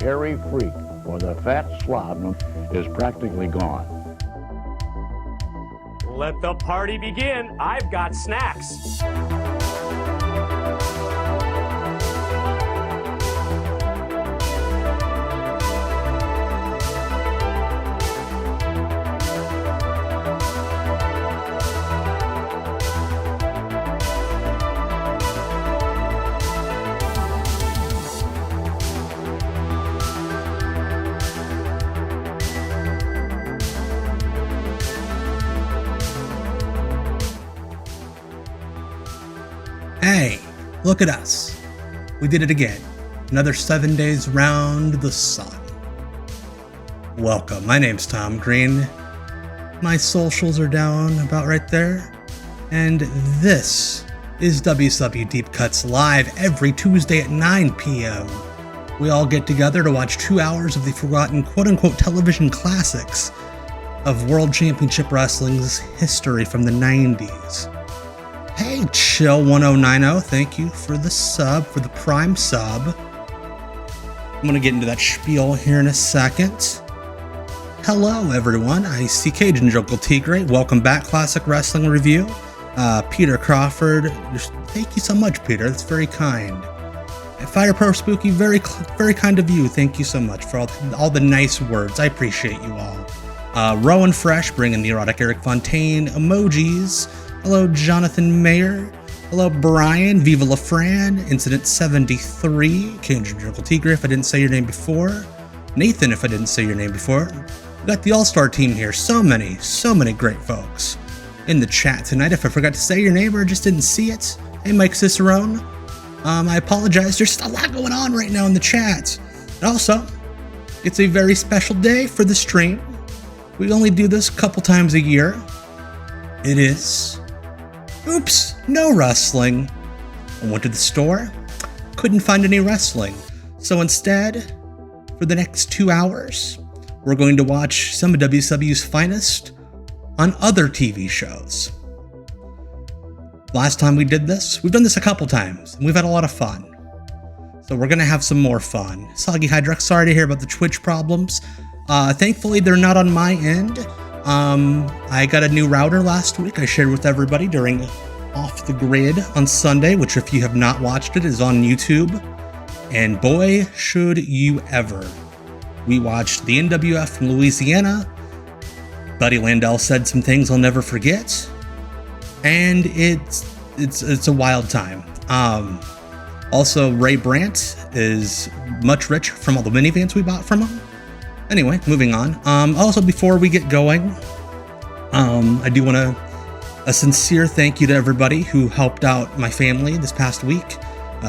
hairy freak or the fat slob is practically gone. Let the party begin. I've got snacks. Hey, look at us. We did it again. Another 7 days round the sun. Welcome, my name's Tom Green. My socials are down about right there. And this is WCW Deep Cuts live every Tuesday at 9 p.m. We all get together to watch 2 hours of the forgotten quote-unquote television classics of World Championship Wrestling's history from the 90s. Hey, Chill1090, thank you for the sub, for the Prime sub. I'm going to get into that spiel here in a second. Hello, everyone. I see Cajun Jokel Tigre. Welcome back, Classic Wrestling Review. Peter Crawford. Thank you so much, Peter. That's very kind. Fire Pro Spooky, very kind of you. Thank you so much for all the nice words. I appreciate you all. Rowan Fresh, bringing the erotic Eric Fontaine emojis. Hello, Jonathan Mayer. Hello, Brian. Viva La Fran. Incident 73. Cajun Jokel Tigre, if I didn't say your name before. Nathan, if I didn't say your name before. We got the all-star team here. So many great folks in the chat tonight. If I forgot to say your name or just didn't see it, hey, Mike Cicerone. I apologize. There's a lot going on right now in the chat. And also, it's a very special day for the stream. We only do this a couple times a year. It is... Oops, no wrestling. I went to the store, couldn't find any wrestling. So instead, for the next 2 hours, we're going to watch some of WCW's finest on other TV shows. Last time we did this, we've done this a couple times, and we've had a lot of fun. So we're gonna have some more fun. Soggy Hydrex, sorry to hear about the Twitch problems. Thankfully, they're not on my end. I got a new router last week I shared with everybody during Off the Grid on Sunday, which if you have not watched it is on YouTube. And boy, should you ever. We watched the NWF from Louisiana. Buddy Landell said some things I'll never forget. And it's a wild time. Also, Ray Brandt is much richer from all the minivans we bought from him. Anyway, moving on. Also, before we get going, I do want a sincere thank you to everybody who helped out my family this past week.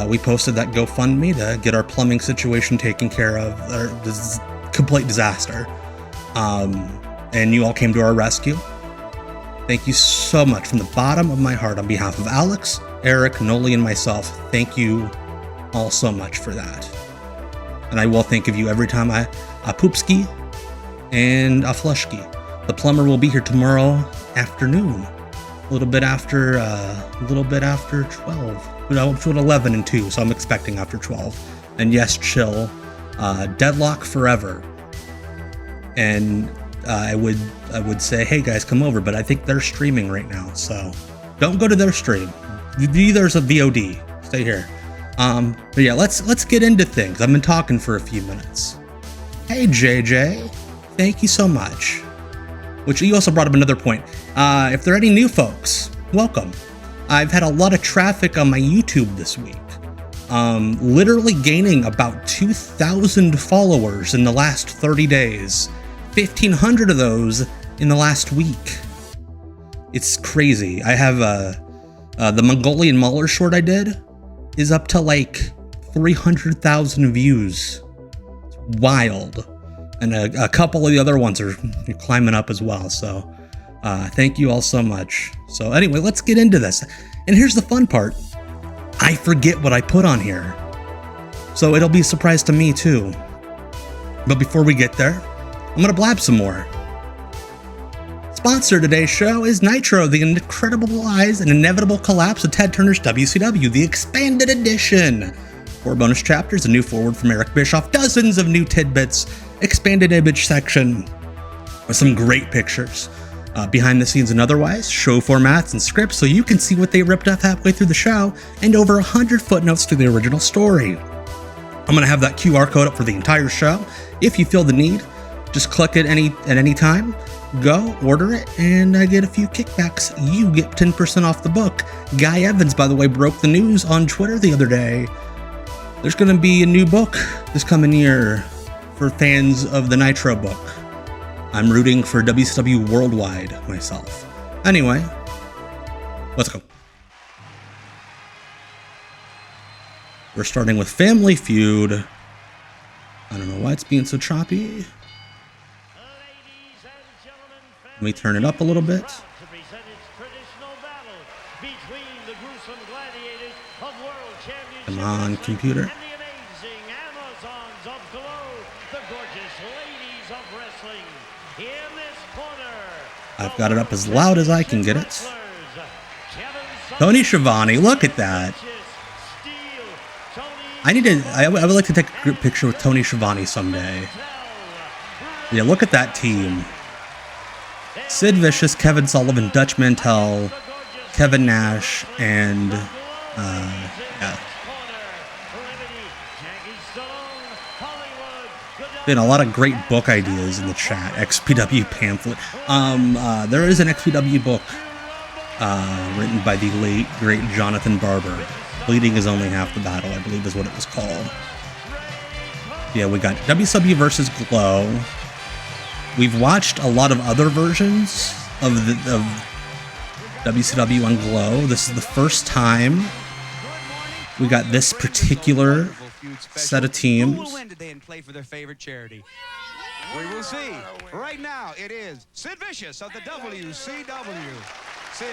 We posted that GoFundMe to get our plumbing situation taken care of. This complete disaster. And you all came to our rescue. Thank you so much from the bottom of my heart on behalf of Alex, Eric, Noli, and myself. Thank you all so much for that. And I will think of you every time I poopski and a flushki. The plumber will be here tomorrow afternoon, a little bit after 12. Between 11 and 2, so I'm expecting after 12. And yes, chill. Deadlock forever. And I would say, hey guys, come over, but I think they're streaming right now, so don't go to their stream. There's a VOD. Stay here. But yeah, let's get into things. I've been talking for a few minutes. Hey JJ, thank you so much. Which you also brought up another point. If there are any new folks, welcome. I've had a lot of traffic on my YouTube this week. Literally gaining about 2,000 followers in the last 30 days. 1,500 of those in the last week. It's crazy. I have the Mongolian Mauler short I did is up to like 300,000 views. It's wild. And a couple of the other ones are climbing up as well. So thank you all so much. So anyway, let's get into this. And here's the fun part. I forget what I put on here. So it'll be a surprise to me too. But before we get there, I'm going to blab some more. Sponsor of today's show is Nitro, the incredible lies and inevitable collapse of Ted Turner's WCW, the expanded edition. 4 bonus chapters, a new forward from Eric Bischoff, dozens of new tidbits, expanded image section with some great pictures, behind the scenes and otherwise, show formats and scripts so you can see what they ripped off halfway through the show, and over 100 footnotes to the original story. I'm going to have that QR code up for the entire show. If you feel the need, just click it at any time, go, order it, and I get a few kickbacks. You get 10% off the book. Guy Evans, by the way, broke the news on Twitter the other day. There's going to be a new book this coming year for fans of the Nitro book. I'm rooting for WCW Worldwide myself. Anyway, let's go. We're starting with Family Feud. I don't know why it's being so choppy. Let me turn it up a little bit. Come on, computer. I've got it up as loud as I can get it. Tony Schiavone, look at that. I would like to take a group picture with Tony Schiavone someday. Yeah, look at that team. Sid Vicious, Kevin Sullivan, Dutch Mantell, Kevin Nash, and yeah. Been a lot of great book ideas in the chat. XPW pamphlet. There is an XPW book written by the late great Jonathan Barber. Bleeding is only half the battle, I believe is what it was called. Yeah, we got WCW versus Glow. We've watched a lot of other versions of WCW on Glow. This is the first time we got this particular set of teams. Who will win today and play for their favorite charity? We will see. Right now, it is Sid Vicious of the WCW. Sid,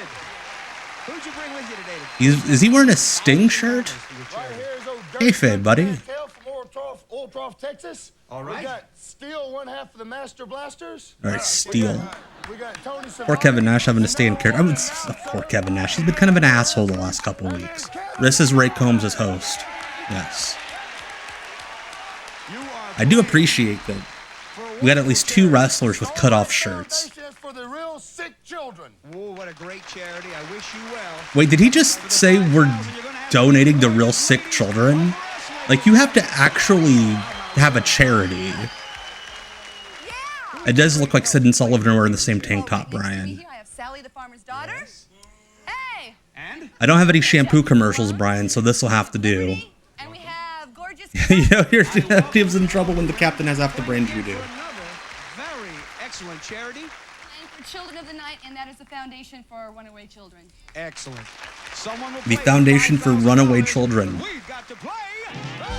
who'd you bring with you today? Is he wearing a Sting shirt? Hey, Fade, buddy. Old Trough, Texas. All right. We got Steel, one half of the Master Blasters. All right, Steel. We got Tony Poor Kevin Nash having to stay in character. Poor Kevin Nash. He's been kind of an asshole the last couple of weeks. This is Ray Combs as host. Yes. I do appreciate that we got at least 2 wrestlers with cut-off shirts. For the real sick children. Oh, what a great charity. I wish you well. Wait, did he just say we're donating to real sick children? Like, you have to actually have a charity. It does look like Sid and Sullivan are wearing the same tank top, Brian. I have Sally, the farmer's daughter. Hey! And? I don't have any shampoo commercials, Brian, so this will have to do. And we have gorgeous... You know, your team's in trouble when the captain has half the brains you do. Very excellent charity. And for Children of the Night, and that is the foundation for runaway children. Excellent. Someone will The play foundation for runaway children. We've got to play.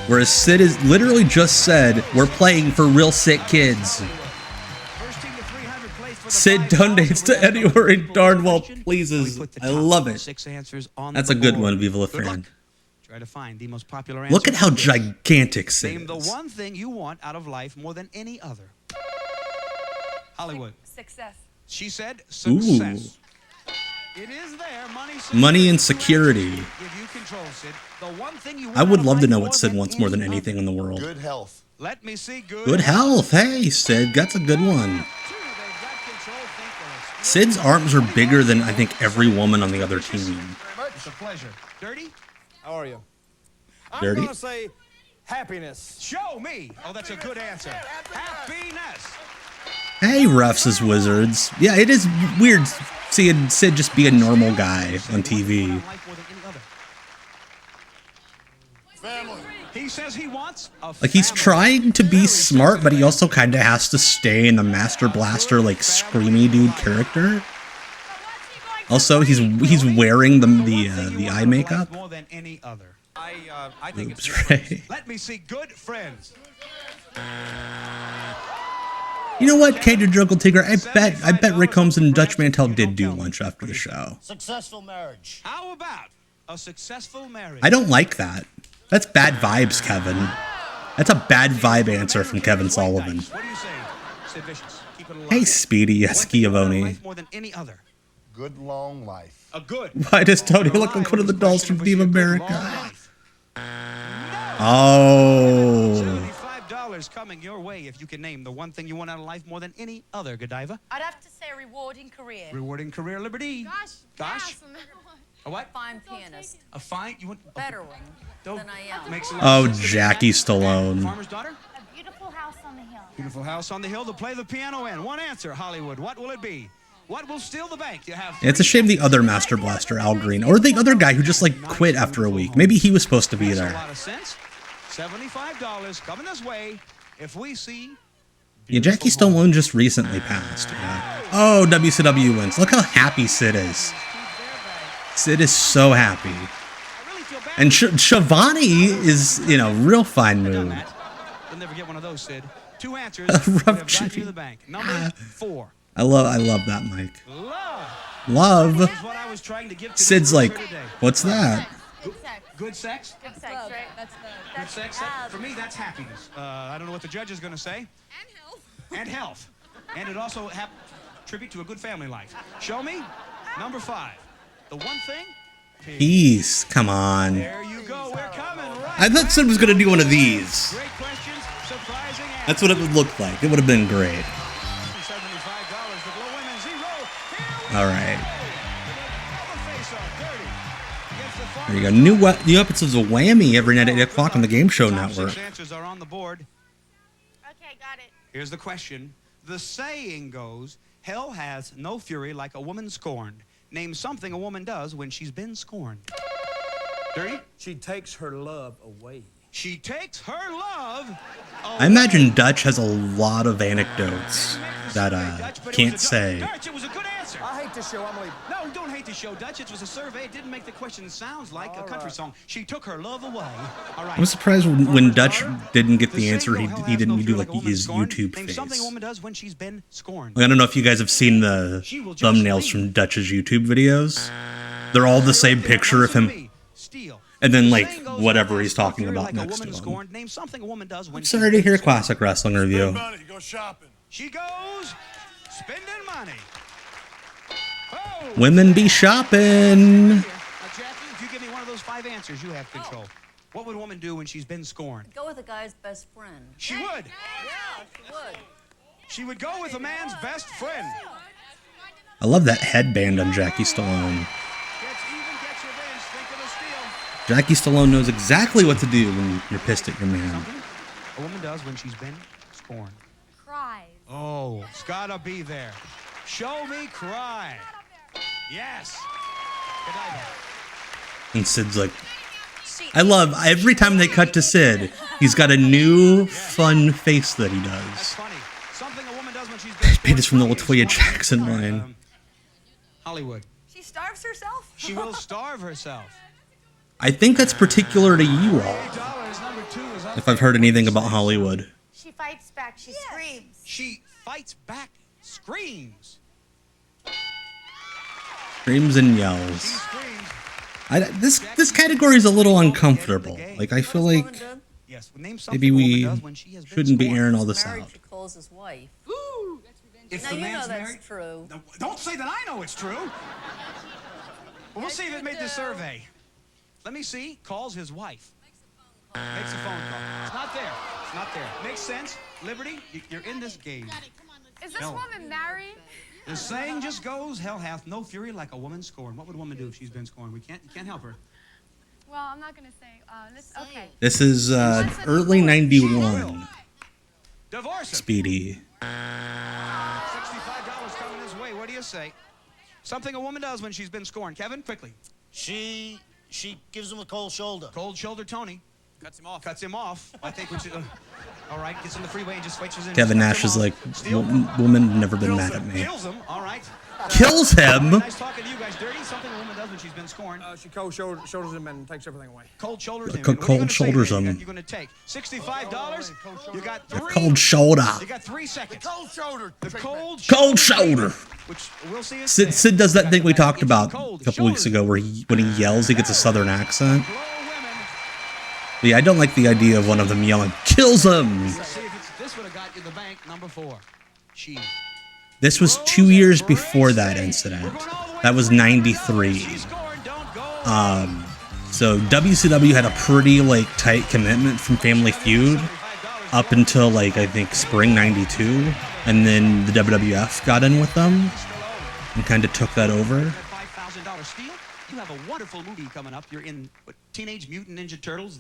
Whereas Sid is literally just said, we're playing for real sick kids. First team to 300 plays for the Sid donates to anywhere he darn well pleases. I love it. 6 answers on That's the a good board. one, Viva La Good luck. Fran. Try to find the most popular answer. Look at how gigantic Sid Name the is. one thing you want out of life more than any other. Hollywood. Success. She said Ooh. success. It is there. Money and security. Give you control, Sid. The one thing you want I would out of love to life know more what Sid than wants more than any anything in the world. Good health. Let me see good. Good health. Hey, Sid, that's a good one. Sid's arms are bigger than I think every woman on the other team. It's a pleasure. Dirty? How are you? Dirty? I'm gonna say happiness. Show me. Oh, that's a good answer. Happiness. Hey, refs as wizards. Yeah, it is weird seeing Sid just be a normal guy on TV. Family. He says he wants a Like, he's family. trying to be smart, but he also kind of has to stay in the Master Blaster, like, screamy dude character. Also, he's wearing the eye makeup. More than any other. I think Oops, it's Ray. Let me see good friends. You know what, Cajun Juggle Tigger? I bet Rick Holmes and Dutch Mantell did do lunch after the show. Successful marriage. How about a successful marriage? I don't like that. That's bad vibes, Kevin. That's a bad vibe answer from Kevin Sullivan. What do you say, Sid Vicious? Keep it alive. Hey, Speedy One thing you want out of Schiavone. life more than any other. Good long life. A good. Why does Tony look like one of the dolls from Team America? Oh. $75 coming your way if you can name the one thing you want out of life more than any other, Godiva. I'd have to say a rewarding career. Rewarding career, Liberty. Gosh. A what? Fine pianist. A fine? You want A better one than I am. Makes a lot of Oh, sense to me. Jackie Stallone. Farmer's daughter? A beautiful house on the hill. Beautiful house on the hill to play the piano in. One answer, Hollywood. What will it be? What will steal the bank? You have. It's a shame the other Master Blaster, Al Green, or the other guy who just like quit after a week. Maybe he was supposed to be Makes a there. lot of sense. $75 coming this way if we see. Yeah, Jackie Stallone just recently passed. Yeah. Oh, WCW wins. Look how happy Sid is. Sid is so happy. And Shivani is, real fine Done mood. that. You'll never get one of those, Sid. Two answers. Rough would have gotten shooting. you the bank. Number 4. I love that mic. Love. Love. Is what I was trying to give to Sid's the like, producer today. what's that? Good sex? Good sex, right? That's the. Good sex? For me, that's happiness. I don't know what the judge is going to say. And health. And health. And it also tribute to a good family life. Show me. Number 5. The one thing. Peace. Come on. There you go. We're coming right. I thought Sid was going to do one of these. Great questions. Surprising answers. That's what it would look like. It would have been great. $75 to blow women 0. Here we All right. go. Face-off. Dirty. Against the There you go. New episodes of Whammy every night at 8 o'clock on the Game Show Top Network. 6 answers are on the board. Okay, got it. Here's the question. The saying goes, hell has no fury like a woman scorned. Name something a woman does when she's been scorned. Dirty? She takes her love away. She takes her love away. I imagine Dutch has a lot of anecdotes that can't say. Dutch, it was a good answer. I hate this show. I'm leaving. No, don't hate the show, Dutch. It was a survey. It didn't make the question sounds like a country song. She took her love away. All right. I'm surprised when Dutch Daughter, didn't get the saying answer. goes, He hell has didn't no do fury like a woman his scorned. YouTube Name face. something a woman does when she's been scorned. I don't know if you guys have seen the thumbnails from Dutch's YouTube videos. They're all the same picture of him, and then like whatever he's talking about next to him. Name something a woman does when I'm sorry to hear classic wrestling review. Money, go shopping. she goes spending money. Oh. Women be shopping. Now, Jackie, if you give me one of those 5 answers, you have control. What would a woman do when she's been scorned? Go with a guy's best friend. She would. Yeah, she would. She would go with a man's best friend. I love that headband on Jackie Stallone. Gets even, gets revenge. Think of a steal. Jackie Stallone knows exactly what to do when you're pissed at your man. Something a woman does when she's been scorned. Cries. Oh, it's gotta be there. Show me cry. Yes. Good night. And Sid's like, I love every time they cut to Sid, he's got a new fun face that he That's does. funny. Something a woman does when she's been Paid this from the scorned. Latoya Jackson line. Hollywood. She starves herself? She will starve herself. I think that's particular to you all, $8. Number 2 is up. if I've heard anything about Hollywood. She fights back. She screams. She fights back, screams. Screams and She yells. screams. This category is a little uncomfortable. Like, I feel What does like woman do? Yes, name something maybe a woman we does when she has been shouldn't be scorned. airing all this Married out. to Cole's wife. If Now the you know man's that's married, true. No, don't say that I know it's true. Well, we'll see if it made the survey. Let me see. Calls his wife. Makes a phone call. It's not there. It's not there. Makes sense. Liberty, you're in this game. Is this No. woman married? The saying just goes, hell hath no fury like a woman scorned. What would a woman do if she's been scorned? You can't help her. Well, I'm not gonna say. Okay. This is early 91. Divorce her. Speedy. $65 coming his way. What do you say? Something a woman does when she's been scorned. Kevin, quickly. She gives him a cold shoulder. Cold shoulder Tony. Cuts him off. Cuts him off. I think we should. All right, gets on the freeway and just switches in. Kevin Cuts Nash him is off. like, Steal. woman have never been Kills mad him. at me. Kills him. All right. Kills him? Nice talking to you guys. Dirty. Something a woman does when she's been scorned. She cold shoulders him and takes everything away. Cold shoulders him. Co- And what are you cold gonna say shoulders there? him. You're going to take $65. You got A 3. cold shoulder. You got 3 seconds. Cold shoulder. The cold Cold shoulder. Which we'll see. Sid does that thing we talked about Cold a couple weeks shoulders. ago where when he yells, he gets a southern accent. Blow women. But yeah, I don't like the idea of one of them yelling, kills him. Let's see if this would have got you the bank. Number 4. She. This was 2 years before that incident. That was 93. So WCW had a pretty like tight commitment from Family Feud up until like I think spring '92, and then the WWF got in with them and kind of took that over. $5,000 steal. You have a wonderful movie coming up. You're in Teenage Mutant Ninja Turtles.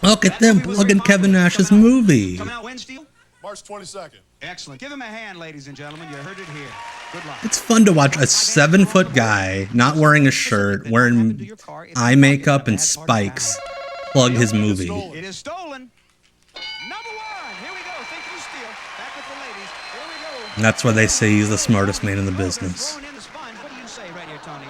Look at them plugging Kevin Nash's movie. Coming out when, Steel? March 22nd. Excellent. Give him a hand, ladies and gentlemen. You heard it here. Good luck. It's fun to watch a 7-foot guy not wearing a shirt, wearing eye makeup and spikes, plug his movie. It is stolen. Number one. Here we go. Think you steal. Back with the ladies. Here we go. And that's why they say he's the smartest man in the business. Thrown in the sponge. What do you say right here, Tony?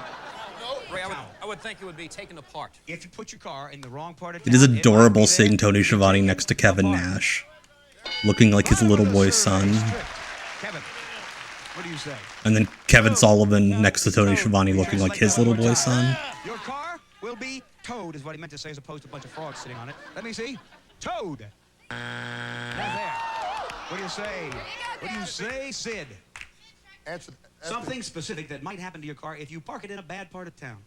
Ray, I would think it would be taken apart. If you put your car in the wrong part of It town, is adorable might be seeing there. Tony Schiavone next to Kevin Nash, looking like his little boy son. Kevin, what do you say? And then Kevin Sullivan next to Tony Schiavone looking like his little boy son. Your car will be towed, is what he meant to say, as opposed to a bunch of frogs sitting on it. Let me see. Towed. Right there. What do you say? What do you say, Sid? Answer. Something specific that might happen to your car if you park it in a bad part of town.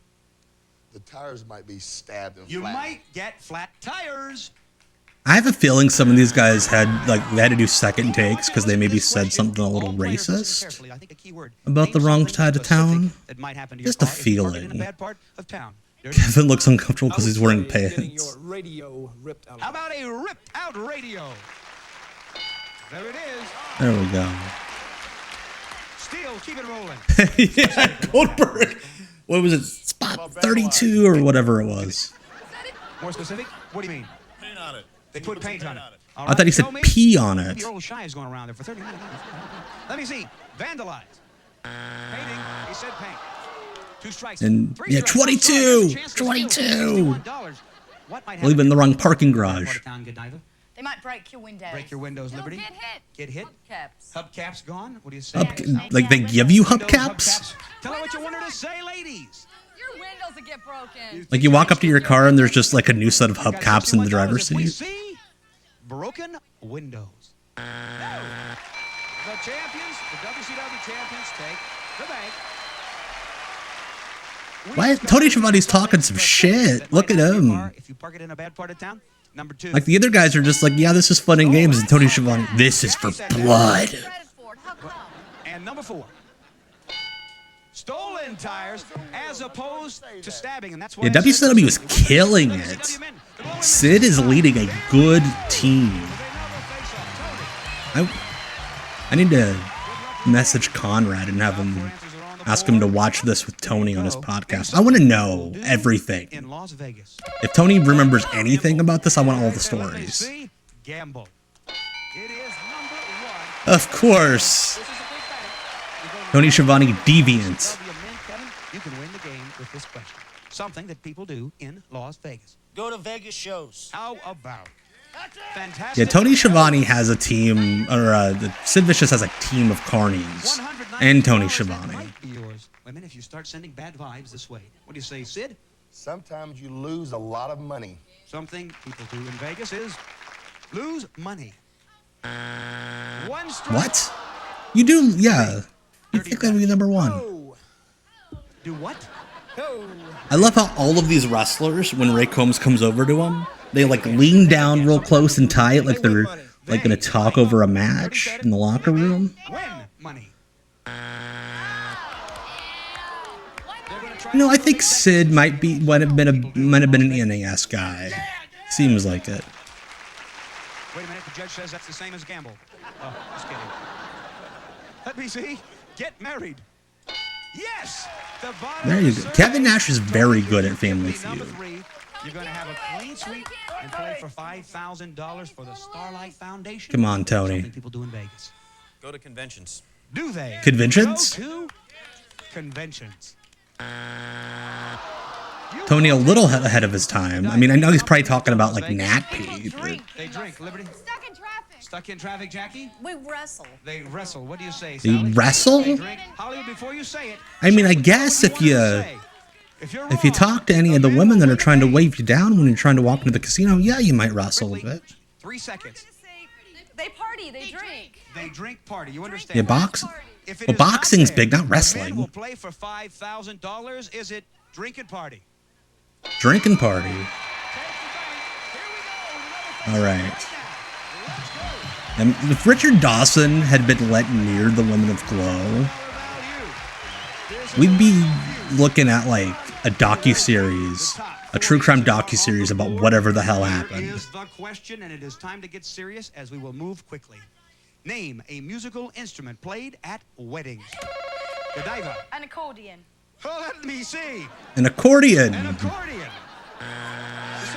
The tires might be stabbed and You flattened. might get flat tires. I have a feeling some of these guys had they had to do second takes because they maybe said something a little racist about the wrong side of town. Just a feeling. Kevin looks uncomfortable because he's wearing pants. How about a ripped out radio? There it is. There we go. Steel, keep it rolling. Yeah, Goldberg. What was it? Spot 32 or whatever it was. More specific? What do you mean? Paint on it. They put paint on it. All I thought he said show me. pee on it. Your old shy is going around there for 30 minutes. Let me see. Vandalize. Painting. He said paint. 2 strikes. And 3 yeah, strikes. 22. Chance to 22. steal $61. What might Leave it in the wrong parking happen? garage. They might break your windows. Break your windows, You'll Liberty. get hit. Get hit. Caps. Hubcaps gone. What do you say? Like they give you Windows, hubcaps? Tell her what you want her to say, ladies. Your windows will get broken. Like you walk up to your car and there's just like a new set of hubcaps in the driver's If we seat. see broken windows. No. The champions, the WCW champions, take the bank. Why is Tony Schiavone's talking some shit? Look at him. If you park it in a bad part of town. Number 2. Like the other guys are just like, yeah, this is fun and games, and Tony Schiavone, this is for blood. And number 4. Stolen tires as opposed to stabbing, and that's why Yeah, WCW is killing it. Sid is leading a good team. I need to message Conrad and have him ask him to watch this with Tony on his podcast. I want to know everything. in Las Vegas. If Tony remembers anything about this, I want all the stories. Gamble. It is number 1. Of course. Tony Schiavone, deviant. You can win the game with this question. Something that people do in Las Vegas. Go to Vegas shows. How about? Fantastic. Yeah, Tony Schiavone has a team, or Sid Vicious has a team of carnies, and Tony Schiavone. Might be yours. Women, if you start sending bad vibes this way. What do you say, Sid? Sometimes you lose a lot of money. Something people do in Vegas is lose money. 1 strike. What? You do, yeah. You think that'd be number 1. Do what? I love how all of these wrestlers, when Ray Combs comes over to them, they like lean down real close and tie it like they're like gonna talk over a match in the locker room. Win money. You know, I think Sid might have been an NAS guy. Seems like it. Wait a minute, the judge says that's the same as gamble. Oh, just kidding. Let me see. Get married. Yes! The bottom There you of the go. survey. Kevin Nash is very good at Family Number Feud. 3, you're going to have a clean sweep and play for $5,000 for the Starlight Foundation. Come on, Tony. Something people do in Vegas. Go to conventions. Do they? Conventions? Go to conventions. Tony a little ahead of his time. I mean, I know he's probably talking about like Nat P, but They drink. Liberty? Stuck in traffic. Stuck in traffic, Jackie? We wrestle. They wrestle. What do you say, they Sally? wrestle? They drink. Hollywood, before you say it. I mean, I check guess what if you you wanna say. If you wrong, talk to any of the women that are trying to wave you down when you're trying to walk into the casino, yeah, you might wrestle a bit. 3 seconds. They party. They drink. They drink party. You understand? Yeah, box. If it Well, is not boxing's there, big, not the men wrestling. will play for $5,000. Is it drink and party? Drinking party. All right. And if Richard Dawson had been let near the women of Glow, we'd be looking at like a docuseries, a true crime docuseries about whatever the hell happened. Here is the question, and it is time to get serious as we will move quickly. Name a musical instrument played at weddings. Godiva. An accordion. Oh, let me see. An accordion. An accordion.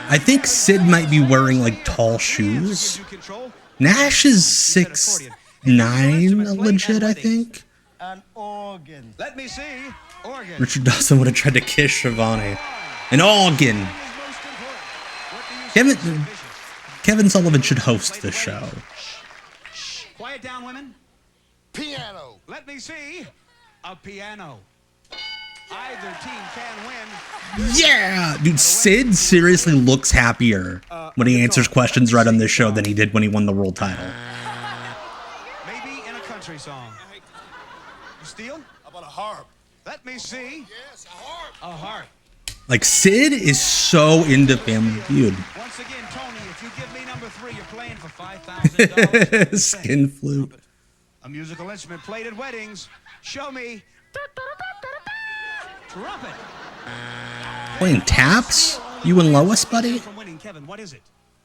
I think Sid might be wearing like tall shoes. Nash is 6'9", legit, I think. An organ. Let me see. Organ. Richard Dawson would have tried to kiss Shivani. An organ. Kevin Sullivan should host this show. Quiet down, women. Piano. Let me see. A piano. Either team can win. Yeah! Dude, Sid seriously looks happier when he answers questions right on this show than he did when he won the world title. Maybe in a country song. You steal? How about a harp? Let me see. Yes, a harp. A harp. Like, Sid is so into Family Feud. Once again, Tony, if you give me number 3, you're playing for $5,000. Skin flute. A musical instrument played at weddings. Show me. Trumpet. Playing taps? You and Lois, buddy? From winning, Kevin, what is it?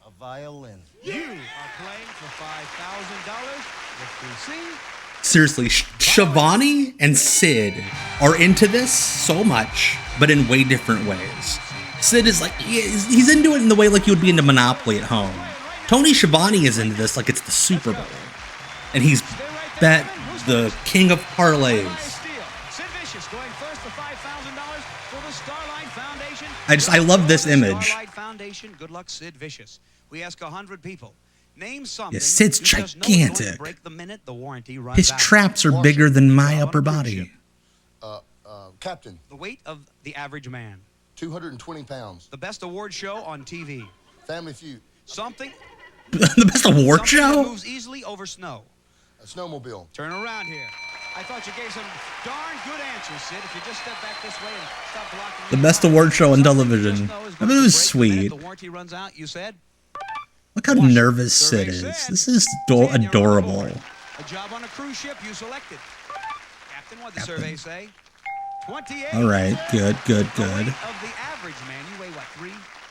A violin. You are playing for $5,000. Let's see. Seriously, Shivani and Sid are into this so much, but in way different ways. Sid is like, he's into it in the way like you would be into Monopoly at home. Tony Schiavone is into this like it's the Super Bowl. And he's bet the king of parlays. Sid Vicious going first for $5,000 for the Starlight Foundation. I love this image. Starlight Foundation. Good luck, Sid Vicious. We ask 100 people. Name something. Yeah, Sid's you just know is going to gigantic. break the minute the warranty runs His out. traps are bigger than my upper body. Captain, The weight of the average man. 220 pounds. The best award show on TV. Family Feud. Something, The best award something that show? moves easily over snow. A snowmobile. Turn around here. I thought you gave some darn good answers, Sid. If you just step back this way and stop blocking The me. best award show on Something you television. just know is I going mean, it to was break the sweet. minute the warranty runs out, you said? Look how nervous Sid is. This is adorable. A job on a cruise ship you selected. Captain, what did the survey say? 28. All right, good. The weight of the average man. You weigh what, 3?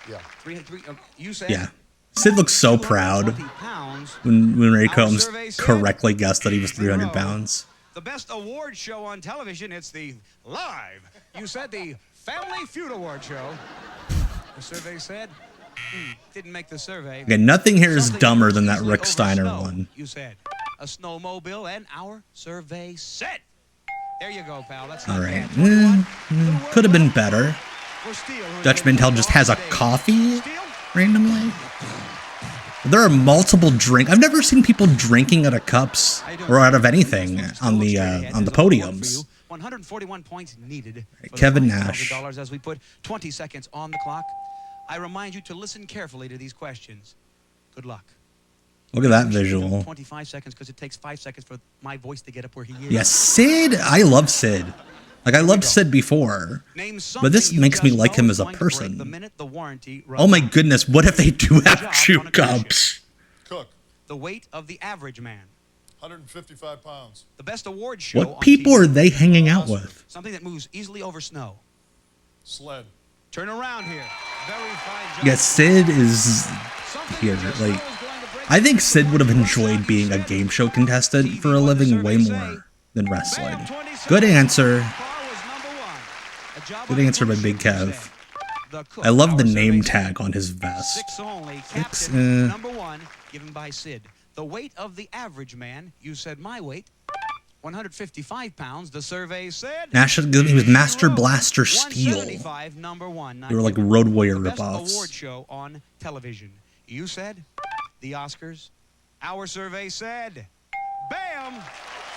Yeah. 3, you said? Yeah. Sid looks so proud 220 pounds. when Ray Our Combs survey said correctly guessed that he was 300 in a row. pounds. The best award show on television, it's the live. You said the Family Feud Award show. The survey said, didn't make the survey. Okay, nothing here is Something dumber than that easily Rick over Steiner snow, one. You said a snowmobile, and our survey said. There you go, pal. That's All not right. bad. Could have been better. For Steele, who has Dutch been Mantel just has a today. coffee Steele? randomly. There are multiple drink. I've never seen people drinking out of cups or out of anything on the podiums. 141 points needed. For Kevin the Nash. $5,000 as we put 20 seconds on the clock. I remind you to listen carefully to these questions. Good luck. Look at that visual. 25 seconds because it takes 5 seconds for my voice to get up where he is. Yeah, Sid. I love Sid. Like, I loved Sid before. Name But this something you makes me just like know him is as a going to break person. the minute the warranty runs Oh my out. goodness, what if they do have Job shoe on a cruise cups? Cook. The weight of the average man. 155 pounds. The best award show What on people TV. are they hanging out with? Something that moves easily over snow. Sled. Turn around here. Very fine job. Yeah, Sid is Something here. you just Like, know is going to break I think the Sid would have warranty enjoyed runs out. being a You game said. show contestant TV, for a what did the living way survey more say? than Bam, wrestling. 27. Good answer. Car was number 1. A job Good on a answer by cruise Big ship, you Kev. said. The cook, I love the our name survey tag said. on his vest. 6 only. Six, Captain, number 1, given by Sid. The weight of the average man, you said my weight, 155 pounds, the survey said. Nash, he was Master Blaster Steel. 175, number 1. They were like Road Warrior the best ripoffs. award show on television. You said the Oscars. Our survey said, bam!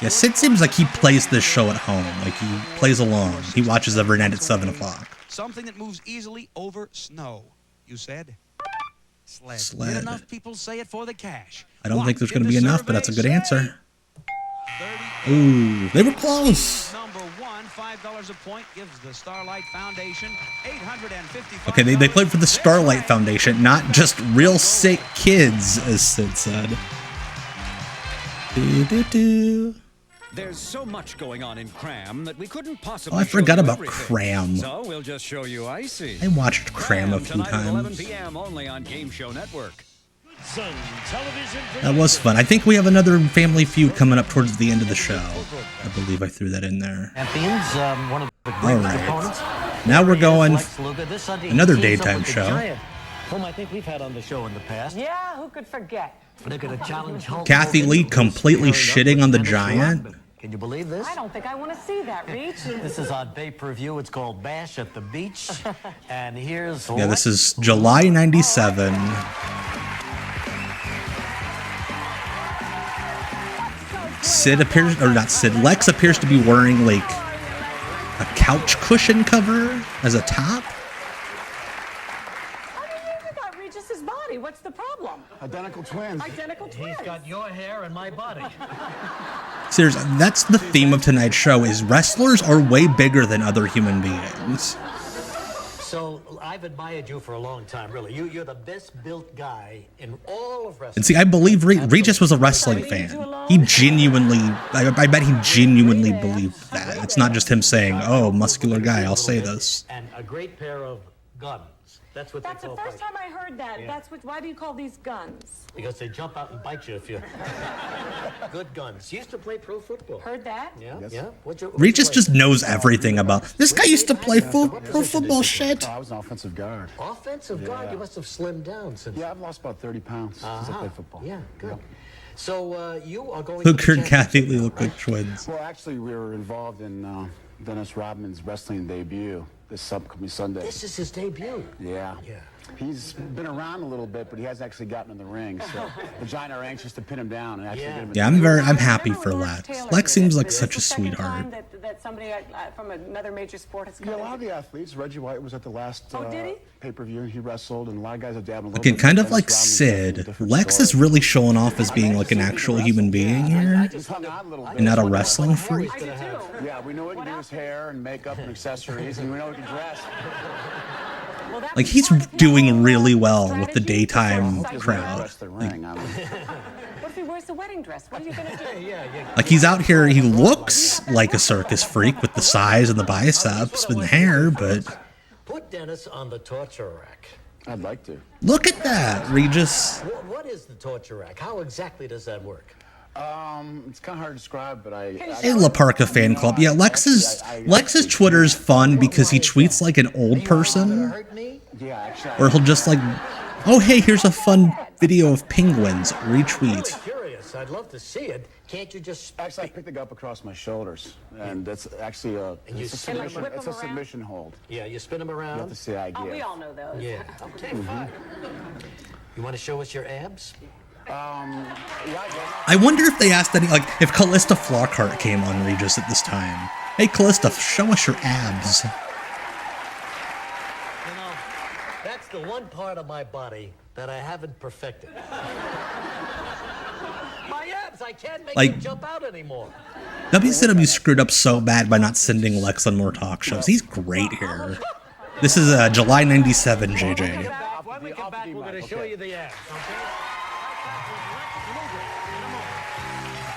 Yeah, Sid seems like he plays this show at home. Like, he plays along. He watches every night at 7 o'clock. Something that moves easily over snow. You said sled. Sled. Did enough people say it for the cash? I don't What think there's did going to the be enough, but that's a good survey answer. say? 38. Ooh, they were close. Number 1, $5 $100 a point gives the Starlight Foundation $855. Okay, they played for the Starlight Foundation, not just real sick kids, as Sid said. There's so much going on in Cram that we couldn't possibly. Oh, I forgot show you about everything. Cram. So we'll just show you Icy. I watched Cram a few tonight at 11 times. p.m. only on Game Show Network. Sun Television. That was fun. I think we have another Family Feud coming up towards the end of the show. I believe I threw that in there. Champions, one of the All greatest right. opponents. Now we're going Lex Luger. This Sunday, he another teams up daytime with the show. Giant, whom I think we've had on the show in the past. Yeah, who could forget? They're going to challenge Hulk Kathie Hogan, Lee who's completely pairing up shitting with on the Dennis Giant. Rodman. Can you believe this? I don't think I want to see that, Reach. This is on pay-per-view. It's called Bash at the Beach. And here's Yeah, this is July 97. Sid appears, or not Sid, Lex appears to be wearing like a couch cushion cover as a top. You got Regis's body. What's the problem? Identical twins. Identical twins. He's got your hair and my body. Seriously, that's the theme of tonight's show, is wrestlers are way bigger than other human beings. So I've admired you for a long time, really. You're the best-built guy in all of wrestling. And see, I believe Regis was a wrestling fan. He genuinely, I bet he genuinely believed that. It's not just him saying, oh, muscular guy, I'll say this. And a great pair of guns. That's what That's they the call first fighters. time I heard that. Yeah. That's what. Why do you call these guns? Because they jump out and bite you if you... Good guns. You used to play pro football. Heard that? Yeah, yeah. What'd you Regis play? just knows everything about. This guy used to play pro football shit. I was an offensive guard. Offensive guard? You must have slimmed down since... Yeah, I've lost about 30 pounds since I played football. Yeah, good. So you are going Luger to and Kathie Lee look like twins. Well, actually, we were involved in Dennis Rodman's wrestling debut this upcoming Sunday. This is his debut. Yeah. Yeah. He's been around a little bit, but he hasn't actually gotten in the ring. So the Giant are anxious to pin him down and actually get him. Yeah, I'm happy for Lex. Lex seems like such a sweetheart. That somebody from another major sport has come Yeah, a lot of the athletes. Reggie White was at the last did he? pay-per-view. He wrestled, and a lot of guys have dabbled. Again, kind of like Sid, Lex is really showing off as being like an actual human being here, and not a wrestling freak. Yeah, we know he can do his hair and makeup and accessories, and we know he can dress. Like, he's doing really well with the daytime crowd. What if he wears the wedding dress? What are you going to do? Like, he's out here, he looks like a circus freak with the size and the biceps and the hair, but Put Dennis on the torture rack. I'd like to. look at that, Regis. What is the torture rack? How exactly does that work? It's kind of hard to describe, but Hey, La Parka fan club. Yeah, Lex's Twitter's fun because he tweets like an old person, Yeah, actually. or he'll just like, oh hey, here's a fun video of penguins. Retweet. I'm curious. I'd love to see it. Can't you just... Actually, I picked it up across my shoulders, and that's actually it's a submission hold. Yeah, you spin them You have around. to see the idea. Oh, we all know those. Yeah. Okay, fine. You want to show us your abs? I wonder if they asked any, like, if Callista Flockhart came on Regis at this time. Hey, Callista, show us your abs. You know, that's the one part of my body that I haven't perfected. My abs, I can't make Like- them jump out anymore. WCW screwed up so bad by not sending Lex on more talk shows. He's great here. This is July 97, JJ. When we come back, we're going to show you the abs, okay?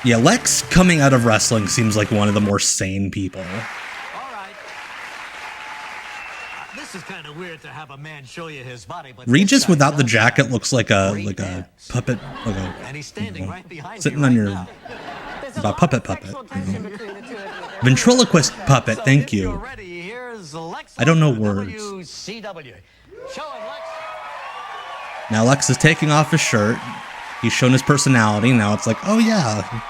Yeah, Lex coming out of wrestling seems like one of the more sane people. All right. This is kind of weird to have a man show you his body, but Regis without the jacket looks like a puppet, like and he's standing right behind sitting you on right your now. a puppet. Ventriloquist puppet. Thank you. Ready, here's Lex I don't know Luger, words. WCW. Show him, Lex. Now Lex is taking off his shirt. He's shown his personality. Now it's like, oh yeah.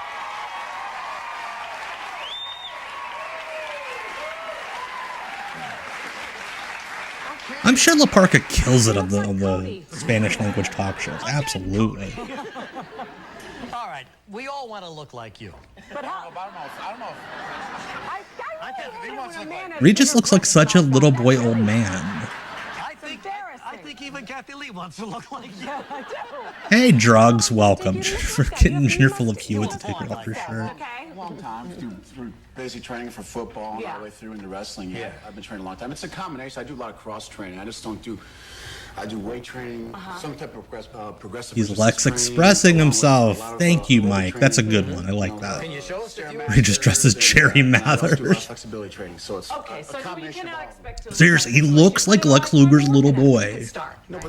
I'm sure La Parka kills it on the Spanish language talk shows. Absolutely. All right, we all want to look like you. But how? I don't know. I hate it when a man has Regis bigger looks like breasts such a than little that. boy old man. I think even Kathie Lee wants to look like you. Hey, drugs, welcome. For getting full of Hewitt to take her off her shirt. Okay. A long time. Through basic training for football and all the way through into wrestling. Yeah, I've been training a long time. It's a combination. I do a lot of cross training. I just don't do. I do weight training, some type of progressive. He's Lex expressing himself. Thank you, Mike. That's a good one. I like that. Can you show us He just dresses Jerry Mathers. Flexibility training. So it's Okay, so we cannot expect to. Seriously, he looks like Lex Luger's little boy.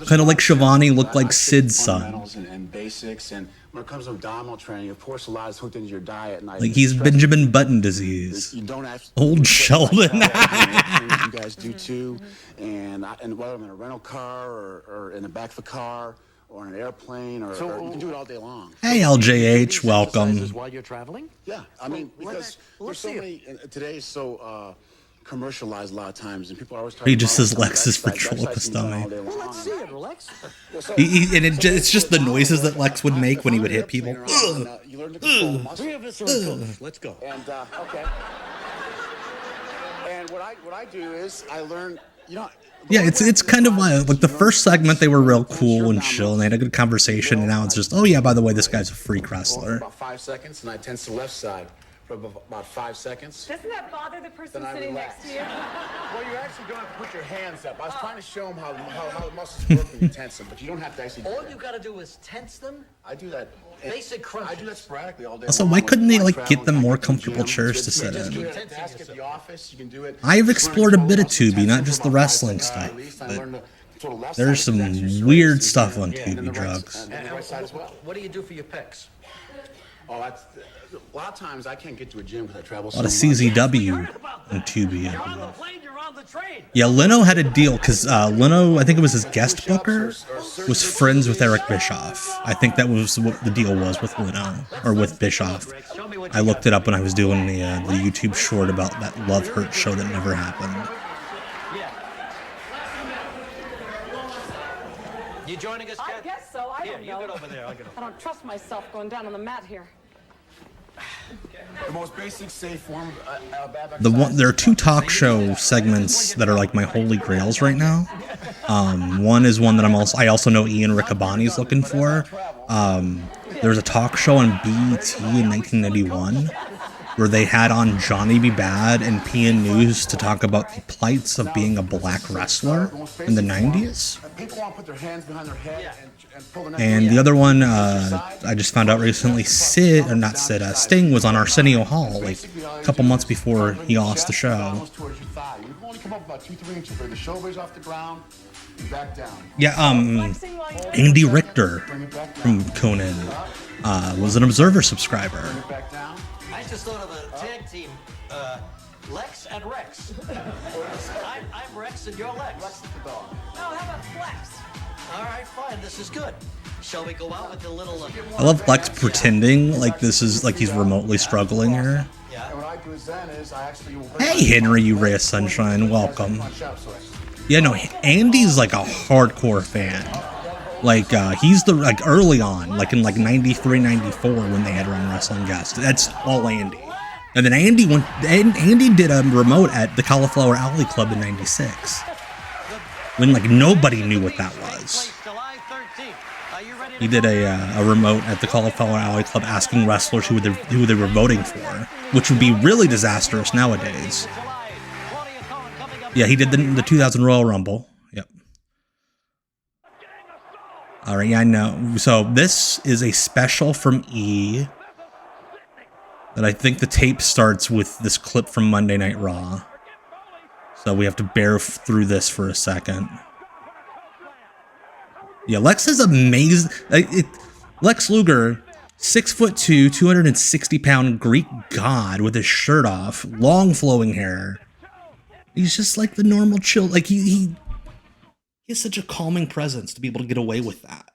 Kind of like Shivani looked like Sid's son. Fundamentals and basics, and when it comes to abdominal training, of course, a lot is hooked into your diet. And Like he's Benjamin Button disease. You don't have Old Sheldon. you guys do too, and whether I'm in a rental car or in the back of a car or in an airplane or you can do it all day long. Hey, LJH, welcome. While you're traveling? Yeah, I mean because there's so many. Today is so commercialized a lot of times, and people are always talking. He just about says Lex's ventriloquist dummy. Well, let's see it, Lex. It's just the noises that Lex would make when he would hit people. You learn to control muscle. 3 of us are in coach. Let's go. And okay. And what I do is I learn. Yeah, it's kind of like the first segment they were real cool and chill and they had a good conversation, and now it's just, oh yeah, by the way, this guy's a freak wrestler. About 5 seconds, and I tense the left side for about 5 seconds. Doesn't that bother the person Then I sitting relax. next to you? Well, you actually don't have to put your hands up. I was trying to show them how the muscles work when you tense them, but you don't have to actually. All you got to do is tense them. I do that. Basic crunches. I do that sporadically all day. Also, long. why couldn't they When like I get them travel, more I can do comfortable gym. chairs to Just sit do in? it at the desk at the office. You can do it. I've explored a bit of Tubi, not just the wrestling stuff, but there's some weird stuff on Tubi, drugs. And the right side as well. What do you do for your pecs? Oh, that's a lot of times I can't get to a gym because I travel A so lot of much. CZW on Tubi. You're on the plane, you're on the train. Yeah, Leno had a deal because Leno, I think it was his guest booker, was friends with Eric Bischoff. I think that was what the deal was with Leno, or with Bischoff. I looked it up when I was doing the YouTube short about that Love Hurt show that never happened. You joining us, I Kathie? guess so. I don't You know. get over there. I'll get over I don't trust myself going down on the mat here. The most basic, safe form of bad There are 2 talk show segments that are like my holy grails right now. One is one that I also know Ian Riccaboni's looking for. There's a talk show on BET in 1991 where they had on Johnny B. Bad and PN News to talk about the plights of being a black wrestler in the 90s. People want to put their hands behind their head and pull the neck. And the other one, I just found out recently, Sting was on Arsenio Hall like a couple months before he lost the show. Almost towards your thigh. You can only come up about 2-3 inches. Bring the shoulders off the ground. Back down. Yeah, Andy Richter from Conan was an Observer subscriber. Back down. I just thought of a tag team, Lex and Rex. I'm Rex and you're Lex. Lex is the dog. Oh, how about flex? All right, fine. This is good. Shall we go out with the little... I love Lex pretending like this is like he's remotely struggling here. Yeah. And what I do is then is I actually will Hey Henry, you ray of sunshine, welcome. Yeah, no, Andy's like a hardcore fan. Like he's the early on, like in 93, 94 when they had run wrestling guests. That's all Andy. And then Andy did a remote at the Cauliflower Alley Club in 96. When nobody knew what that was. He did a remote at the Cauliflower Alley Club asking wrestlers who they were voting for, which would be really disastrous nowadays. Yeah, he did the 2000 Royal Rumble. Yep. All right, yeah, I know. So this is a special from E. That I think the tape starts with this clip from Monday Night Raw. So we have to bear through this for a second. Yeah, Lex is amazing. Lex Luger, 6'2", 260-pound Greek god with his shirt off, long flowing hair. He's just like the normal chill. Like he has such a calming presence to be able to get away with that.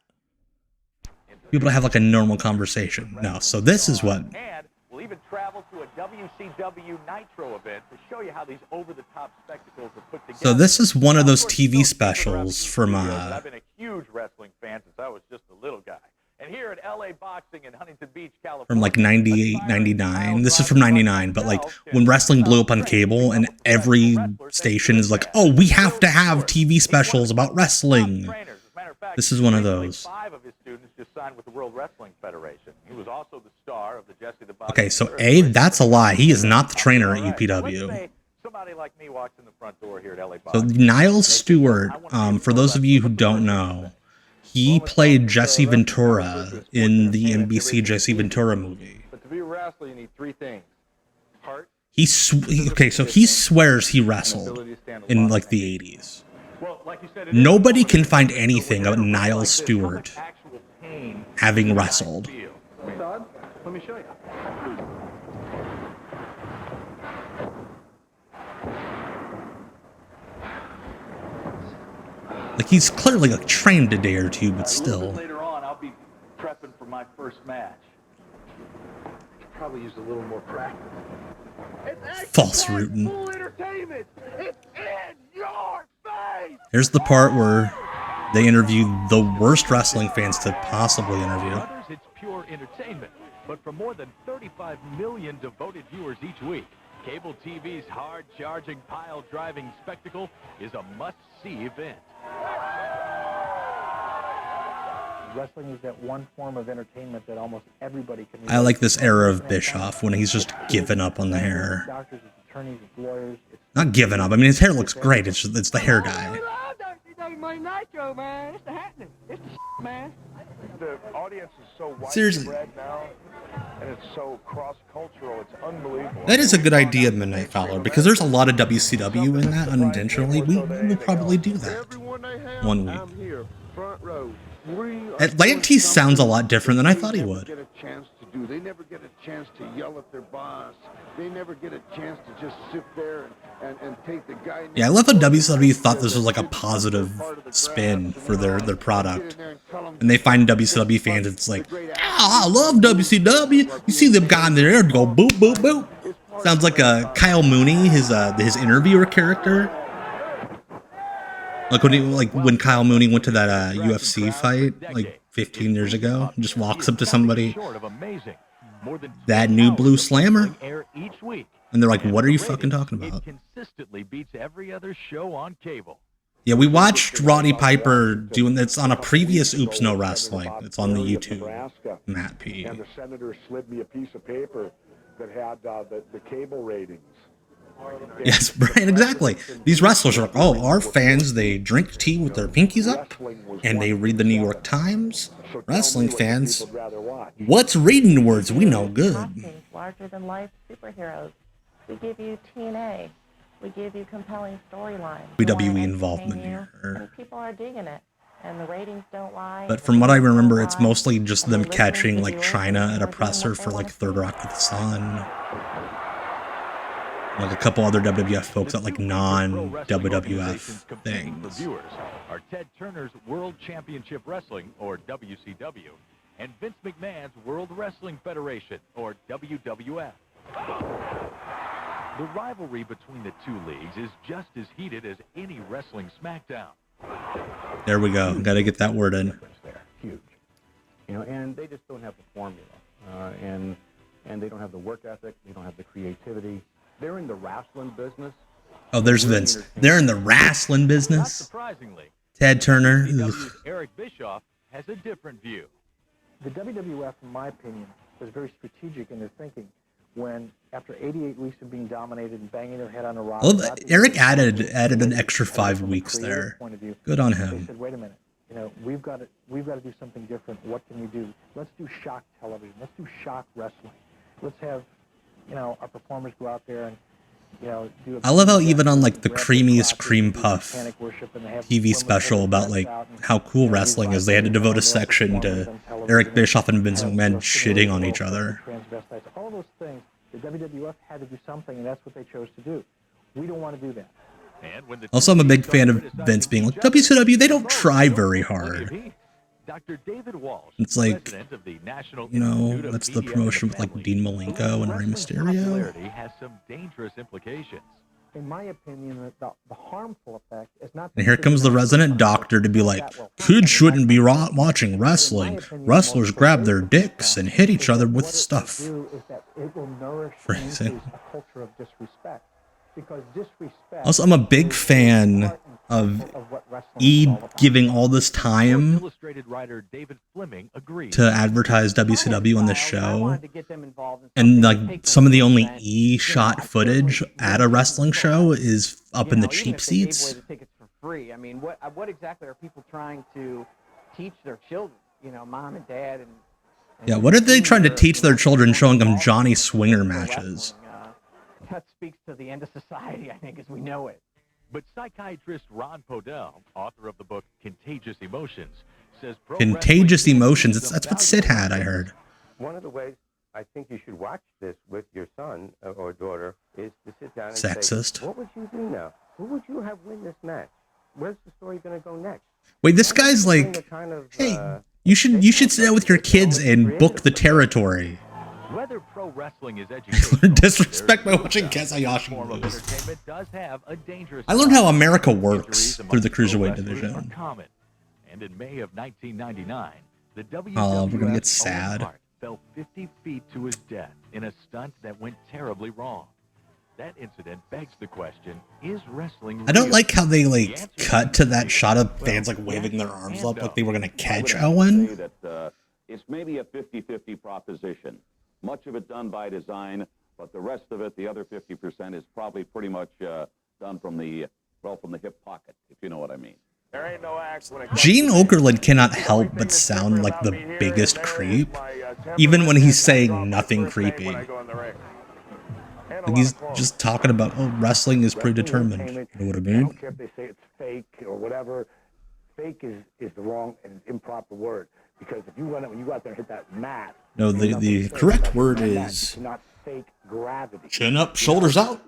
Be able to have like a normal conversation. No, so this is what. And we'll even travel to a WCW Nitro event to show you how these over-the-top spectacles are put together. So this is one of those TV specials from I've been a huge wrestling fan since I was just a little guy. And here at LA Boxing in Huntington Beach, California. From like 98, 99. This is from 99, but like when wrestling blew up on cable and every station is like, oh, we have to have TV specials about wrestling. fact, This is one of recently, those. 5 of his students just signed with the World Wrestling Federation. He was also the star of the Jesse the Body. Okay, so A, that's a lie. He is not the trainer at Let's UPW. say somebody like me walks in the front door here at LA So Box. Niles Stewart, for those of you who don't know, he played Jesse Ventura in the NBC Jesse Ventura movie. But to be a wrestler, you need 3 things: heart. Okay, so he swears he wrestled in like the 80s. Well, like you said, it is Nobody can find anything about Niles Stewart actual pain having wrestled. feel. Son, let me show you. Like, he's clearly like trained a day or two, but A still. little bit later on, I'll be prepping for my first match. Could probably use a little more practice. False rooting. Full entertainment. It's in your face. Here's the part where they interview the worst wrestling fans to possibly interview. Others, it's pure entertainment. But for more than 35 million devoted viewers each week, cable TV's hard-charging, pile-driving spectacle is a must-see event. Wrestling is that one form of entertainment that almost everybody can. I like this era of Bischoff when he's just given up on the hair. Doctors, it's attorneys, it's lawyers. Not given up. I mean, his hair looks great. It's just, it's the hair guy. Nitro, man. It's the happening. It's the man. The audience is so Seriously. widespread now, and it's so cross-cultural. It's unbelievable. That is a good idea, Midnight Fowler, because there's a lot of WCW in that unintentionally. We will probably do that one week. Atlantis sounds a lot different than I thought he would. They never get a chance to yell at their boss. They never get a chance to just sit there and take the guy. Yeah, I love how WCW thought this was like a positive spin for their product. And they find WCW fans, it's like, I love WCW. You see them guy in there go boop, boop, boop. Sounds like a Kyle Mooney, his interviewer character. Like when Kyle Mooney went to that UFC fight like 15 years ago, and just walks up to somebody, that new blue slammer, and they're like, "What are you fucking talking about?" Consistently beats every other show on cable. Yeah, we watched Roddy Piper doing it's on a previous Oops No Wrestling. It's on the YouTube. Matt P. And the senator slid me a piece of paper that had the cable ratings. Yes, Brian, exactly. These wrestlers are like, oh, our fans, they drink tea with their pinkies up, and they read the New York Times. Wrestling fans, what's reading words? We know good. Larger-than-life superheroes. We give you TNA. We give you compelling storylines. WWE involvement here. And people are digging it, and the ratings don't lie. But from what I remember, it's mostly just them catching like China at a presser for like Third Rock to the Sun. Like a couple other WWF folks at like non-WWF things. Viewers are Ted Turner's World Championship Wrestling, or WCW, and Vince McMahon's World Wrestling Federation, or WWF. The rivalry between the two leagues is just as heated as any wrestling SmackDown. There we go. Got to get that word in. Huge, and they just don't have the formula, and they don't have the work ethic. They don't have the creativity. They're in the wrestling business. Oh, there's Vince. They're in the wrestling business. Not surprisingly, Ted Turner. WCW's Eric Bischoff has a different view. The WWF, in my opinion, was very strategic in their thinking. When, after 88 weeks of being dominated and banging their head on a rock, Eric added an extra 5 weeks there. Good on him. They said, "Wait a minute, we've got to do something different. What can we do? Let's do shock television. Let's do shock wrestling. Let's have, our performers go out there and, do." I love how even on like the creamiest cream puff TV special about like how cool wrestling is, they had to devote a section to Eric Bischoff and Vince McMahon shitting on each other. All those things, the WWF had to do something, and that's what they chose to do. We don't want to do that. Also, I'm a big fan of Vince being like, WCW, they don't try very hard. Dr. David Walsh, It's like, president of the National that's the promotion with like Dean Malenko and Rey Mysterio. Popularity has some dangerous implications. In my opinion, the harmful effect is not. And here comes the resident doctor to be like, kids shouldn't be watching wrestling. Wrestlers grab their dicks and hit each other with stuff. Is that it will nourish Phrasing. a culture of disrespect, because disrespect. Also, I'm a big fan of E giving all this time Illustrated writer David Fleming agrees. to advertise WCW on this show, and like some of the only E shot footage at a wrestling show is up in the cheap seats. Tickets for free. I mean, what exactly are people trying to teach their children? You know, mom and dad and Yeah, what are they trying to teach their children showing them Johnny Swinger matches? That speaks to the end of society, I think, as we know it. But psychiatrist Ron Podell, author of the book Contagious Emotions, says Contagious Emotions, that's what Sid had, I heard. One of the ways I think you should watch this with your son or daughter is to sit down and Sexist. say, what would you do now? Who would you have win this match? Where's the story going to go next? Wait, this guy's like, hey, you should sit down with your kids and book the territory. Whether pro wrestling is educational, disrespect by watching Kesayashi lose. I learned how America works through the cruiserweight division. And in May of 1999, the Oh, we're gonna get sad. fell 50 feet to his death in a stunt that went terribly wrong. That incident begs the question, is wrestling I don't real? like how they like cut to that shot of fans like waving their arms up like they were gonna catch Owen. It's maybe a 50-50 proposition. Much of it done by design, but the rest of it, the other 50%, is probably pretty much done from the hip pocket, if you know what I mean. There ain't no act when it Gene Okerlund cannot help but sound like the biggest creep, even when he's saying nothing creepy. Like he's just talking about, oh, wrestling is predetermined. You know what I I mean? don't care if they say it's fake or whatever. Fake is the wrong and improper word. Because if you when you go out there and hit that mat, No, the correct word is not fake gravity. chin up, shoulders out,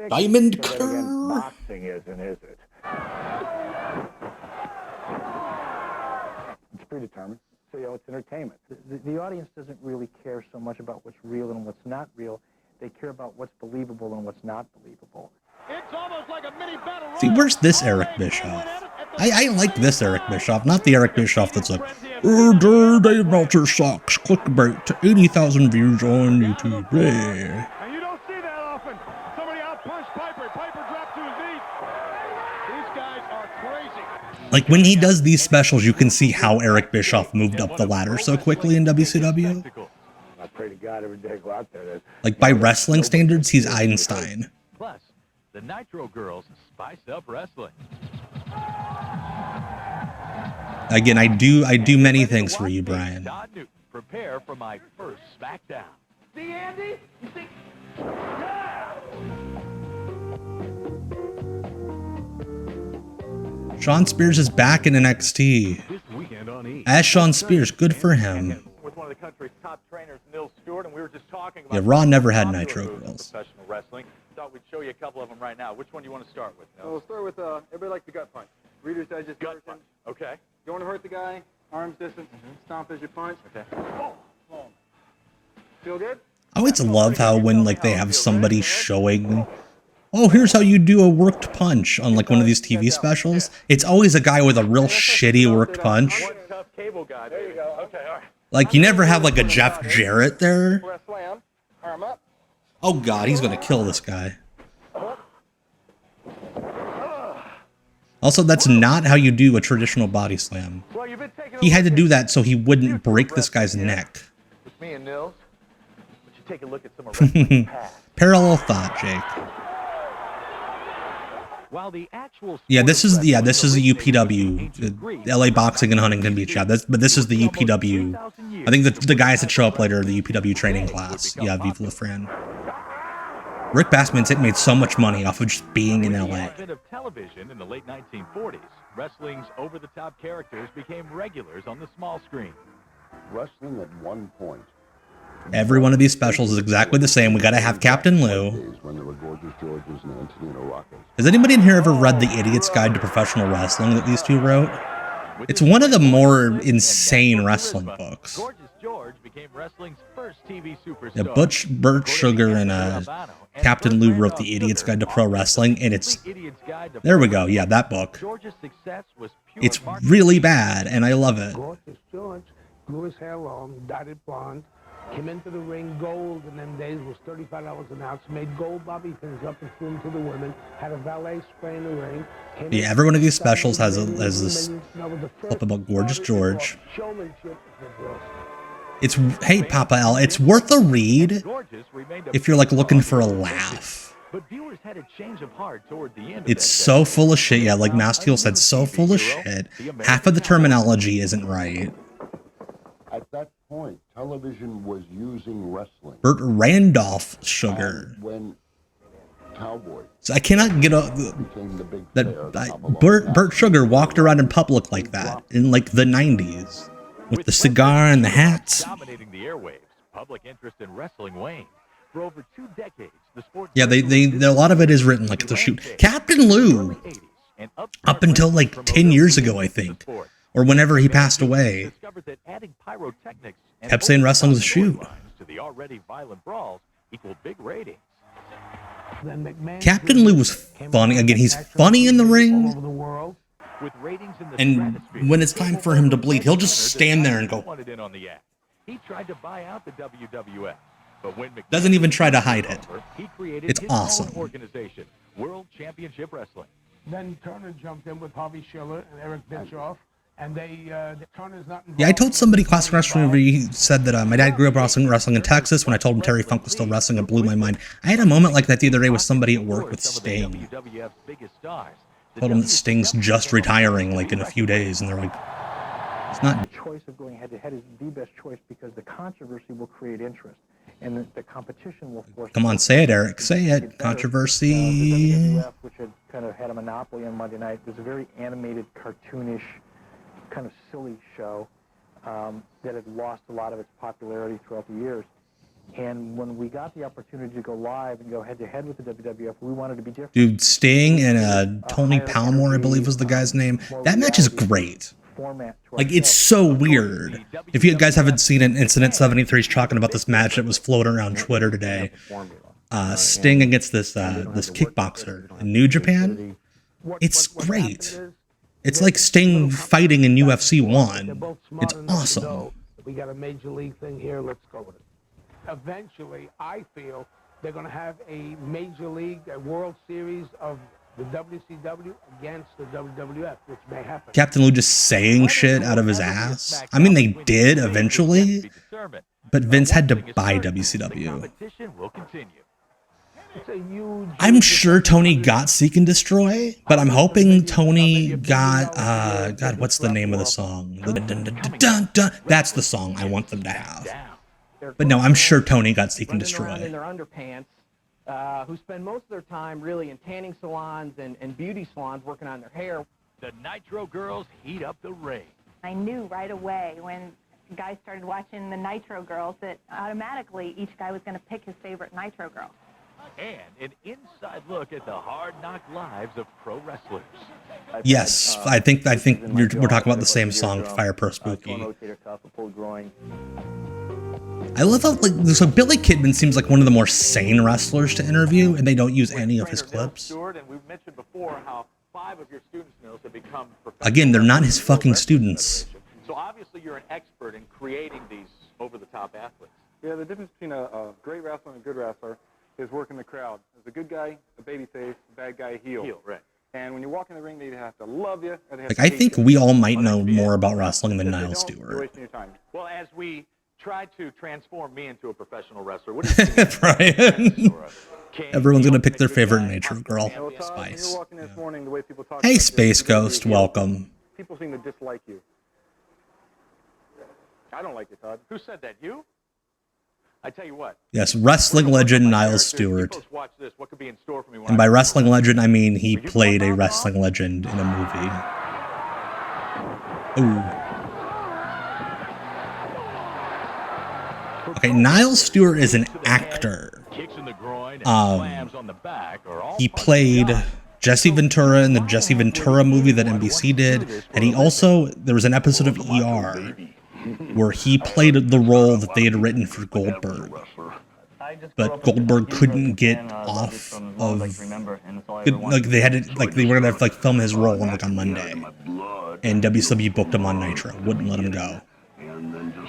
diamond cutter. Boxing isn't, is it? It's predetermined. So, it's entertainment. The audience doesn't really care so much about what's real and what's not real. They care about what's believable and what's not believable. It's almost like a mini battle. See, where's this Eric Bischoff? I like this Eric Bischoff, not the Eric Bischoff that's like, Dave Meltzer sucks, clickbait, 80,000 views on YouTube. Yeah. And you don't see that often. Somebody outpunched Piper. Piper dropped to his knees. These guys are crazy. Like when he does these specials, you can see how Eric Bischoff moved up the ladder so quickly in WCW. I pray to God every day I go out there. Like by wrestling standards, he's Einstein. Plus, the Nitro Girls spice up wrestling. Again, I do many things for you, Brian. Todd Newton, prepare for my first SmackDown. See, Andy? You see? Sean Spears is back in NXT. As Sean Spears, good for him. With one of the country's top trainers, Nils Stewart, and we were just talking about Yeah, Raw never had Nitro Girls. professional wrestling. Thought we'd show you a couple of them right now. Which one do you want to start with? We'll start with everybody likes the gut punch. Reader's Digest gut punch. Okay. You want to hurt the guy? Arms distance. Stomp as you punch. Okay. Boom. Feel good? I always love how when like they have somebody showing, oh, here's how you do a worked punch on like one of these TV specials. It's always a guy with a real shitty worked punch. One tough cable guy. There you go. Okay. All right. Like you never have like a Jeff Jarrett there. Press slam. Arm up. Oh God, he's gonna kill this guy. Also, that's not how you do a traditional body slam. He had to do that so he wouldn't break this guy's neck. With me and Nils, would you take a look at some of wrestling's past? Parallel thought, Jake. While the actual Yeah, this is the UPW, the LA Boxing and Huntington Beach. Yeah, but this is the UPW. I think the guys that show up later are the UPW training class. Yeah, Viva La Fran. Rick Bassman's made so much money off of just being in LA. With the advent of television in the late 1940s, wrestling's over-the-top characters became regulars on the small screen. Wrestling at one point. Every one of these specials is exactly the same. We gotta have Captain Lou. When there were Gorgeous Georges and Antonino Rocco. Has anybody in here ever read The Idiot's Guide to Professional Wrestling that these two wrote? It's one of the more insane wrestling books. Gorgeous George became wrestling's first TV superstar. Yeah, Burt Sugar and Captain Lou wrote The Idiot's Guide to Pro Wrestling, and it's... There we go, yeah, that book. It's really bad, and I love it. Gorgeous George grew his hair long, dyed it blonde, Came into the ring, gold in them days was $35 an ounce. Made gold bobby pins up and threw them to the women. Had a valet spray in the ring. Yeah, every one of these specials has this clip about Gorgeous George. It's, hey, Papa L, it's worth a read if you're like looking for a laugh. But viewers had a change of heart toward the end. It's so full of shit. Yeah, like Masteel said, so full of shit. Half of the terminology isn't right. At that point, television was using wrestling. Burt Randolph Sugar. And when Cowboy. So I cannot get Burt Sugar walked around in public like that in like the 90s with the cigar and the hats. Dominating the airwaves, public interest in wrestling waned. For over 2 decades, the sport. Yeah, a lot of it is written like it's a shoot. Captain Lou, up until like 10 years ago, I think, or whenever he passed away, kept saying wrestling was a shoot. To the already violent brawls equal big ratings. Captain Lou was funny. Again, he's funny in the ring. And when it's time for him to bleed, he'll just stand there and go. He tried to buy out the WWF, but when Doesn't even try to hide it. he created It's his awesome. own organization, World Championship Wrestling. Then Turner jumped in with Harvey Schiller and Eric Bischoff, and Turner's not involved. Yeah, I told somebody Classic Wrestling Review, he said that my dad grew up wrestling in Texas. When I told him Terry Funk was still wrestling, it blew my mind. I had a moment like that the other day with somebody at work with Sting. WWF's biggest stars. Told him that Sting's just retiring like in a few days, and they're like, it's not. The choice of going head-to-head is the best choice because the controversy will create interest, and the competition will force. Come on, say it, Eric. Say it. Controversy. The WWF, which had kind of had a monopoly on Monday night, was a very animated, cartoonish, kind of silly show that had lost a lot of its popularity throughout the years. And when we got the opportunity to go live and go head-to-head with the WWF, we wanted to be different. Dude, Sting and Tony Palmore, I believe was the guy's name. That match is great. Like, it's so weird. If you guys haven't seen it, Incident 73 is talking about this match that was floating around Twitter today. Sting against this kickboxer in New Japan. It's great. It's like Sting fighting in UFC 1. It's awesome. We got a major league thing here. Let's go with it. Eventually, I feel they're going to have a major league, a World Series of the WCW against the WWF, which may happen. Captain Lou just saying shit out of his ass. I mean, they did eventually, but Vince had to buy WCW. I'm sure Tony got Seek and Destroy, but I'm hoping Tony got, God, what's the name of the song? That's the song I want them to have. But no, I'm sure Tony got Seek and Destroy. In their underpants, who spend most of their time really in tanning salons and beauty salons working on their hair. The Nitro Girls heat up the ring. I knew right away when guys started watching the Nitro Girls that automatically each guy was going to pick his favorite Nitro Girl. And an inside look at the hard-knock lives of pro wrestlers. Yes, I think we're talking about the same song, Fire Pro Spooky. I love how, like, so Billy Kidman seems like one of the more sane wrestlers to interview, and they don't use any of his clips. Again, they're not his fucking students. So obviously you're an expert in creating these over-the-top athletes. Yeah, the difference between a great wrestler and a good wrestler is working the crowd. There's a good guy, a babyface, a bad guy, a heel. Right. And when you walk in the ring, they either have to love you or they have Like, to I hate think you. we all might know more about wrestling than Niall You're Stewart. wasting your time. Well, as we try to transform me into a professional wrestler, what do you think? Brian. Everyone's gonna pick their favorite Nitro Girl. Well, Todd, when Spice. you're walking this morning, the way people talk Hey, about you, Space you're really Ghost, heel. welcome. People seem to dislike you. I don't like you, Todd. Who said that? You? I tell you what. Yes, wrestling legend Niall Stewart. Folks, watch this. What could be in store for me when And by wrestling legend, I mean he played a wrestling legend in a movie. Ooh. Okay, Niall Stewart is an actor. He played Jesse Ventura in the Jesse Ventura movie that NBC did, and he also, there was an episode of ER where he played the role that they had written for Goldberg. But Goldberg couldn't get off of, like, they had to, like, they were gonna have to, like, film his role on, like, on Monday, and WCW booked him on Nitro, wouldn't let him go.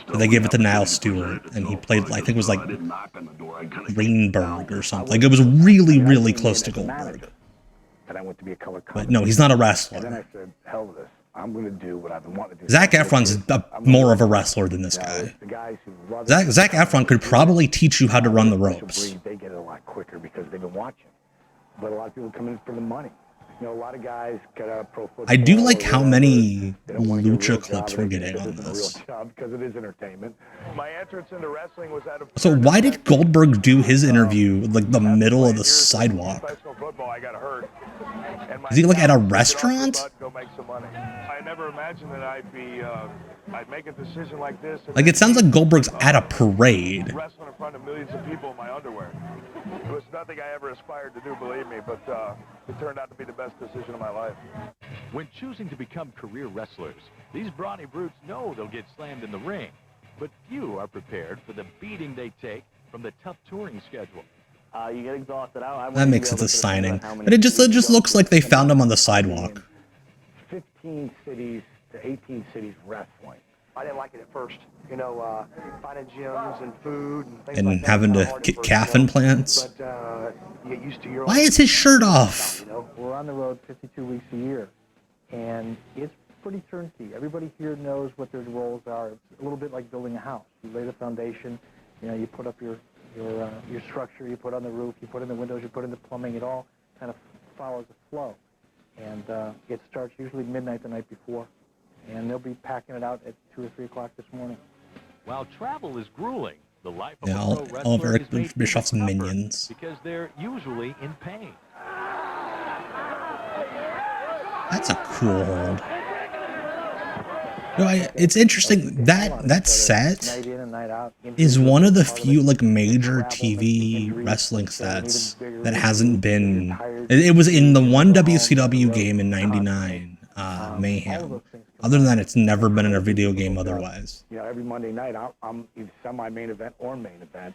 So they gave it to Niall Stewart, and he played, I think it was like Greenberg or something. Like, it was really, really close to Goldberg. And I went to be a color But no, he's not a And then wrestler. I said, hell with this. I'm going to do what I've been wanting to do. Zac Efron's more of a wrestler than this guy. The guys who love Zac Efron could probably teach you how to run the ropes. They get it a lot quicker because they've been watching. But a lot of people come in for the money. You know, a lot of guys get out of pro football. I do like how many Lucha clips we're getting on this. Because it is entertainment. My entrance into wrestling was out of So why did Goldberg do his interview like the middle of the sidewalk? professional football. I got hurt. And Is he like at a restaurant? Go make some money. I never imagined that I'd make a decision like this. Like, it sounds like Goldberg's at a parade. Wrestling in front of millions of people in my underwear. It was nothing I ever aspired to do, believe me, but it turned out to be the best decision of my life. When choosing to become career wrestlers, these brawny brutes know they'll get slammed in the ring, but few are prepared for the beating they take from the tough touring schedule. You get exhausted. That makes it a signing. But it just looks like they found him on the sidewalk. 15 cities to 18 cities wrestling. I didn't like it at first. You know, finding gyms and food and things And like that. having to get calf implants. But you get used to your Why is his shirt off? You know, we're on the road 52 weeks a year, and it's pretty turnkey. Everybody here knows what their roles are. It's a little bit like building a house. You lay the foundation. You know, you put up your structure. You put on the roof. You put in the windows. You put in the plumbing. It all kind of follows a flow, and it starts usually midnight the night before. And they'll be packing it out at 2 or 3 o'clock this morning. While travel is grueling, the life of Yeah, a all pro of wrestler Eric is made Bischoff's even tougher minions. because they're usually in pain. That's a cool hold. No, it's interesting that set Night in and night out. is one of the few like major TV wrestling sets that hasn't been. It was in the one WCW game in '99, Mayhem. Other than that, it's never been in a video game otherwise. You know, every Monday night, I'm either semi-main event or main event.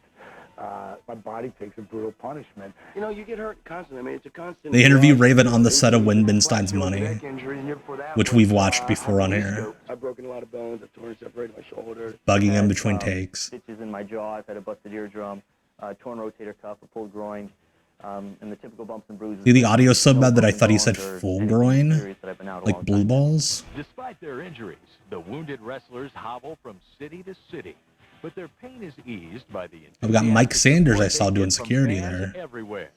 My body takes a brutal punishment. You know, you get hurt constantly. I mean, it's a constant. They interview Raven on the set of Winbenstein's Money, which we've watched before on air, I've broken a lot of bones. I've torn and separated my shoulder. bugging him between takes. Stitches in my jaw. I've had a busted eardrum, torn rotator cuff, a pulled groin, and the typical bumps and bruises. See, the audio so bad that I thought he said full groin, like blue balls. Despite their injuries, the wounded wrestlers hobble from city to city, but their pain is eased by the I've got Mike Sanders I saw doing security there. everywhere.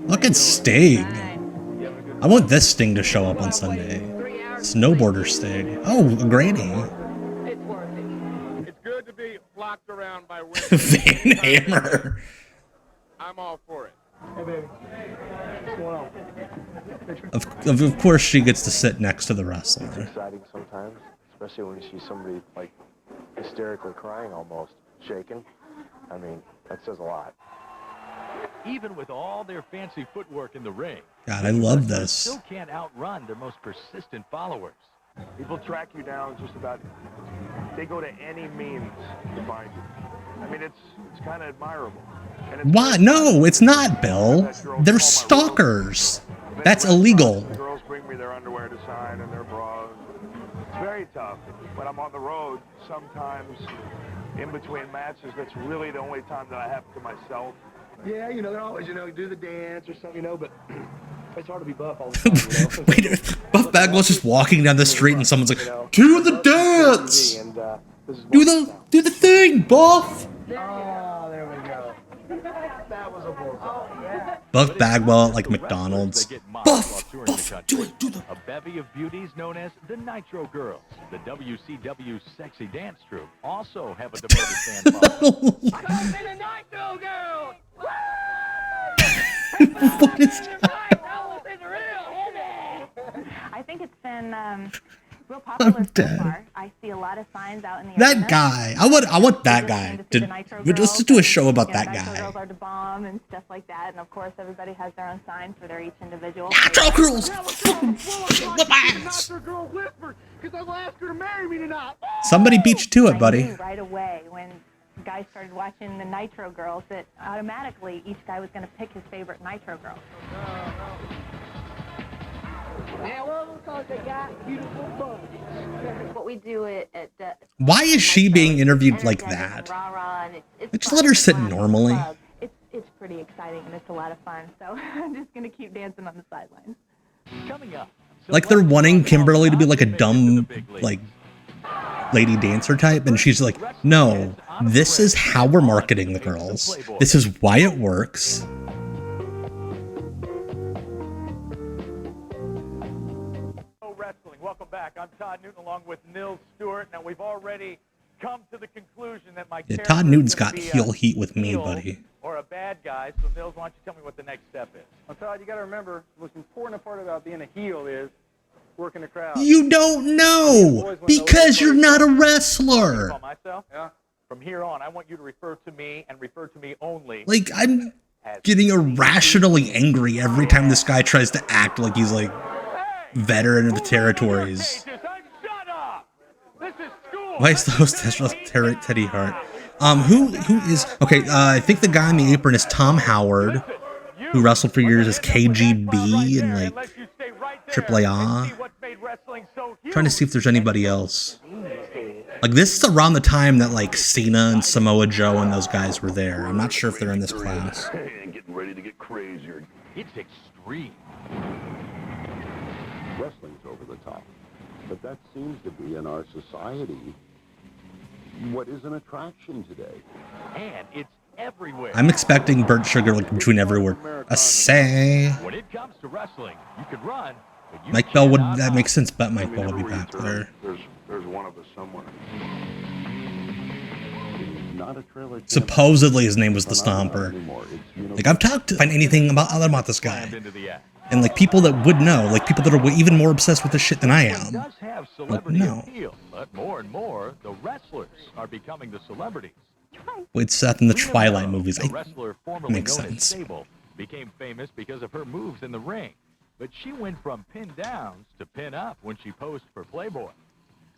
Look at Sting. I want this Sting to show up on Sunday. Snowboarder Sting. Oh, Granny. It's good to be locked around by women. Van Hammer. I'm all for it. Hey, baby. What's going on? Of course, she gets to sit next to the wrestler. It's exciting sometimes, especially when you see somebody like hysterically crying almost, shaking. I mean, that says a lot. Even with all their fancy footwork in the ring, God, I love they this. still can't outrun their most persistent followers. People track you down just about. They go to any means to find you. I mean, it's kind of admirable. Why? No, it's not, Bill. They're stalkers. That's illegal. The girls bring me their underwear to sign and their bras. It's very tough. When I'm on the road, sometimes in between matches, that's really the only time that I have to myself. Yeah, you know, they're always, you know, do the dance or something, you know, but it's hard to be buff all the time, you know? Wait, Buff Bagwell's just walking down the street and someone's like, "Do the dance! Do the thing, Buff!" Oh, there we go. That was a bull. Oh, yeah. Buff Bagwell at like McDonald's. Buff, do it. A bevy of beauties known as the Nitro Girls, the WCW Sexy Dance Troupe, also have a devoted fan following. Come to the Nitro Girls! What is that? I think it's been real popular so far. I see a lot of signs out in the arena. That guy. I want that guy. Let's just do a show about that Nitro guy. Girls are the bomb and stuff like that. And of course, everybody has their own sign for their each individual. Nitro Girls! Whip ass! Nitro Girl whispered, because I'm gonna ask her to marry me tonight. Somebody beat you to it, I buddy. knew right away when guys started watching the Nitro Girls that automatically each guy was going to pick his favorite Nitro Girl. Because they got beautiful bodies. What we do at Why is she being interviewed like that? Just let her sit normally. It's pretty exciting and it's a lot of fun. So I'm just gonna keep dancing on the sidelines. Coming up. Like they're wanting Kimberly to be like a dumb, like, lady dancer type, and she's like, no, this is how we're marketing the girls. This is why it works. Wrestling. Welcome back. I'm Todd Newton along with Nils Stewart. Now we've already come to the conclusion that my Yeah, Todd Newton's got heel heat with me, buddy. or a bad guy. So Nils, why don't you tell me what the next step is? Well, Todd, you got to remember, the most important part about being a heel is working the crowd. You don't know because you're not a wrestler. Call myself? Yeah. From here on, I want you to refer to me and refer to me only. Like, I'm getting irrationally angry every time this guy tries to act like he's like veteran of the territories. Why is the host Teddy Hart? Who is okay? I think the guy in the apron is Tom Howard, who wrestled for years as KGB and like AAA. Trying to see if there's anybody else. Like, this is around the time that like Cena and Samoa Joe and those guys were there. I'm not sure if they're in this class. And getting ready to get crazier. It's extreme. Wrestling's over the top, but that seems to be in our society what is an attraction today. And it's everywhere. I'm expecting Burt Sugar like between every word. A say. When it comes to wrestling, you can run. But you Mike Bell would, that makes sense, but Mike Bell would be back there. There's one of us somewhere. Not a trailer. Supposedly his name was the Stomper. Like, I've talked to find anything about this guy. And like people that would know, like people that are even more obsessed with this shit than I am. Does have Like, celebrity no. appeal, but more and more, the wrestlers are becoming the celebrities. Wait, Seth in the Twilight movies. The wrestler formerly Makes known sense. as Sable became famous because of her moves in the ring. But she went from pin downs to pin up when she posed for Playboy.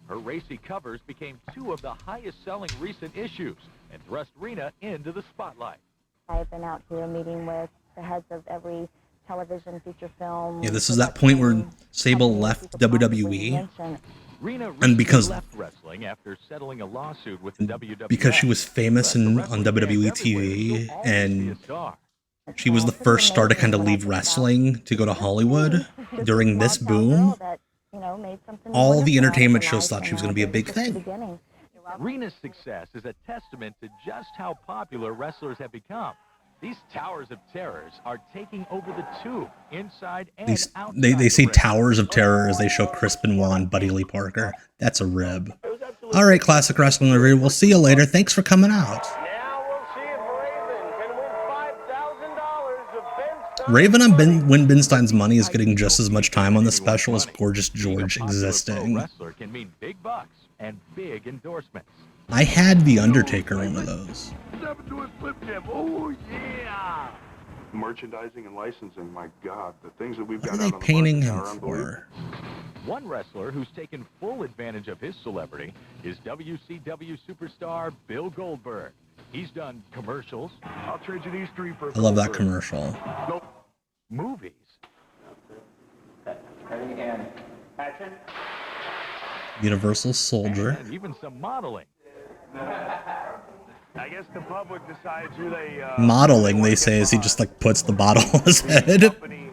Her racy covers became two of the highest selling recent issues and thrust Rena into the spotlight. I've been out here meeting with the heads of every television, feature film. Yeah, this is that point where Sable left WWE. Rena And because left wrestling after settling a lawsuit with the WWF. because she was famous on WWE TV, and she was the first star to kind of leave wrestling to go to Hollywood during this boom. All the entertainment shows thought she was going to be a big thing. Rena's success is a testament to just how popular wrestlers have become. These towers of terrors are taking over the tube, inside and outside. They say Towers of Terror as they show Chris Benoit and Buddy Lee Parker. That's a rib. All right, Classic Wrestling Review. We'll see you later. Thanks for coming out. Raven on Win Binstein's money is getting just as much time on the special as Gorgeous George existing. Wrestler can mean big bucks and big endorsements. I had The Undertaker one of those. Oh, yeah! Merchandising and licensing, my God, the things that we've got What are out they on the painting market him are unbelievable. for? One wrestler who's taken full advantage of his celebrity is WCW superstar Bill Goldberg. He's done commercials. I'll trade you these three for. I love that commercial. Nope. Movies. And action. Universal Soldier. And even some modeling. I guess the public decides who they. Modeling, they say, is he just like puts the bottle on his head. Company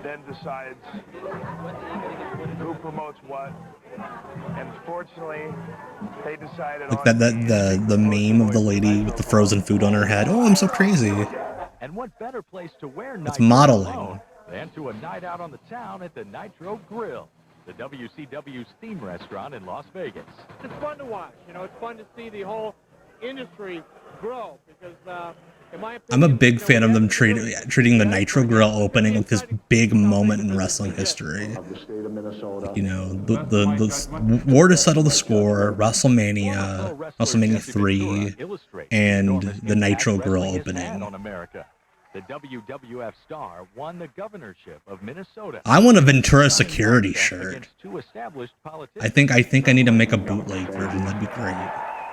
then decides who promotes what, and fortunately, they decided. Like the meme of the lady with the frozen food on her head. Oh, I'm so crazy. And what better place to wear It's Nitro modeling. alone than to a night out on the town at the Nitro Grill, the WCW's theme restaurant in Las Vegas. It's fun to watch. You know, it's fun to see the whole industry grow because, in my opinion, I'm a big fan of them treating the Nitro Grill opening like this big moment in wrestling history. You know, the war to settle the score, WrestleMania 3, and the Nitro Grill opening. On America. The WWF star won the governorship of Minnesota. I want a Ventura security shirt. Against two established politicians. I think I need to make a bootleg version. That'd be great.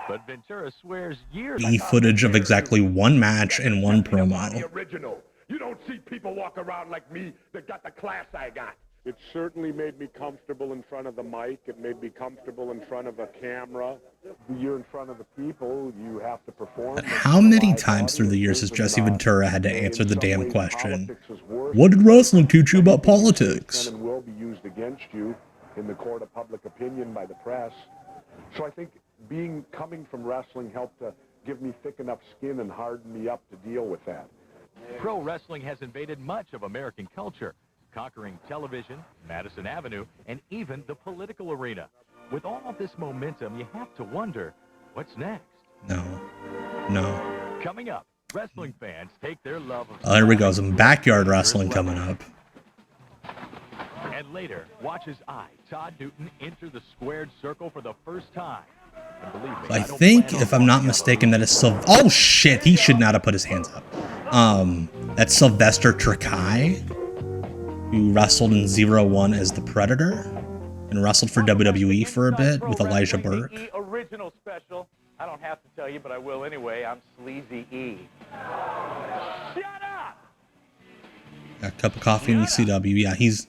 But Ventura swears years. Footage of exactly one match and one The promo. original. You don't see people walk around like me that got the class I got. It certainly made me comfortable in front of the mic. It made me comfortable in front of a camera. You're in front of the people. You have to perform. How many times through the years has Jesse Ventura had to answer the damn question, what did wrestling teach you about politics? And will be used against you in the court of public opinion by the press. So I think coming from wrestling helped to give me thick enough skin and harden me up to deal with that. Pro wrestling has invaded much of American culture, conquering television, Madison Avenue, and even the political arena. With all of this momentum, you have to wonder, what's next? No. Coming up, wrestling fans take their love of... Oh, there we go. Some backyard wrestling coming up. And later, watch as Todd Newton, enter the squared circle for the first time. And believe me, I think, if I'm not mistaken, that is oh shit, he should not have put his hands up. That's Sylvester Terkay, who wrestled in 01 as the Predator and wrestled for WWE for a bit with Elijah Burke. Original special. I don't have to tell you, but I will anyway. I'm Sleazy E. Shut up! Got a cup of coffee in ECW. Yeah, he was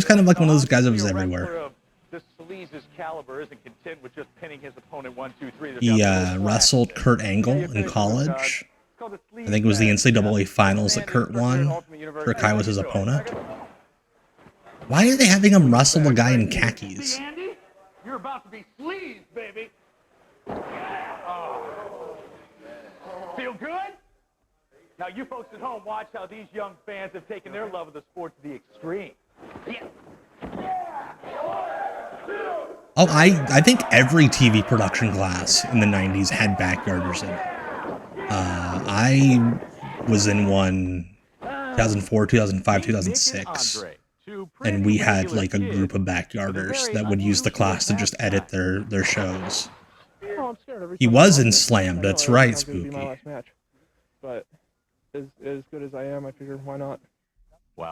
kind of like one of those guys that was everywhere. The Sleaze's caliber isn't content with just pinning his opponent 1, 2, 3. He wrestled Kurt Angle in college. I think it was the NCAA finals that Kurt won. Terkay was his opponent. Why are they having him wrestle a guy in khakis? Andy, you're about to be sleazed, baby. Oh. Feel good? Now you folks at home, watch how these young fans have taken their love of the sport to the extreme. Yeah. Oh, I think every TV production class in the 90s had backyarders in it. I was in one 2004, 2005, 2006, and we had like a group of backyarders that would use the class to just edit their shows. He was in Slammed, that's right, Spooky. But as good as I am, I figured why not?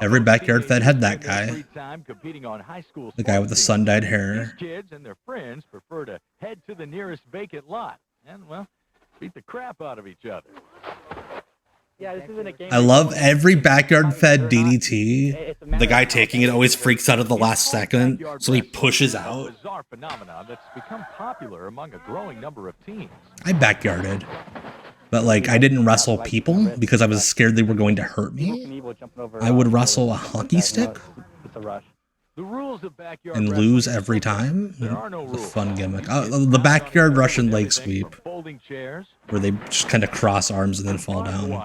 Every backyard fed had that guy. The guy with the sun-dyed hair. Kids and their friends prefer to head to the nearest vacant lot and, well, beat the crap out of each other. Yeah, this isn't a game. I love every backyard fed DDT. The guy taking it always freaks out at the last second, so he pushes out. A bizarre phenomenon that's become popular among a growing number of teens. I backyarded. But, like, I didn't wrestle people because I was scared they were going to hurt me. I would wrestle a hockey stick and lose every time. It's a fun gimmick. The backyard Russian leg sweep, where they just kind of cross arms and then fall down.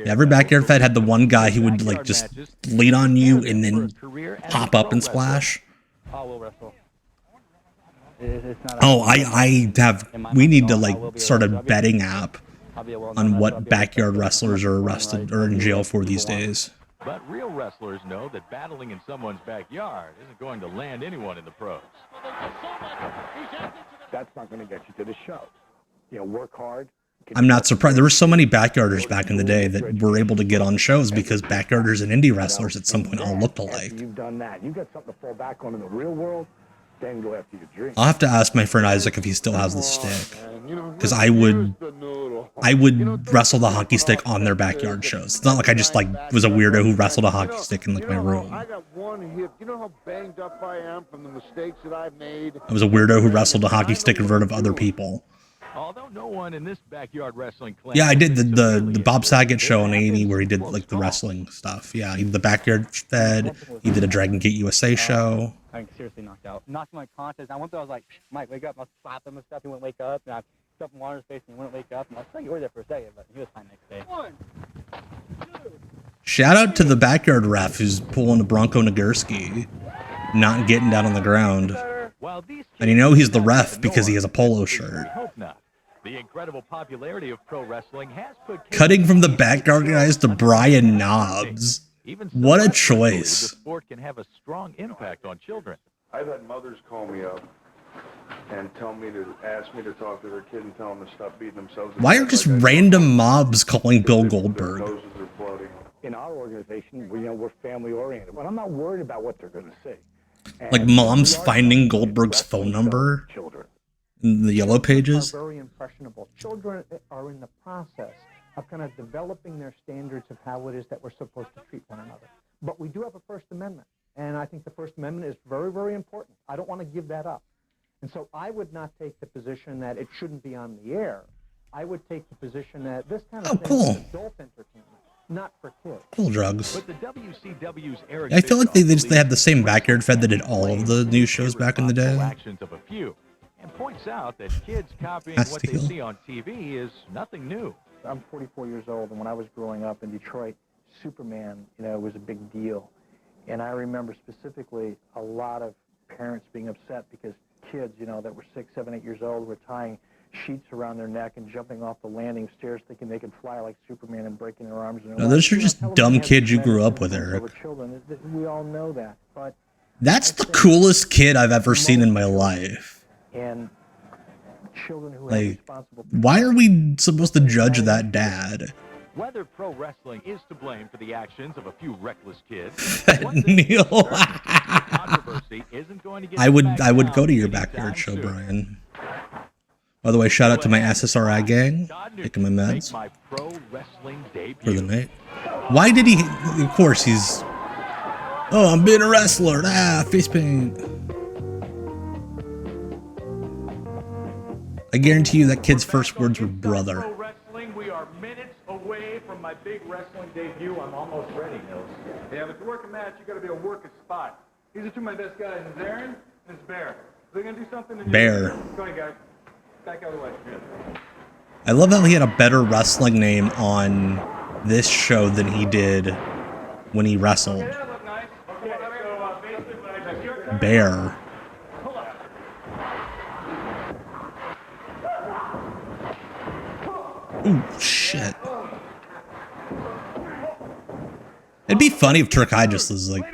Every backyard fed had the one guy who would, like, just lean on you and then pop up and splash. We need to like start a betting app on what backyard wrestlers are arrested or in jail for these days. But real wrestlers know that battling in someone's backyard isn't going to land anyone in the pros. That's not going to get you to the show. You know, work hard. I'm not surprised. There were so many backyarders back in the day that were able to get on shows because backyarders and indie wrestlers at some point all looked alike. You've done that. You got something to fall back on in the real world. Then go after your dream. I'll have to ask my friend Isaac if he still has the stick, because I would wrestle the hockey stick on their backyard shows. It's not like I just like was a weirdo who wrestled a hockey stick in like my room. I got one hip. You know how banged up I am from the mistakes that I've made. I was a weirdo who wrestled a hockey stick in front of other people. Although no one in this backyard wrestling clan. Yeah, I did the Bob Saget show on 80 where he did like the wrestling stuff. Yeah, he did the backyard fed. He did a Dragon Gate USA show. I'm seriously knocked out. Knocked him unconscious. I went there, I was like, Mike, wake up. I was slapping him and stuff. He wouldn't wake up. And I stuffed him water in his face and he wouldn't wake up. And I was like, you were there for a second, but he was fine next day. 1, 2. Shout out to the backyard ref who's pulling a Bronco Nagurski, not getting down on the ground. And you know he's the ref because he has a polo shirt. The incredible popularity of pro wrestling has put cutting from the backyard guys to Brian Knobbs. What a choice. The sport can have a strong impact on children. I've had mothers call me up and ask me to talk to their kid and tell them to stop beating themselves. Why are just random mobs calling Bill Goldberg? In our organization, we're family oriented, but I'm not worried about what they're going to say. Like moms finding Goldberg's phone number in the yellow pages. Very impressionable. Children are in the process of kind of developing their standards of how it is that we're supposed to treat one another. But we do have a First Amendment, and I think the First Amendment is very, very important. I don't want to give that up. And so I would not take the position that it shouldn't be on the air. I would take the position that this kind of thing is adult entertainment, not for kids. Cool drugs. But the WCW's Eric I feel like they had the same backyard fed that did all of the news shows back in the day. Actions of a few, and points out that kids copying what they see on TV is nothing new. I'm 44 years old, and when I was growing up in Detroit, Superman, was a big deal. And I remember specifically a lot of parents being upset because kids, that were 6, 7, 8 years old were tying sheets around their neck and jumping off the landing stairs thinking they could fly like Superman and breaking their arms. No, those are just dumb kids you grew up with, Eric. We all know that. But that's the coolest kid I've ever seen in my life. And children who like, why are we supposed to judge that dad? Whether pro wrestling is to blame for the actions of a few reckless kids, Neil. controversy isn't going to get I would go to your backyard show, Brian. By the way, shout out to my SSRI gang, taking my meds for the night. Why did he? Of course, he's. Oh, I'm being a wrestler. Face paint. I guarantee you that kid's first words were brother. We are minutes away from my big wrestling debut. I'm almost ready, Nils. Yeah, but to work a match, you got to be able to work a spot. These are two of my best guys, it's Aaron and it's Bear. They're going to do something. Bear. Go ahead, guys. Back out of the way. I love how he had a better wrestling name on this show than he did when he wrestled. Bear. Ooh, shit. It'd be funny if Turkai just was like,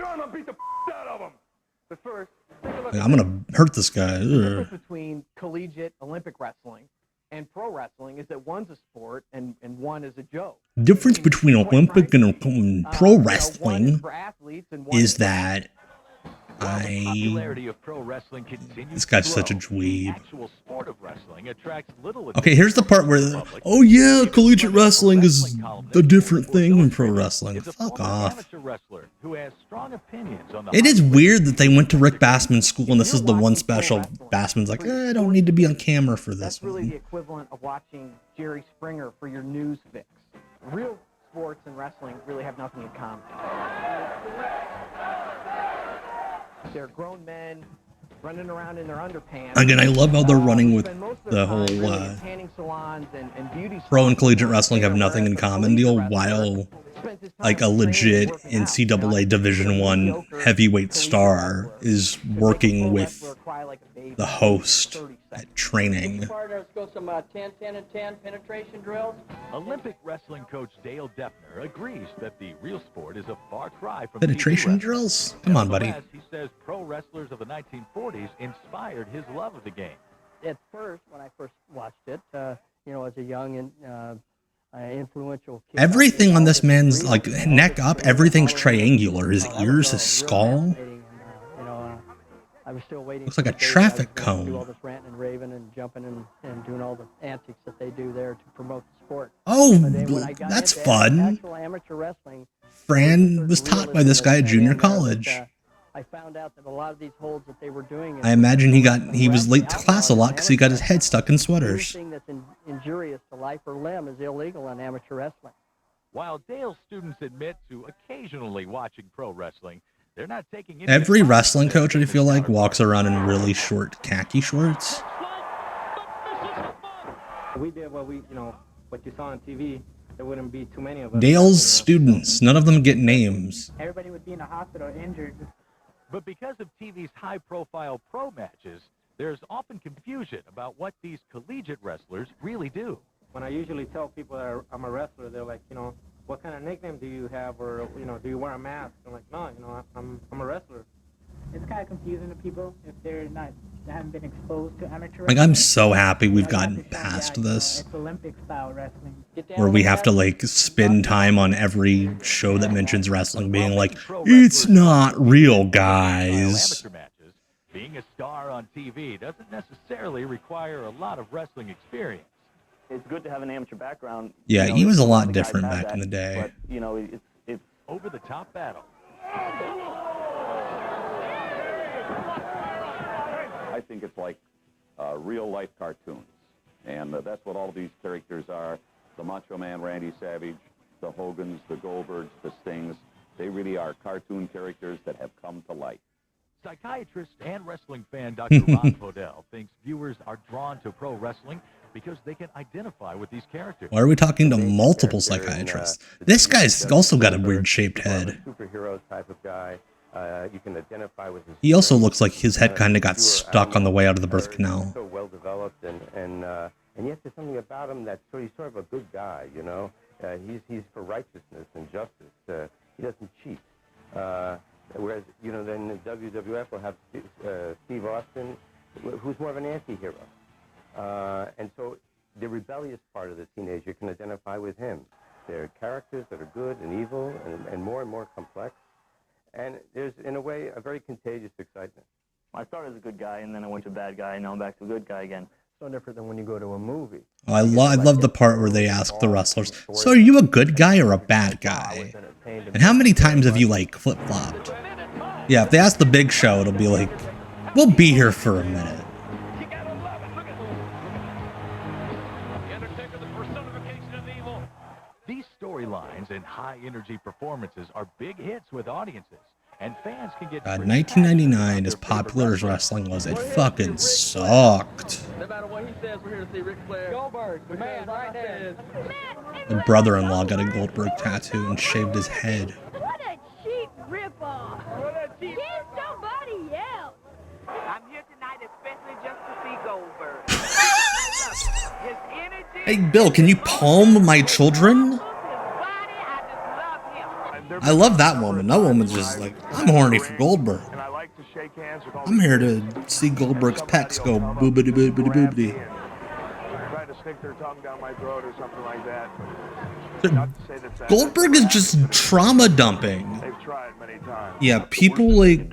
I'm gonna hurt this guy. The difference between collegiate Olympic wrestling and pro wrestling is that one's a sport and one is a joke. Difference between Olympic and pro wrestling is that this guy's such a dweeb. Okay, here's the part where, oh yeah, collegiate wrestling is a different thing than pro wrestling. Fuck off. It is weird that they went to Rick Bassman's school and this is the one special. Bassman's like, I don't need to be on camera for this That's really the equivalent of watching Jerry Springer for your news fix. Real sports and wrestling really have nothing in common. They're grown men running around in their underpants. Again, I love how they're running with the whole pro and collegiate wrestling have nothing in common deal, while like a legit NCAA Division I heavyweight star is working with the host at training. Partners go some 10, 10, and 10 penetration drills. Olympic wrestling coach Dale Deppner agrees that the real sport is a far cry from penetration drills? Come on, buddy. He says pro wrestlers of the 1940s inspired his love of the game. At first, when I first watched it, as a young and influential kid. Everything on this man's like neck up, everything's triangular. His ears, his skull. I was still waiting. Looks like a traffic cone. Do all this ranting and raving and jumping and doing all the antics that they do there to promote the sport. Oh, that's fun. Actual amateur wrestling. Fran was taught by this guy at junior college. I found out that a lot of these holds that they were doing. I imagine he was late to class a lot because he got his head stuck in sweaters. Anything that's injurious to life or limb is illegal in amateur wrestling. While Dale's students admit to occasionally watching pro wrestling, they're not taking every wrestling coach, I feel like, walks around in really short khaki shorts. We did what what you saw on TV. There wouldn't be too many of us. Dale's students, none of them get names. Everybody would be in a hospital injured. But because of TV's high-profile pro matches, there's often confusion about what these collegiate wrestlers really do. When I usually tell people that I'm a wrestler, they're like, what kind of nickname do you have, or do you wear a mask? I'm like, no, I'm a wrestler. It's kind of confusing to people if they haven't been exposed to amateur. Like, I'm so happy we've gotten past this, it's Olympic style wrestling, where we have to like spend time on every show that mentions wrestling being like, it's not real, guys. Being a star on TV doesn't necessarily require a lot of wrestling experience. it's good to have an amateur background. Yeah, you know, he was a lot the guys different have back that, in the day. But, you know, it's over-the-top battle. I think it's like real-life cartoons, and that's what all of these characters are. The Macho Man, Randy Savage, the Hogans, the Goldbergs, the Stings. They really are cartoon characters that have come to life. Psychiatrist and wrestling fan Dr. Ron Podell thinks viewers are drawn to pro wrestling because they can identify with these characters. Why are we talking to multiple psychiatrists? This guy's also got a weird shaped head. Superhero type of guy. You can identify with his. He also looks like his head kind of got stuck on the way out of the birth canal. So well developed, and yet there's something about him that's he's sort of a good guy, you know. He's for righteousness and justice. He doesn't cheat. Whereas, you know, then the WWF will have Steve Austin, who's more of an anti-hero. And so the rebellious part of the teenager can identify with him. They're characters that are good and evil and more complex. And there's, in a way, a very contagious excitement. I started as a good guy, and then I went to a bad guy, and now I'm back to a good guy again. So different than when you go to a movie. Oh, I love the part where they ask the wrestlers, so are you a good guy or a bad guy? And how many times have you, like, flip-flopped? Yeah, if they ask the Big Show, it'll be like, we'll be here for a minute. These storylines and high-energy performances are big hits with audiences, and fans can get... 1999, as popular as wrestling was, it fucking sucked. No matter what he says, we're here to see Ric Flair. Goldberg, the man right there. My brother-in-law got a Goldberg tattoo and shaved his head. What a cheap ripoff. Get somebody else. I'm here tonight especially just to see Goldberg. His energy. Hey, Bill, can you palm my children? I love that woman. That woman's just like, I'm horny for Goldberg. I'm here to see Goldberg's pecs go boobity boobity boobity. Try to stick their tongue down my throat or something like that. Goldberg is just trauma dumping. They've tried many times. Yeah, people like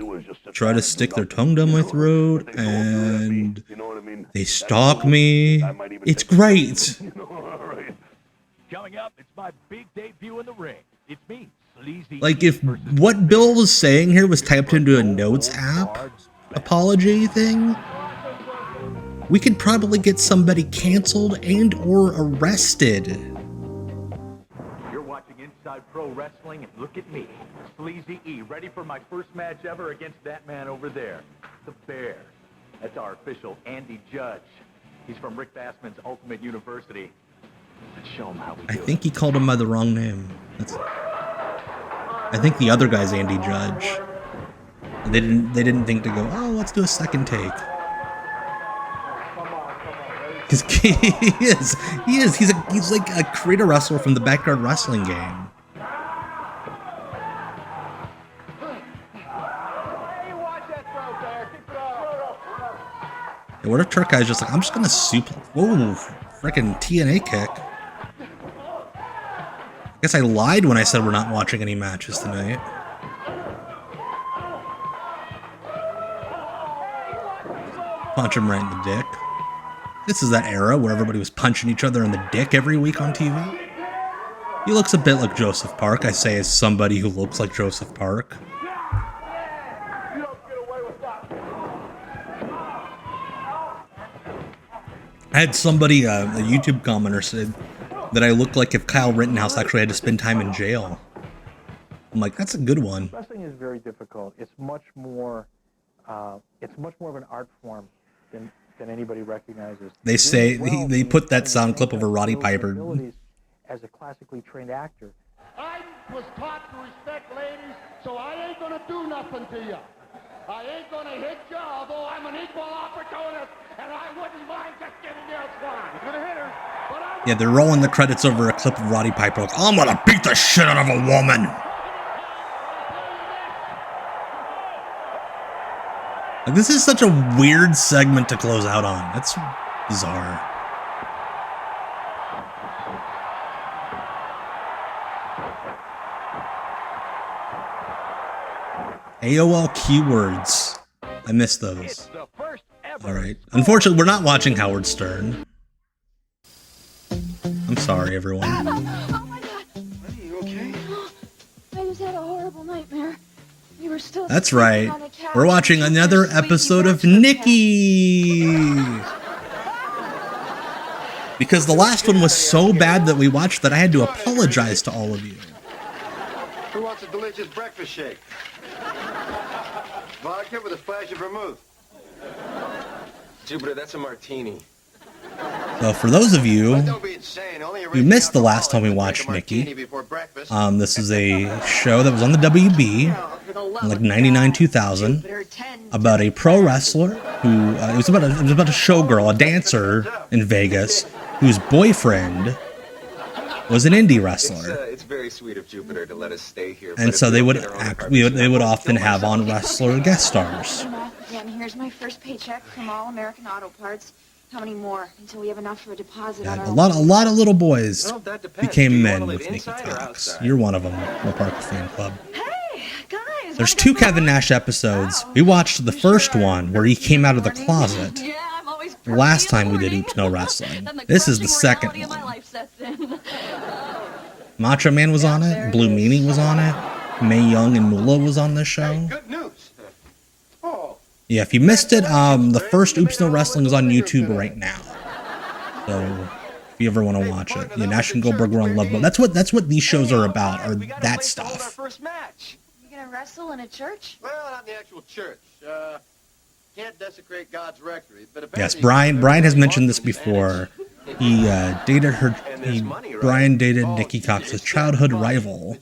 try to stick their tongue down my throat and they stalk me. It's great. Coming up, it's my big debut in the ring. It's me, Sleazy. Like, if what Bill was saying here was typed into a notes app apology thing, we could probably get somebody canceled and or arrested. You're watching Inside Pro Wrestling, and look at me, Sleazy E, ready for my first match ever against that man over there, the Bear. That's our official Andy Judge. He's from Rick Bassman's Ultimate University. Let's show him how we do I think he called him by the wrong name. I think the other guy's Andy Judge. They didn't think to go, oh, let's do a second take. Because he is. He's like a creator wrestler from the Backyard Wrestling game. And what if Turk guy's just like, I'm just gonna whoa, freaking TNA kick. I guess I lied when I said we're not watching any matches tonight. Punch him right in the dick. This is that era where everybody was punching each other in the dick every week on TV. He looks a bit like Joseph Park, I say as somebody who looks like Joseph Park. I had somebody, a YouTube commenter said that I look like if Kyle Rittenhouse actually had to spend time in jail. I'm like, that's a good one. Wrestling is very difficult. It's much more of an art form than anybody recognizes. They say they put that sound clip over Roddy Piper. As a classically trained actor. I was taught to respect ladies, so I ain't gonna do nothing to you. I ain't gonna hit you, although I'm an equal opportunist, and I wouldn't mind just getting you a swat. You're gonna hit her. Yeah, they're rolling the credits over a clip of Roddy Piper. Like, I'm gonna beat the shit out of a woman. Like, this is such a weird segment to close out on. That's bizarre. AOL keywords. I missed those. Alright. Unfortunately, we're not watching Howard Stern. sorry, everyone. Oh my God. Are you okay? I just had a horrible nightmare. We were still. That's sleeping right. on the couch. We're watching another episode of Nikki. Because the last one was so bad that we watched that I had to apologize to all of you. Who wants a delicious breakfast shake? Vodka with a splash of vermouth. Jupiter, that's a martini. So for those of you who missed the last time we watched Nikki, this is a show that was on the WB in like 99, 2000 about a pro wrestler who it was about a showgirl, a dancer in Vegas whose boyfriend was an indie wrestler. It's very sweet of Jupiter to let us stay here. And so they would often have on wrestler guest stars. Again, here's my first paycheck from All American Auto Parts. How many more until we have enough for a deposit on our A lot of little boys became men with Nikki Cox. You're one of them, the Parker Fan Club. Hey, guys. There's 2 Kevin Nash episodes. We watched the first one where he came out of the closet. Last time we did Oops No Wrestling. This is the second one. Macho Man was on it. Blue Meanie was on it. Mae Young and Moolah was on this show. Yeah, if you missed it, the first Oops No Wrestling is on YouTube right now. So if you ever want to watch it, yeah, Nash and Goldberg were on Love Boat. That's what these shows are about, or that stuff. You gonna wrestle in a church? Well, not in the actual church. Can't desecrate God's rectory, but Yes, Brian has mentioned this before. He dated her. Brian dated Nikki Cox's childhood rival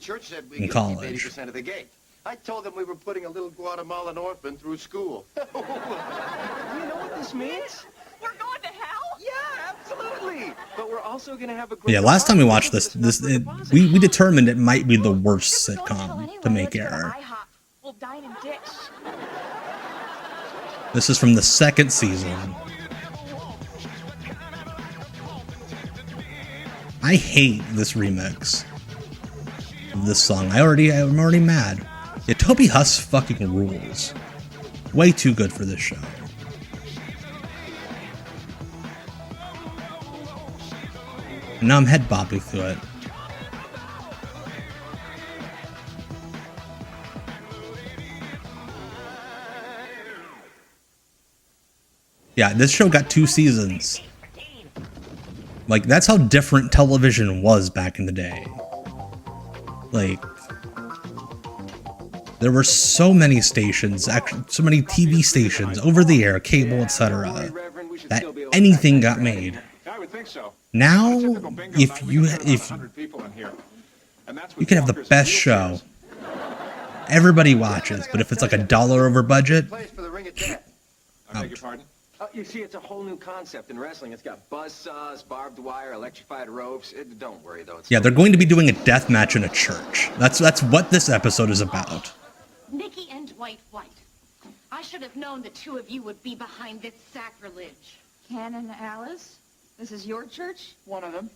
in college. 80% of the gate. I told them we were putting a little Guatemalan orphan through school. You know what this means? We're going to hell? Yeah, absolutely. But we're also going to have a great... Yeah, last time we watched we determined it might be the worst sitcom to make air. We'll dine and ditch. This is from the 2nd season. I hate this remix of this song. I'm already mad. Yeah, Toby Huss fucking rules. Way too good for this show. And now I'm head bobbing through it. Yeah, this show got 2 seasons. Like, that's how different television was back in the day. Like, there were so many stations, actually, so many TV stations, over the air, cable, etc., that anything got made. I would think so. Now, if you can have the best show, everybody watches, but if it's like $1 over budget, I beg your pardon? You see, it's a whole new concept in wrestling. It's got buzzsaws, barbed wire, electrified ropes. Don't worry, though. yeah, they're going to be doing a death match in a church. That's what this episode is about. Nikki and Dwight White. I should have known the 2 of you would be behind this sacrilege. Ken and Alice, this is your church? One of them.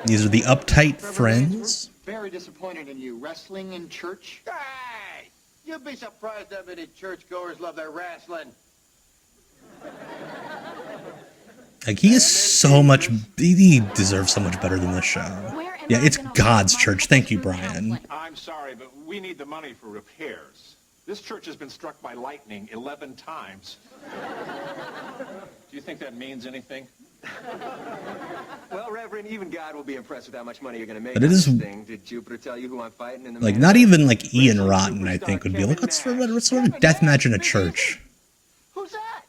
These are the uptight friends. Very disappointed in you. Wrestling in church? Hey! You'd be surprised how many churchgoers love their wrestling. Like, he is so much... He deserves so much better than this show. Yeah, it's God's church. Thank you, Brian. I'm sorry, but we need the money for repairs. This church has been struck by lightning 11 times. Do you think that means anything? Well, Reverend, even God will be impressed with how much money you're going to make. But it is... Did Jupiter tell you who I'm fighting in the Like, not even, like, Ian Rotten, I think, would be like, let's sort of death match in a church. Who's that?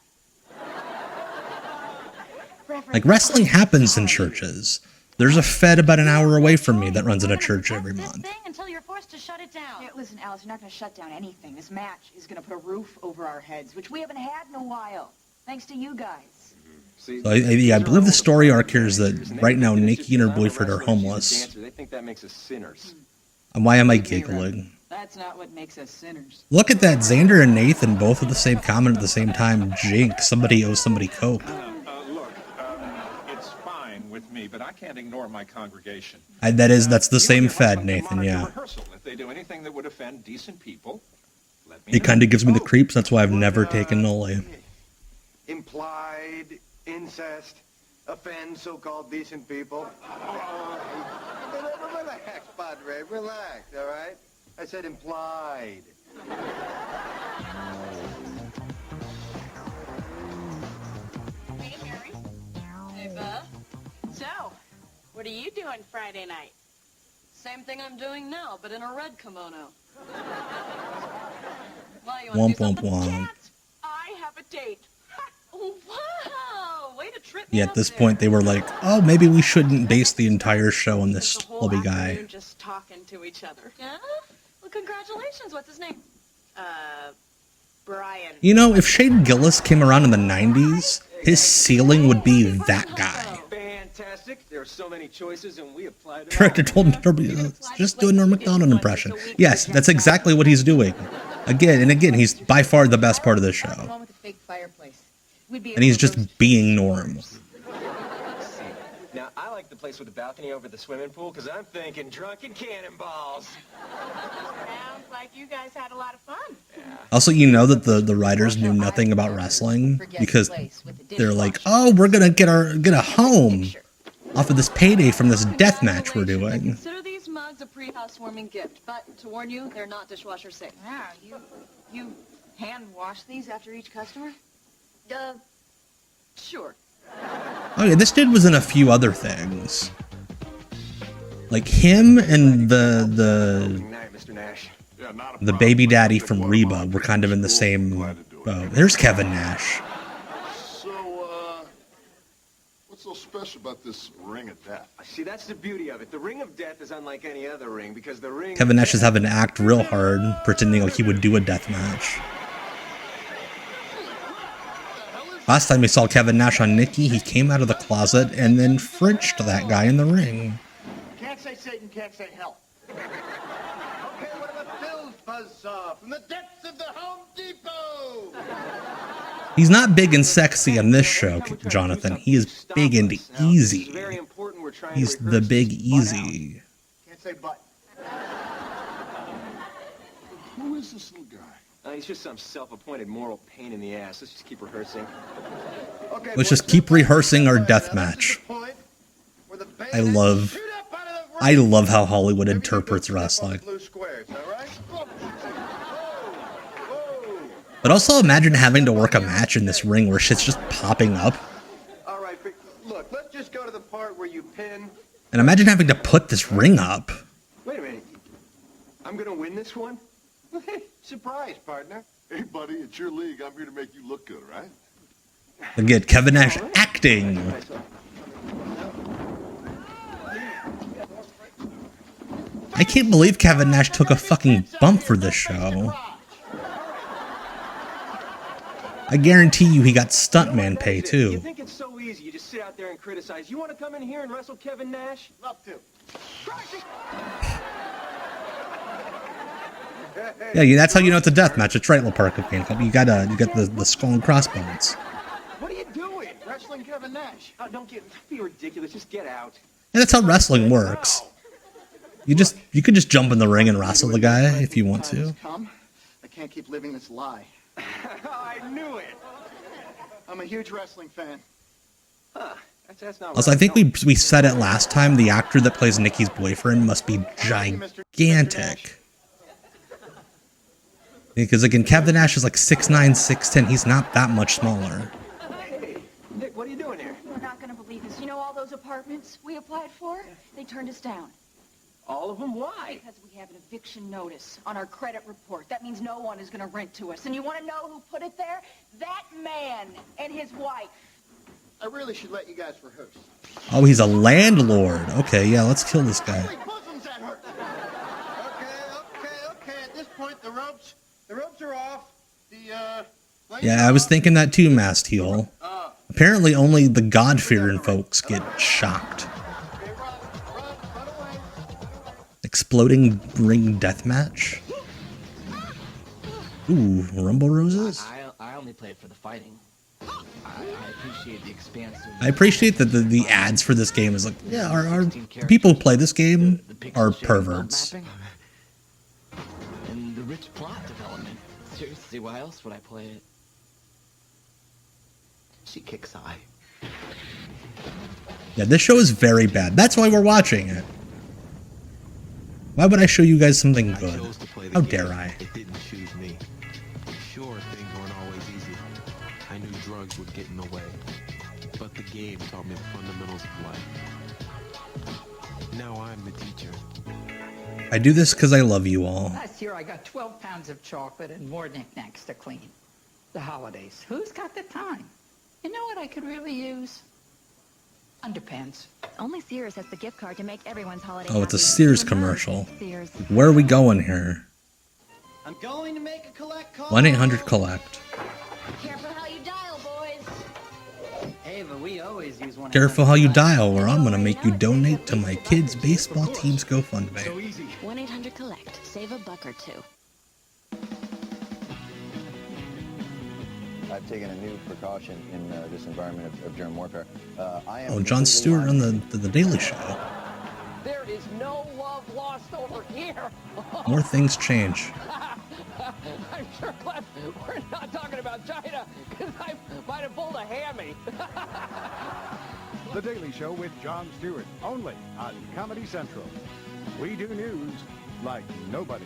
Like, wrestling happens in churches. There's a Fed about an hour away from me that runs in a church every month. Until you're forced to shut it down. Listen, Alice, you're not going to shut down anything. This match is going to put a roof over our heads, which we haven't had in a while, thanks to you guys. So I believe the story arc here is that right now Nikki and her boyfriend are homeless. They think that makes us sinners. And why am I giggling? That's not what makes us sinners. Look at that, Xander and Nathan both with the same comment at the same time. Jinx, somebody owes somebody coke. It's fine with me, but I can't ignore my congregation. That's the same Fed, Nathan, yeah. If they do anything that would offend decent people, let me It kind of gives me the creeps, that's why I've never taken Noli. Implied incest. offend so-called decent people. Relax, Padre, relax, all right? I said implied. Hey, Mary. Hey, Beth. So, what are you doing Friday night? Same thing I'm doing now, but in a red kimono. Why, you Womp womp womp. I have a date. Oh, wow! Way to trip me Yeah, up at this there. point they were like, oh, maybe we shouldn't base the entire show on this schlubby guy. Just talking to each other. Yeah? Well, congratulations. What's his name? Brian. You know, if Shane Gillis came around in the 90s, his ceiling would be that guy. Fantastic. There are so many choices, and we applied. Director told him to just do a Norm Macdonald impression. Yes, that's exactly what he's doing. Again and again, he's by far the best part of the show. One with a fake fireplace. We'd be And he's just being Norm. Now, I like the place with the balcony over the swimming pool because I'm thinking drunken cannonballs. Sounds like you guys had a lot of fun. Also, you know that the writers knew nothing about wrestling because they're like, oh, we're gonna get a home off of this payday from this death match we're doing. Consider these mugs a pre-housewarming gift, but to warn you, they're not dishwasher safe. Wow, you hand wash these after each customer? Sure. Oh yeah, this dude was in a few other things. Like him and the baby daddy from Reba were kind of in the same boat. There's Kevin Nash. So, what's so special about this ring of death? See, that's the beauty of it. The ring of death is unlike any other ring because the ring... Kevin Nash is having to act real hard, pretending like he would do a death match. Last time we saw Kevin Nash on Nikki, he came out of the closet and then Frenched that guy in the ring. Can't say Satan, can't say hell. Okay, what about Phil's buzzsaw from the depths of the Home Depot? He's not big and sexy on this show, Jonathan. He is big and easy. He's the big easy. Can't say but. Who is this little guy? He's just some self-appointed moral pain in the ass. Let's just keep rehearsing. Okay, Let's just keep rehearsing our death match. I love how Hollywood interprets wrestling. But also imagine having to work a match in this ring where shit's just popping up. All right, look, let's just go to the part where you pin. And imagine having to put this ring up. Wait a minute. I'm going to win this one? Surprise, partner. Hey, buddy, it's your league. I'm here to make you look good, right? Again, Kevin Nash acting. I can't believe Kevin Nash took a fucking bump for this show. I guarantee you he got stuntman pay You too. think it's so easy? You just sit out there and criticize. You want to come in here and wrestle Kevin Nash? Love to. Yeah, that's how you know it's a death match. It's right, Parker Fan Club. You got the skull and crossbones. What are you doing? Wrestling Kevin Nash? Oh, don't be ridiculous. Just get out. And that's how wrestling works. You could just jump in the ring and wrestle the guy if you want to. Come. I can't keep living this lie. I knew it. I'm a huge wrestling fan. Huh. That's not Also, I think we said it last time. The actor that plays Nikki's boyfriend must be gigantic. Because again, Kevin Nash is like 6'9", 6'10". He's not that much smaller. Hey, Nick, what are you doing here? You're not going to believe this. You know all those apartments we applied for? They turned us down. All of them? Why? Because we have an eviction notice on our credit report. That means no one is going to rent to us. And you want to know who put it there? That man and his wife. I really should let you guys rehearse. Oh, he's a landlord. Okay, yeah, let's kill this guy. Bosoms that hurt. Okay. At this point, the ropes are off. Yeah, I was thinking that too, Masked Heel. Apparently only the God-fearing folks get shocked. Exploding ring deathmatch? Ooh, Rumble Roses? I only played for the fighting. I appreciate the expansive... I appreciate that the ads for this game is like, yeah, our people who play this game are perverts. And the rich plot development. Seriously, why else would I play it? She kicks eye. Yeah, this show is very bad. That's why we're watching it. Why would I show you guys something good? How dare I? It didn't choose me. Sure, things weren't always easy. I knew drugs would get in the way. But the game taught me the fundamentals of life. Now I'm the teacher. I do this because I love you all. Last year I got 12 pounds of chocolate and more knickknacks to clean. The holidays. Who's got the time? You know what I could really use? Underpants. Only Sears has the gift card to make everyone's holiday. Oh, it's a happy. Sears commercial. Sears. Where are we going here? I'm going to make a collect call. 1-800-COLLECT. Careful how you dial, boys. Hey, but we always use one. Careful how you dial, or I'm gonna make you donate to my kids' baseball team's GoFundMe. 1-800-COLLECT. Save a buck or two. I've taken a new precaution in this environment of germ warfare. I am Oh, Jon Stewart on the Daily Show. There is no love lost over here. More things change. I'm sure glad we're not talking about China, because I might have pulled a hammy. The Daily Show with Jon Stewart, only on Comedy Central. We do news like nobody.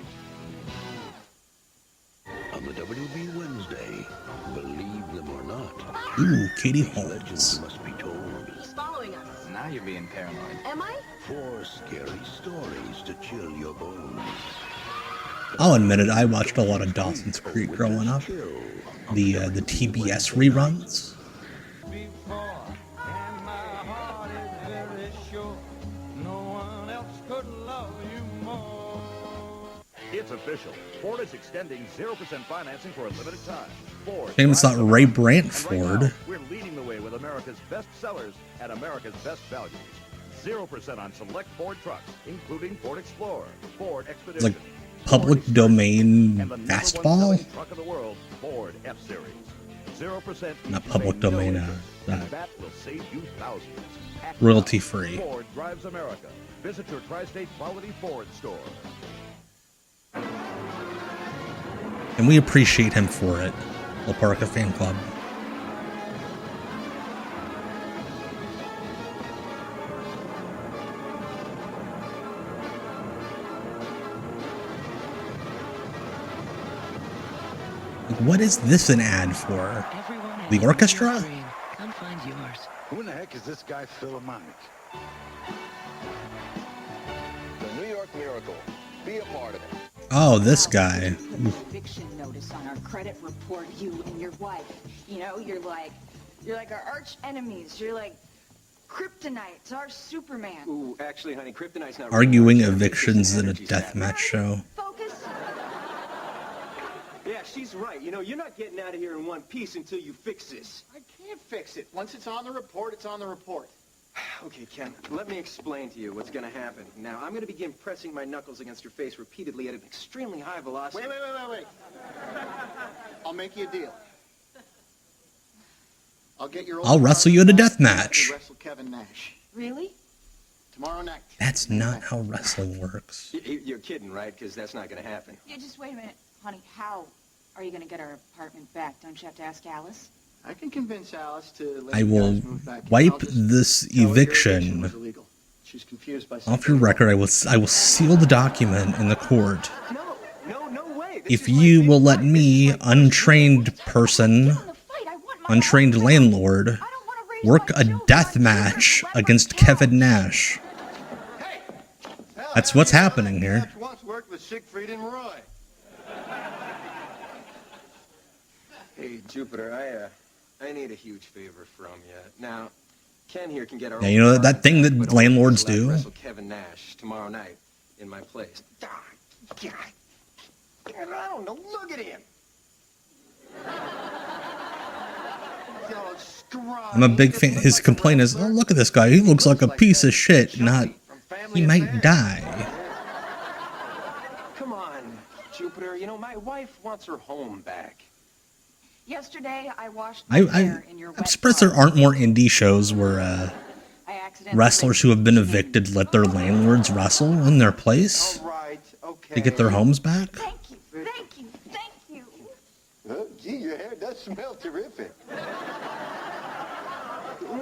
On the WB Wednesday, believe them or not. Ooh, Katie Legends Holmes. must be told. He's following us. Now you're being paranoid. Am I? 4 scary stories to chill your bones. I'll admit it, I watched a lot of Dawson's Creek growing up. The TBS reruns. It's official. Ford is extending 0% financing for a limited time. Ford. Shame it's not Ray Brantford. We're leading the way with America's best sellers at America's best values. 0% on select Ford trucks, including Ford Explorer, Ford It's Expedition. like public domain and the #1 fastball? selling truck of the world, Ford F-Series. 0% Not each public pay no domain, interest, and that. that will save you thousands. Act Royalty now. free. Ford drives America. Visit your Tri-State Quality Ford store. And we appreciate him for it. La Parka Fan Club. Like, what is this an ad for? The orchestra? Come find yours. Who in the heck is this guy Philharmonic? The New York Miracle. Be a part of it. Oh, this guy. Eviction notice on our credit report, you and your wife. You know, you're like our arch enemies. You're like kryptonite. It's our Superman. Ooh, actually, honey, kryptonite's not Arguing evictions in a deathmatch show. Focus. Yeah, she's right. You know, you're not getting out of here in one piece until you fix this. I can't fix it. Once it's on the report, it's on the report. Okay, Ken, let me explain to you what's going to happen. Now, I'm going to begin pressing my knuckles against your face repeatedly at an extremely high velocity. Wait. I'll make you a deal. I'll get your old I'll wrestle you in a death match. Wrestle Kevin Nash. Really? Tomorrow night. That's not how wrestling works. You're kidding, right? Because that's not going to happen. Yeah, just wait a minute. Honey, how are you going to get our apartment back? Don't you have to ask Alice? I can convince Alice to let I you will guys move back. wipe I'll just this tell her your eviction was illegal. She's confused by off something. your record. I will seal the document in the court. No way. If you will let me, untrained person, untrained landlord, work a death match against Kevin Nash. That's what's happening here. Once worked with Siegfried and Roy. Hey, Jupiter, I need a huge favor from you. Now, Ken here can get our Yeah, you know that thing that landlords do? wrestle Kevin Nash tomorrow night in my place. God, I don't know. Look at him. I'm a big fan. His complaint is, oh, look at this guy. He looks like a piece of shit, not he might die. Come on, Jupiter. You know, my wife wants her home back. Yesterday, I washed my hair in your I'm wet surprised there aren't more indie shows where wrestlers who have been evicted let their landlords wrestle in their place to get their homes back. Thank you. Oh, gee, your hair does smell terrific.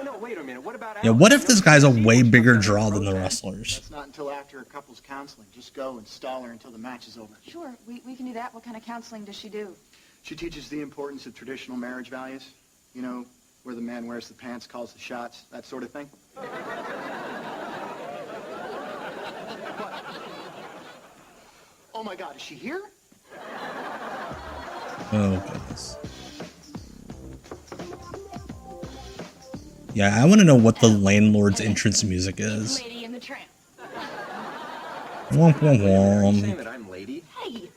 No, wait a minute. What Yeah, what if this guy's a way bigger draw than the wrestlers? That's not until after a couple's counseling. Just go and stall her until the match is over. Sure, we can do that. What kind of counseling does she do? She teaches the importance of traditional marriage values. You know, where the man wears the pants, calls the shots, that sort of thing. Oh my God, is she here? Oh, goodness. Yeah, I want to know what the landlord's entrance music is. Lady in the Tramp. Womp womp Are you saying womp. that I'm lady? Hey.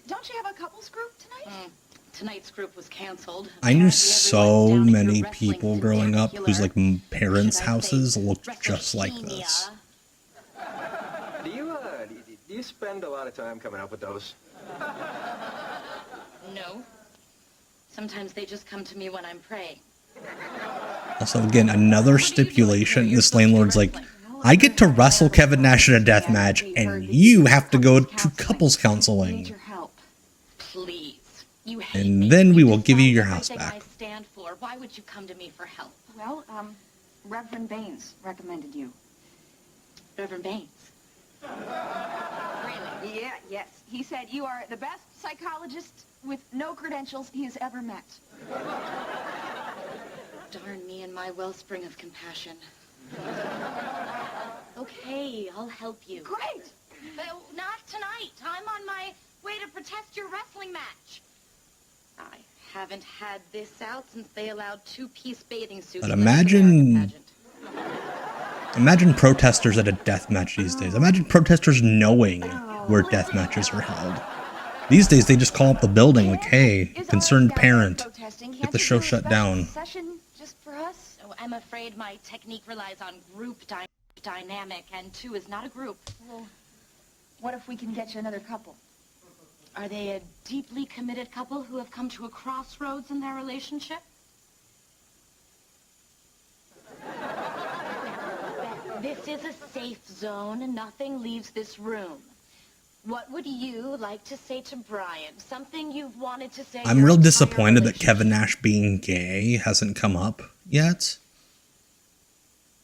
Don't you have a couples group tonight? Tonight's group was canceled. I knew so many people growing up whose like parents' houses looked just like this. Do you spend a lot of time coming up with those? No. Sometimes they just come to me when I'm praying. Also, again, another stipulation. This landlord's like, I get to wrestle Kevin Nash in a death match, and you have to go to couples counseling. Please. You hate And me. then we will give you your house Everything back. I stand for. Why would you come to me for help? Well, Reverend Baines recommended you. Reverend Baines. Really? Yeah, yes. He said you are the best psychologist with no credentials he has ever met. Darn me and my wellspring of compassion. Okay, I'll help you. Great! But not tonight. I'm on my way to protest your wrestling match. I haven't had this out since they allowed two-piece bathing suits. But in the American imagine pageant. protesters at a death match these days. Imagine protesters knowing where death matches are held. These days, they just call up the building like, hey, concerned parent, get the show shut down. Session just for us? Oh, I'm afraid my technique relies on group dynamic, and two is not a group. Well, what if we can get you another couple? Are they a deeply committed couple who have come to a crossroads in their relationship? This is a safe zone, and nothing leaves this room. What would you like to say to Brian? Something you've wanted to say. I'm real disappointed that Kevin Nash being gay hasn't come up yet.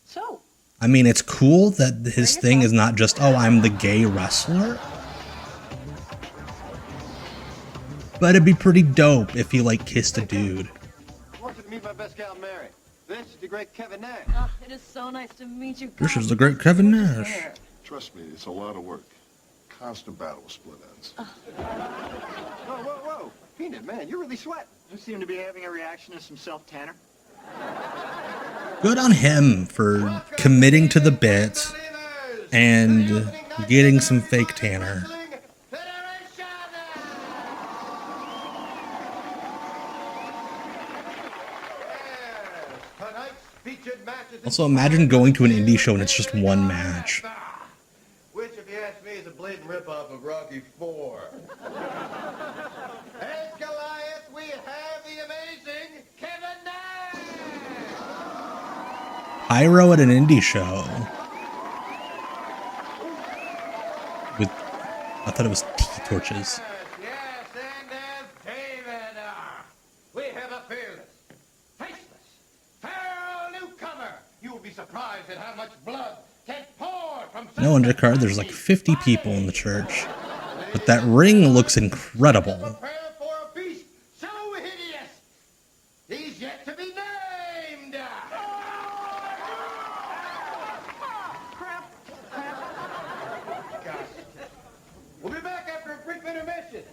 So? I mean, it's cool that his thing is not just, oh, I'm the gay wrestler. But it'd be pretty dope if he, like, kissed a dude. I want you to meet my best gal, Mary. This is the great Kevin Nash. Oh, it is so nice to meet you. This is the great Kevin Nash. Trust me, it's a lot of work. Constant battle with split ends. Whoa, whoa, whoa. Peanut, man, you're really sweating. You seem to be having a reaction to some self-tanner. Good on him for committing to the bit and getting some fake tanner. Also, imagine going to an indie show and it's just one match. Which, if you ask me, is a blatant ripoff of Rocky IV. As Goliath, we have the amazing Kevin Nash! Pyro at an indie show. With, I thought it was tea torches. Yes, and as David, we have a fearless, faceless, feral newcomer. You will be surprised at how much blood can pour from No undercard, there's like 50 people in the church. But that ring looks incredible. for a beast so hideous. He's yet to be named. Gosh. We'll be back after a brief intermission.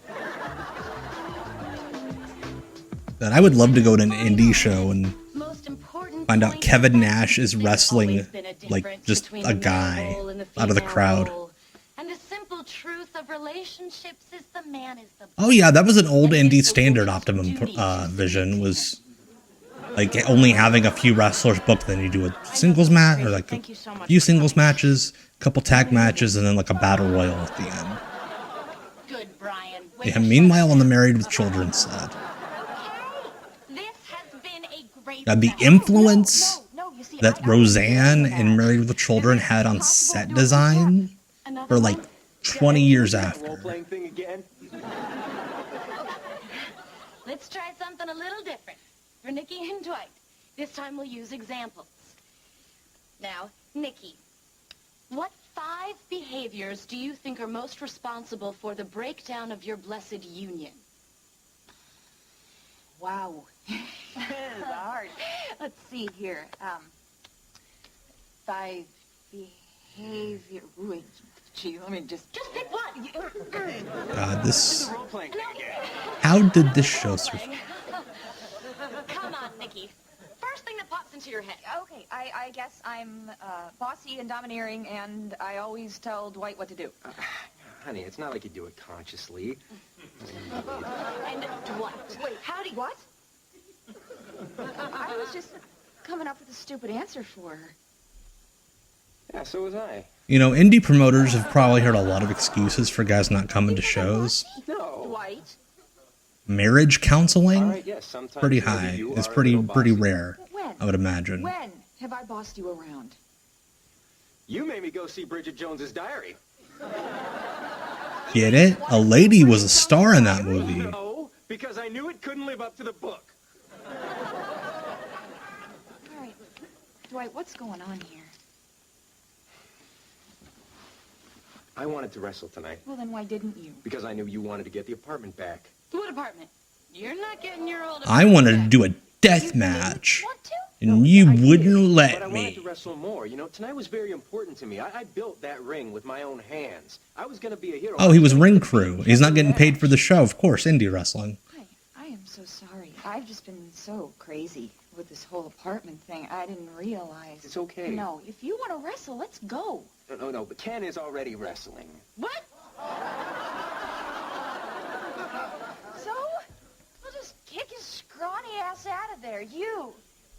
That I would love to go to an indie show and find out Kevin Nash is wrestling like just a guy out of the crowd. And the simple truth of relationships is the man is the Oh yeah, that was an old indie standard Optimum Vision, was like only having a few wrestlers booked, then you do a singles match or like a few singles matches, a couple tag matches, and then like a battle royal at the end. good Brian. Yeah, meanwhile on the Married with Children set. Now, the influence that Roseanne and Married with Children had on set design for like 20 years after. Role-playing thing again? Let's try something a little different. for Nikki and Dwight. This time we'll use examples. Now, Nikki, what 5 behaviors do you think are most responsible for the breakdown of your blessed union? Wow. This is hard. Let's see here. 5 behavior. Wait, gee, let me just pick one. God, this. How did this show survive? Come on, Nikki. First thing that pops into your head. Okay, I guess I'm bossy and domineering, and I always tell Dwight what to do. Honey, it's not like you do it consciously. And Dwight. Wait, howdy, what? I was just coming up with a stupid answer for her. Yeah, so was I. You know, indie promoters have probably heard a lot of excuses for guys not coming to shows. No. Dwight? Marriage counseling? Right, yes, sometimes pretty maybe high. you It's are a pretty little rare, When? I would imagine. When have I bossed you around? You made me go see Bridget Jones's Diary. Get it? A lady was a star in that movie. No, because I knew it couldn't live up to the book. All right. Dwight, what's going on here? I wanted to wrestle tonight Well, then why didn't you? because I knew you wanted to get the apartment back. What apartment? You're not getting your old I wanted to do a death match, and you wouldn't But I let wanted me. to wrestle more. You know, tonight was very important to me. I built that ring with my own hands. I was going to be a hero. Oh, he was ring crew. He's not getting paid for the show. Of course, indie wrestling. I am so sorry. I've just been so crazy with this whole apartment thing. I didn't realize. It's okay. No, if you want to wrestle, let's go. No, but Ken is already wrestling. What? So, we'll just kick his scrawny ass out of there. You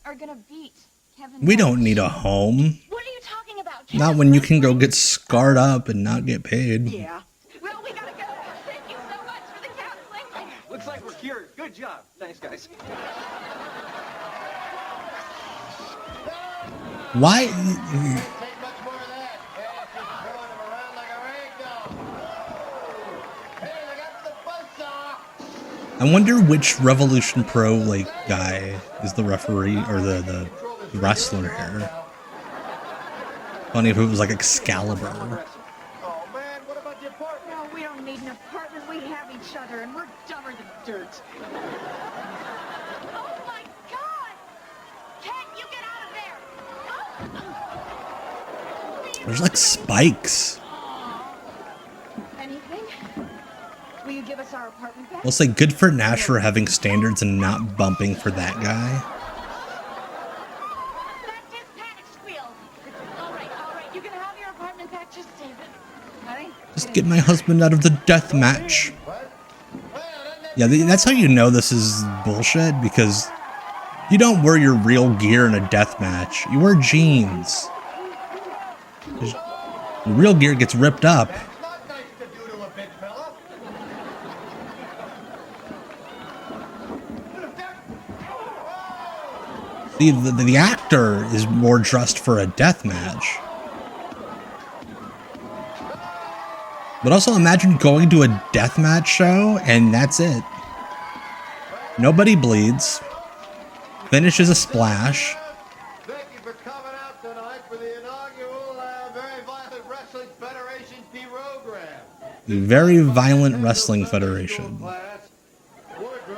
are gonna beat Kevin We Nash. don't need a home. What are you talking about? Not when you can go get scarred up and not get paid. Yeah. Well, we gotta go. Thank you so much for the counseling. Looks like we're cured. Good job. Thanks, guys. Why? I wonder which Revolution Pro guy is the referee or the wrestler here. Funny if it was like Excalibur. No, we don't need an apartment. We have each other, and we're dumber than dirt. Oh my God! Ken, you get out of there! There's like spikes. Anything? Will you give us our apartment back? We'll say good for Nash for having standards and not bumping for that guy. That's his panic squeal. All right, you can have your apartment back. Just save it. Honey? Just get my husband out of the death match. Yeah, that's how you know this is bullshit, because you don't wear your real gear in a death match. You wear jeans. Your real gear gets ripped up. See, the actor is more dressed for a death match. But also imagine going to a death match show and that's it. Nobody bleeds. Finish is a splash. Thank you for coming out tonight for the inaugural Very Violent Wrestling Federation program. The Very Violent Wrestling Federation.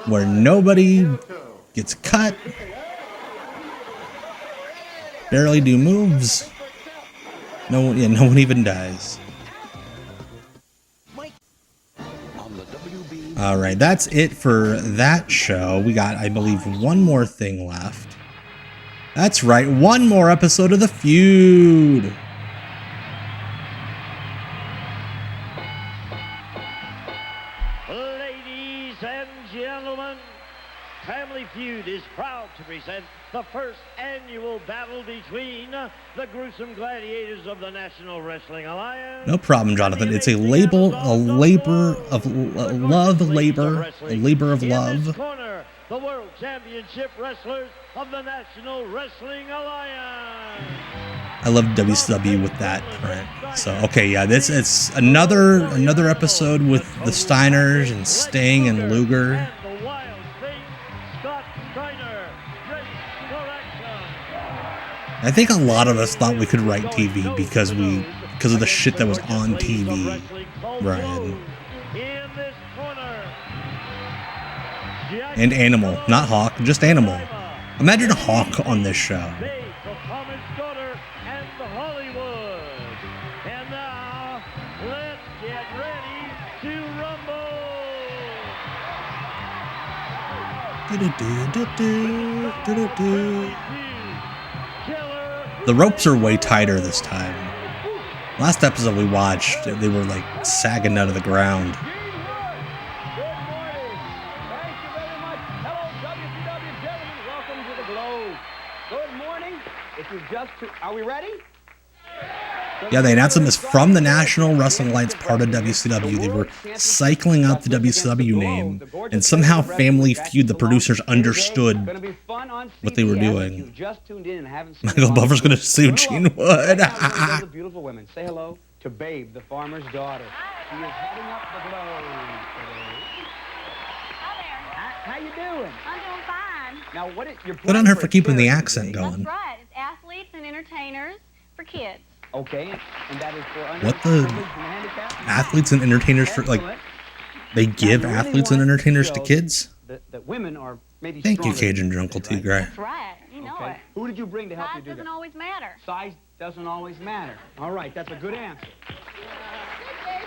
Where nobody gets cut. Barely do moves. No one even dies. Alright, that's it for that show. We got, I believe, one more thing left. That's right, one more episode of The Feud. Ladies and gentlemen, Family Feud is proud to present the first annual battle between the gruesome gladiators of the National Wrestling Alliance. No problem, Jonathan. It's a labor of love. In this corner, the World Championship wrestlers of the National Wrestling Alliance. I love WCW with that print. So okay, yeah, it's another episode with the Steiners and Sting and Luger. I think a lot of us thought we could write TV because of the shit that was on TV, Brian. And Animal, not Hawk, just Animal. Imagine Hawk on this show. The ropes are way tighter this time. Last episode we watched, they were like sagging out of the ground. Good morning. If you just are we ready? Yeah, they announced them as from the National Wrestling Alliance, part of WCW. They were cycling out the WCW name, and somehow Family Feud, the producers, understood what they were doing. Michael Buffer's going to sue Gene Wood. The beautiful women. Say hello to Babe, the farmer's daughter. She is heading up the globe today. How you doing? I'm doing fine. Now, what is your Good on her for keeping the accent going. That's right. It's athletes and entertainers for kids. Okay, and that is for What the athletes and entertainers for, like, they give athletes and entertainers to kids? That women are maybe Thank you, Cajun Jungle Tigray. That's right. You know it. Who did you bring to help you do that? Size doesn't always matter. Size doesn't always matter. All right, that's a good answer.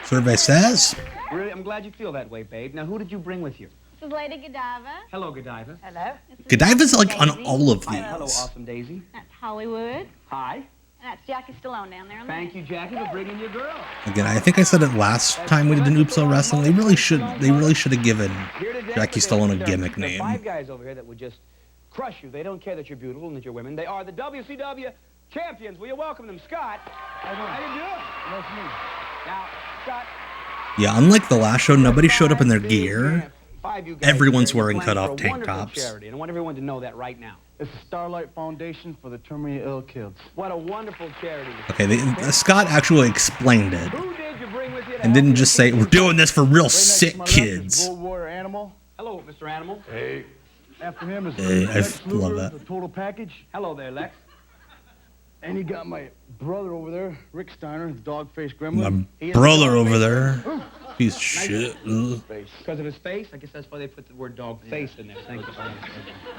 Survey says. Really, I'm glad you feel that way, Babe. Now, who did you bring with you? This is Lady Godiva. Hello, Godiva. Hello. Godiva's like on all of these. Hello, Awesome Daisy. That's Hollywood. Hi. And that's Jackie Stallone down there. Thank you, Jackie, for bringing your girl. Again, I think I said it last time we did an Oops All Wrestling. They really should have given Jackie Stallone a gimmick name. 5 guys over here that would just crush you. They don't care that you're beautiful and that you're women. They are the WCW champions. Will you welcome them, Scott? How you doing? Nice to meet you. Now, Scott. Yeah, unlike the last show, nobody showed up in their gear. Everyone's wearing cut-off tank tops. Charity, and I want everyone to know that right now. It's the Starlight Foundation for the Terminally Ill Kids. What a wonderful charity. Okay, Scott actually explained it. And didn't just say, we're doing this for real sick kids. World War Animal. Hello, Mr. Animal. Hey. After him is Lex Luger, love that. the total package. Hello there, Lex. And you got my brother over there, Rick Steiner, the dog-faced gremlin. My brother over there. Piece of shit. Because of his face? I guess that's why they put the word dog face in there. Thank you.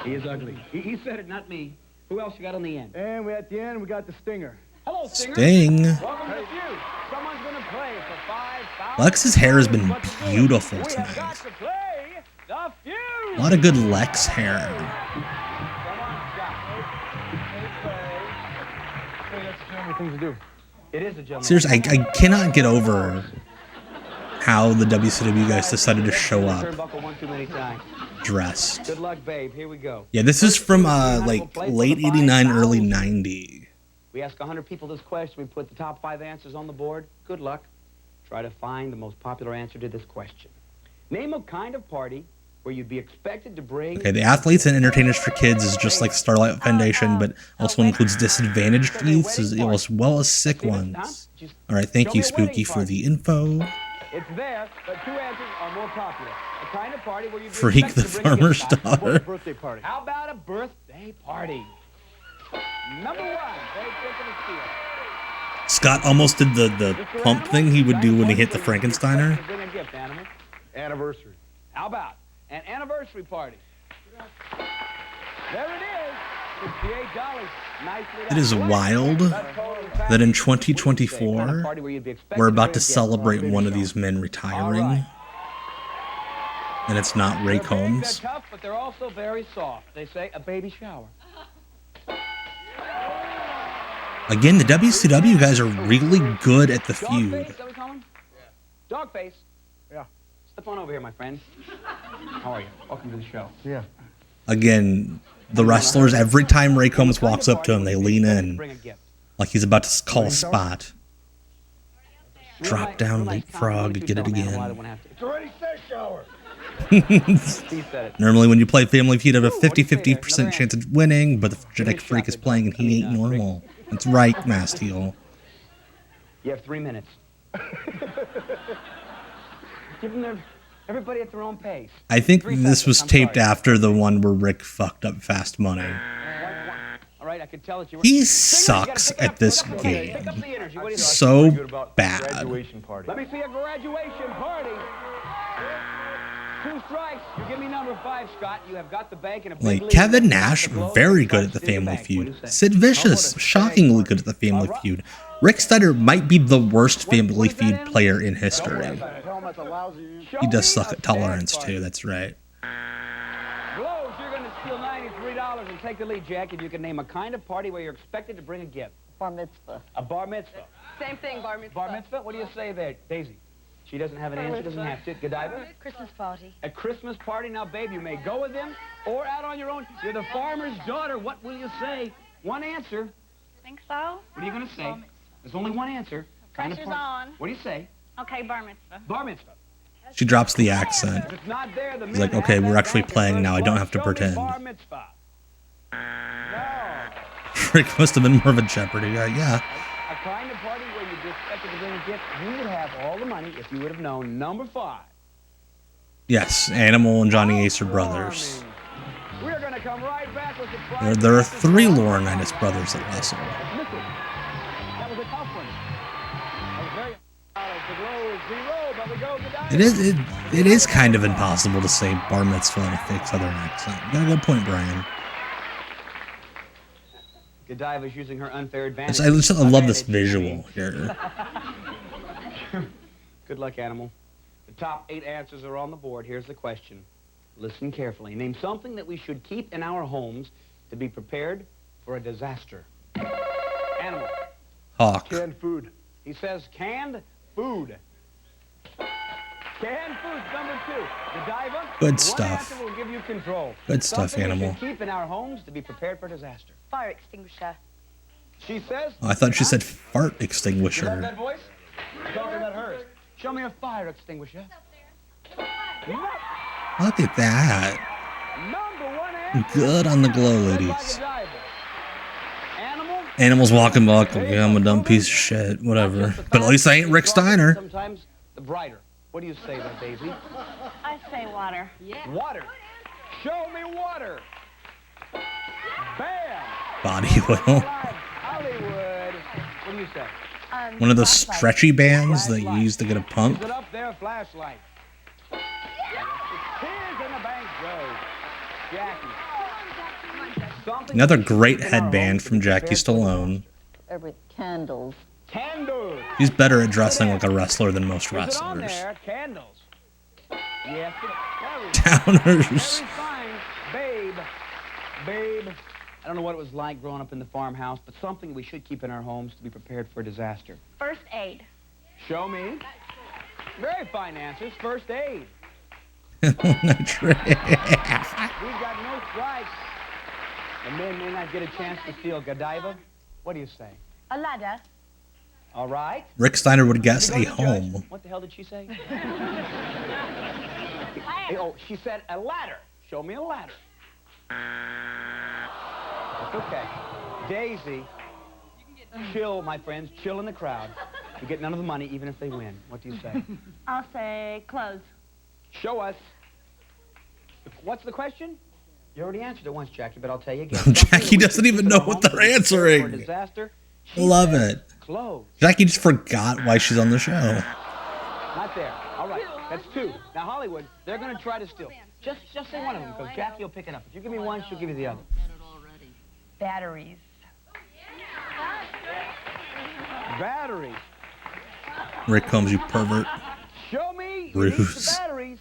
He is ugly. He said it, not me. Who else you got on the end? And at the end, we got the Stinger. Hello, Stinger. Sting. Welcome to the feud. Someone's going to play for 5,000. Lex's hair has been beautiful tonight. A lot of good Lex hair. Things to do. It is a gentleman. Seriously, I cannot get over how the WCW guys decided to show up dressed. Good luck, babe. Here we go. Yeah, this is from like late 89, early 90. We ask 100 people this question. We put the top 5 answers on the board. Good luck. Try to find the most popular answer to this question. Name a kind of party where you'd be expected to bring... Okay, the athletes and entertainers for kids is just like Starlight Foundation, but also includes disadvantaged youths as well as sick ones. All right, thank you, Spooky, for the info. It's there, but 2 answers are more popular. A kind of party where you'd be Freak the expected to bring a farmer's gift. daughter. Birthday party. How about a birthday party? Number 1, very quick and steal. Scott almost did the pump thing he would do when he hit the Frankensteiner. Bring a gift, animal. Anniversary. How about an anniversary party? There it is. $68. Nicely It is wild that in 2024, we're about to celebrate one of these men retiring. And it's not Ray Combs. They're tough, but they're also very soft. They say a baby shower. Again, the WCW guys are really good at the feud. Dog face, is that what we call him? Dog face. Yeah. Step on over here, my friend. How are you? Welcome to the show. Yeah. Again, the wrestlers, every time Ray Combs walks up to him, they lean in like he's about to call a spot. Drop down, leapfrog, get it again. It's already said shower. Normally when you play Family Feud, you have a 50% chance of winning, but the genetic freak is playing and he ain't normal. That's right, Masteel. You have 3 minutes. Give them everybody at their own pace. I think this was taped after the one where Rick fucked up Fast Money. All right. I could tell that you were. He sucks at this game. So bad. Graduation party. Let me see a graduation party. 2 strikes. You give me number 5, Scott. You have got the bank in a big Like lead. Kevin Nash, very good at the Family Feud. Sid Vicious, shockingly good at the Family Feud. Rick Steiner might be the worst Family Feud player in history. He does suck at tolerance too. That's right. Glows, you're going to steal $93 and take the lead, Jack. If you can name a kind of party where you're expected to bring a gift. Bar mitzvah. A bar mitzvah. Same thing, bar mitzvah. Bar mitzvah? What do you say there, Daisy? She doesn't have an answer, doesn't have to. Godiva? Christmas party. A Christmas party? Now, babe, you may go with them or out on your own. You're the farmer's daughter. What will you say? One answer. Think so? What are you going to say? There's only one answer. Kind of Pressure's on. What do you say? Okay, bar mitzvah. Bar mitzvah. She drops the accent. If it's not there, the He's like, okay, we're actually playing now. I don't have to pretend. Bar mitzvah. Rick must have been more of a Jeopardy guy. Yeah. A kind of party where you'd be expected to bring a gift. You would have all the money if you would have known number 5. Yes, Animal and Johnny Ace are brothers. We're going to come right back with the There are 3 Laurinaitis brothers that wrestle. That was a tough one. The glow is 0, but we go It is kind of impossible to say bar mitzvah in a fake Southern accent. You got a good point, Brian. Godiva's using her unfair advantage. I love this visual here. Good luck, Animal. The top 8 answers are on the board. Here's the question. Listen carefully. Name something that we should keep in our homes to be prepared for a disaster. Animal. Hawk. Canned food. He says canned food. Canned food's number 2. Godiva. Good stuff. One answer will give you control. Good stuff, Something Animal. we should keep in our homes to be prepared for disaster. Fire extinguisher. She says. Oh, I thought she said fart You love extinguisher. that voice? I'm talking about hers. Show me a fire extinguisher. Look at that. Number 1 answer. Good on the glow, ladies. Animal's walking back. Yeah, I'm a dumb piece of shit. Whatever. But at least I ain't Rick Steiner. Sometimes the brighter. What do you say there, Daisy? I say water. Yeah. Water. Show me water. Bam. Body oil. Hollywood. What do you say? One of those stretchy bands that you use to get a pump. Is it up there? Flashlight. Tears in the bank goes. Jackie. Another great headband from Jackie Stallone. With candles. Candles. He's better at dressing like a wrestler than most Is it on wrestlers. there? Candles. Yes. Downers. Very fine. Babe. Babe. I don't know what it was like growing up in the farmhouse, but something we should keep in our homes to be prepared for disaster. First aid. Show me. Very fine answers. First aid. Nitrate. We've got no strikes. The men may not get a chance to steal. Godiva, what do you say? A ladder. All right. Rick Steiner would guess a home. What the hell did she say? Oh, she said a ladder. Show me a ladder. That's okay. Daisy, chill, my friends. Chill in the crowd. You get none of the money, even if they win. What do you say? I'll say clothes. Show us. What's the question? You already answered it once, Jackie, but I'll tell you again. Jackie doesn't even know what they're answering. Disaster. Love it. Clothes. Jackie just forgot why she's on the show. Not there. All right. That's 2. Now, Hollywood, they're going to try to steal. Just say one of them, because Jackie will pick it up. If you give me one, she'll give you the other. Batteries. Batteries. Rick Combs, you pervert. Show me Bruce. the batteries.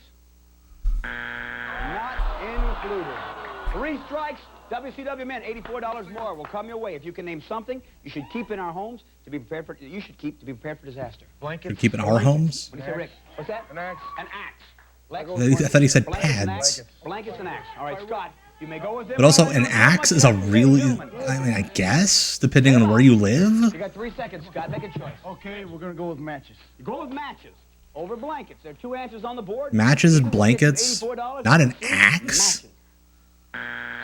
Not included. 3 strikes. WCW men, $84 more will come your way if you can name something you should keep in our homes to be prepared for. You should keep to be prepared for disaster. Should we keep in our homes? What do you say, Rick? What's that? An axe. An axe. I thought he said pads. Blankets and axe. All right, Scott, you may go with them. But also, an axe is a really, I mean, I guess, depending on where you live. You got 3 seconds, Scott. Make a choice. Okay, we're going to go with matches. You go with matches over blankets. There are 2 answers on the board. Matches and blankets, not an axe.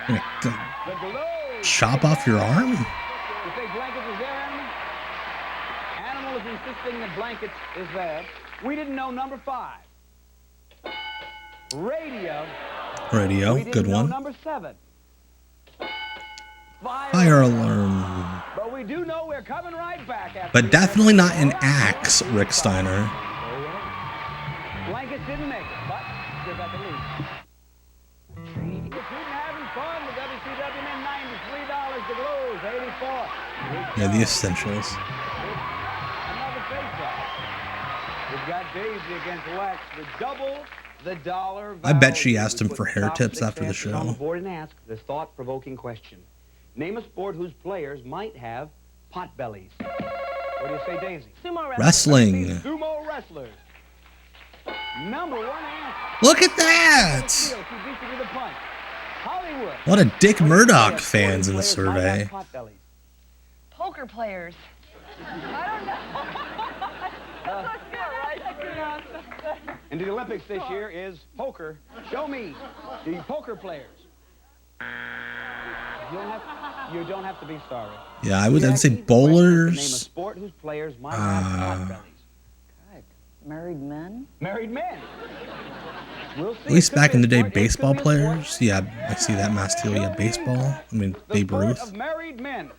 You're gonna chop off your arm? You say blankets is there, Animal? Animal is insisting that blankets is there. We didn't know number 5. Radio. Radio, We didn't good know one. Number 7. Fire alarm. But we do know we're coming right back after But definitely not an axe, Rick Steiner. Blankets didn't make it, but still got the lead. You're having fun with WCW men, $93 to lose, 84. Yeah, the essentials. Another face-off. We've got Daisy against Lex with double the dollar I bet she value. asked him for hair tips after the show. On the board and ask this thought-provoking question. Name a sport whose players might have pot bellies. What do you say, Daisy? Sumo Wrestling. Sumo wrestlers. Number one answer. Look at that! Hollywood. A lot of Dick Murdoch fans in the survey. Poker players. I don't know. And the Olympics this year is poker. Show me the poker players. You don't have to be sorry. Yeah, I'd say bowlers. Name a sport whose players might have pot bellies. Married men? Married men. We'll see. At least back in the day, baseball players. Yeah, I see that mask too. Yeah, baseball. I mean, Babe Ruth. Of married men.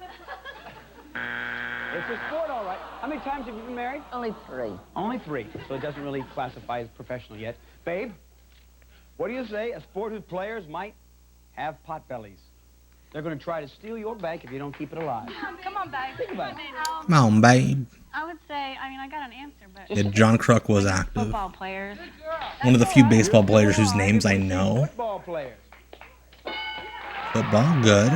It's a sport, all right. How many times have you been married? Only 3. Only 3, so it doesn't really classify as professional yet. Babe, what do you say? A sport whose players might have pot bellies. They're going to try to steal your bank if you don't keep it alive. Come on, babe. Think about it. Come on, babe. I would say, I got an answer, but... Yeah, John Kruk was active. Football players. One of the few baseball players whose names I know. Football players. Football, good.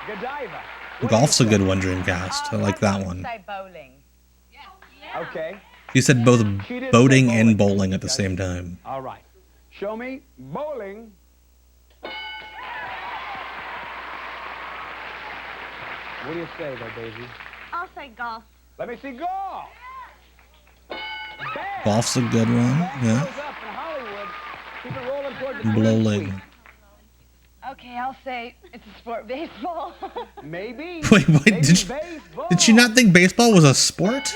Godiva. Golf's a good one, Dreamcast. I like that one. Say bowling. Okay. You said both boating and bowling at the same time. All right. Show me bowling. What do you say, though, Daisy? I'll say golf. Let me see golf. Golf's a good one, yeah. Bowling. Okay, I'll say it's a sport, baseball. Maybe. Wait, did she not think baseball was a sport?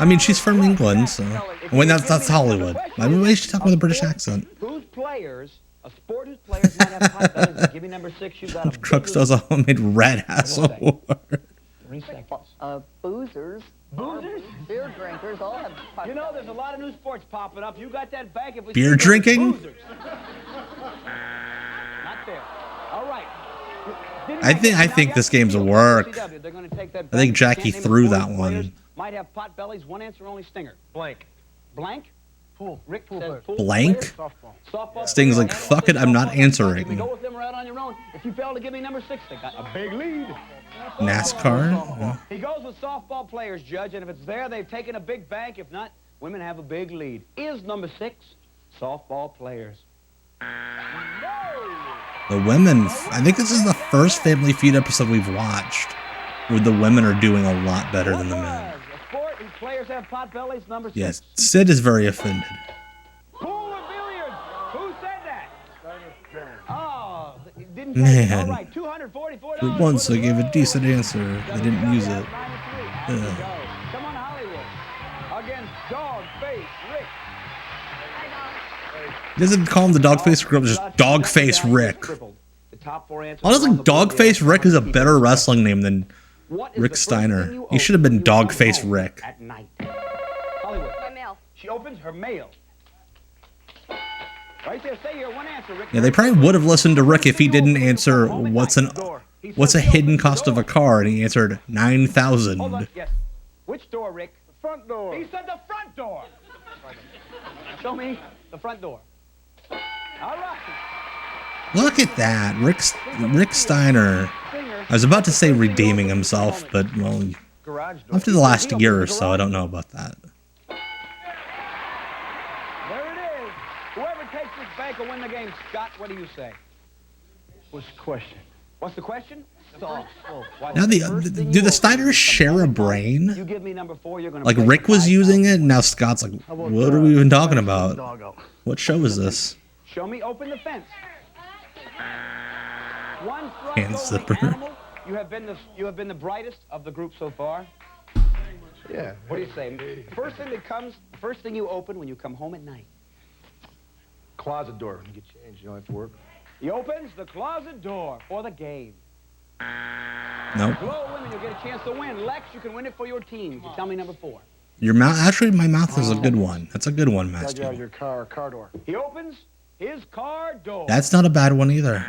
I mean, she's from England, so... Wait, that's Hollywood. Why is she talking with a British accent? Whose players, a sport whose players might have pot bellies. Give me number 6, you got a Crooks does a homemade rat ass award. 3 seconds. Boozers. Boozers? Beer drinkers all have pot You know, there's a lot of new sports popping up. You got that bank if we... Beer drinking? Boozers. Not there. All right. I think this game's a work. I think Jackie threw that one. Might have pot bellies. One answer only, Stinger. Blank. Blank? Pool. Rick says pool. Blank? Softball. Sting's like, fuck it, I'm not answering. Go with them right on your own. If you fail to give me number 6, they got a big lead. NASCAR? Yeah. He goes with softball players, Judge, and if it's there, they've taken a big bank. If not, women have a big lead. Is number 6 softball players? The women, I think this is the first Family Feud episode we've watched where the women are doing a lot better than the men. A sport whose players have pot bellies, number 6. Yes, Sid is very offended. Pool or billiards? Who said that? Oh, didn't Man. All right, $244. For once I gave a decent answer. I didn't use it. Come on, Hollywood. Against Dogface Rick. He doesn't call him the Dogface Rick, just Dogface Rick. Honestly, Dogface Rick is a better wrestling name than Rick Steiner. He should have been Dogface Rick. At night. Hollywood. My mail. She opens her mail. Right there, say your one answer, Rick. Yeah, they probably would have listened to Rick if he didn't answer what's a hidden cost of a car, and he answered Hold on, $9,000. yes. Which door, Rick? The front door. He said the front door. Show me the front door. All right. Look at that, Rick Steiner. I was about to say redeeming himself, but well, after the last year or so, I don't know about that. There it is. Whoever takes this bank will win the game. Scott, what do you say? What's the question? What's the question? Now, do the Steiners share a brain? You give me number 4, you're gonna Like Rick was using it, and now Scott's like, what are we even talking about? What show is this? Show me open the fence. One front Hand door, zipper. animal. You have been the brightest of the group so far. Yeah. What do you say? First thing you open when you come home at night. Closet door when you get changed. You don't have to work. He opens the closet door for the game. Nope. Glow women, you'll get a chance to win. Lex, you can win it for your team. You tell me number 4. Your mouth. Actually, my mouth is a good one. That's a good one, Master. Your car door. He opens his car door. That's not a bad one either.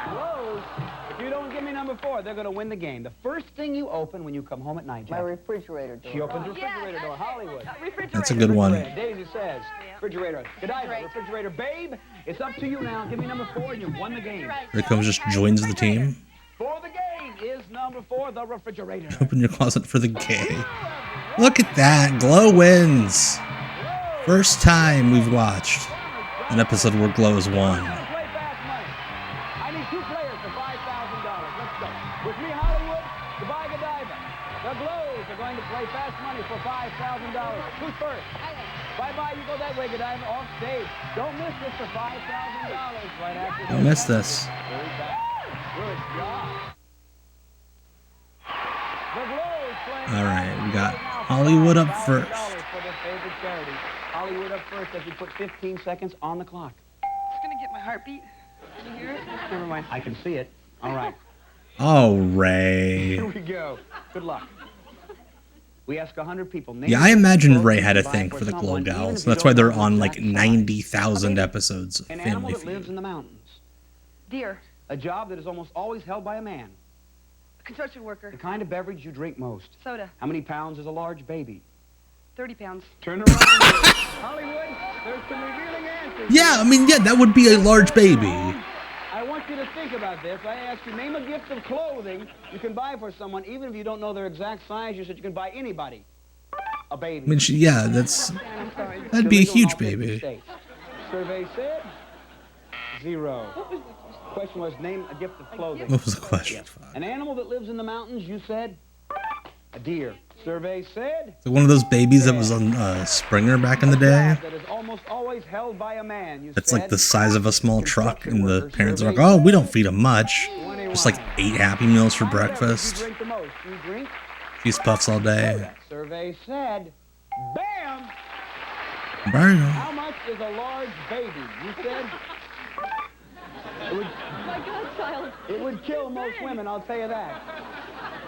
Close. If you don't give me number 4, they're going to win the game. The first thing you open when you come home at night, Jack. My refrigerator door. She opens the refrigerator door. Hollywood. That's a good one. Daisy says, refrigerator. Godiva, refrigerator. Babe, it's up to you now. Give me number 4 and you've won the game. Here comes, just joins the team. For the game is number 4, the refrigerator. Open your closet for the gay. Look at that. Glow wins. First time we've watched an episode where Glow has won. I need 2 players for $5,000. Let's go. With me, Hollywood, goodbye, Godiva. The Glows are going to play fast money for $5,000. Who's first? Bye-bye, you go that way, Godiva, off stage. Don't miss this for $5,000 right after. Don't miss this. Good job. The Glows playing. All right, we got Hollywood up first. For their favorite charity. Hollywood up first as you put 15 seconds on the clock. It's gonna get my heartbeat. Can you hear it? Never mind. I can see it. All right. Oh, Ray. Here we go. Good luck. We ask 100 people. Yeah, I imagine Ray had a thing for the Glow Gals. That's why they're on like 90,000 episodes of An animal Family that lives Feud. in the mountains. Deer. A job that is almost always held by a man. A construction worker. The kind of beverage you drink most. Soda. How many pounds is a large baby? 30 pounds. Turn around. Hollywood, there's some revealing answers. Yeah, I mean, yeah, that would be a large baby. I want you to think about this. I asked you, name a gift of clothing you can buy for someone, even if you don't know their exact size. You said you can buy anybody a baby. I mean, yeah, that'd be a huge baby. Survey said 0. Question was, name a gift of clothing. What was the question? An animal that lives in the mountains, you said a deer. Survey said So one of those babies that was on Springer back in the day. that is almost always held by a man. You That's said like the size of a small truck, and the parents are like, "Oh, we don't feed him much. Just like 8 Happy Meals for breakfast. You drink the most. You drink. Cheese puffs all day." Survey said, bam. Bam. How much is a large baby? You said it would kill most women. I'll tell you that.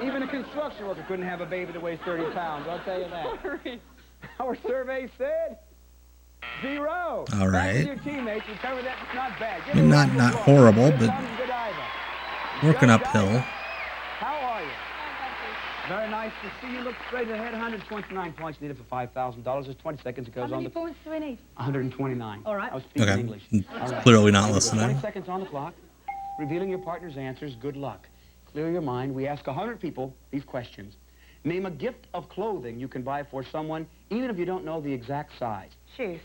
Even a construction worker couldn't have a baby that weighs 30 pounds. I'll tell you that. Our survey said 0. All Back to right. your teammates. You covered that. It's not bad. I mean, not horrible, but Godiva. working uphill. How are you? Very nice to see you. Look straight ahead. 129 points needed for $5,000. There's 20 seconds. It goes on. How many points do I need? 129. All right. I was speaking Okay. English. All right. Clearly not 20 listening. seconds on the clock. Revealing your partner's answers. Good luck. Clear your mind. We ask 100 people these questions. Name a gift of clothing you can buy for someone, even if you don't know the exact size. Shoes.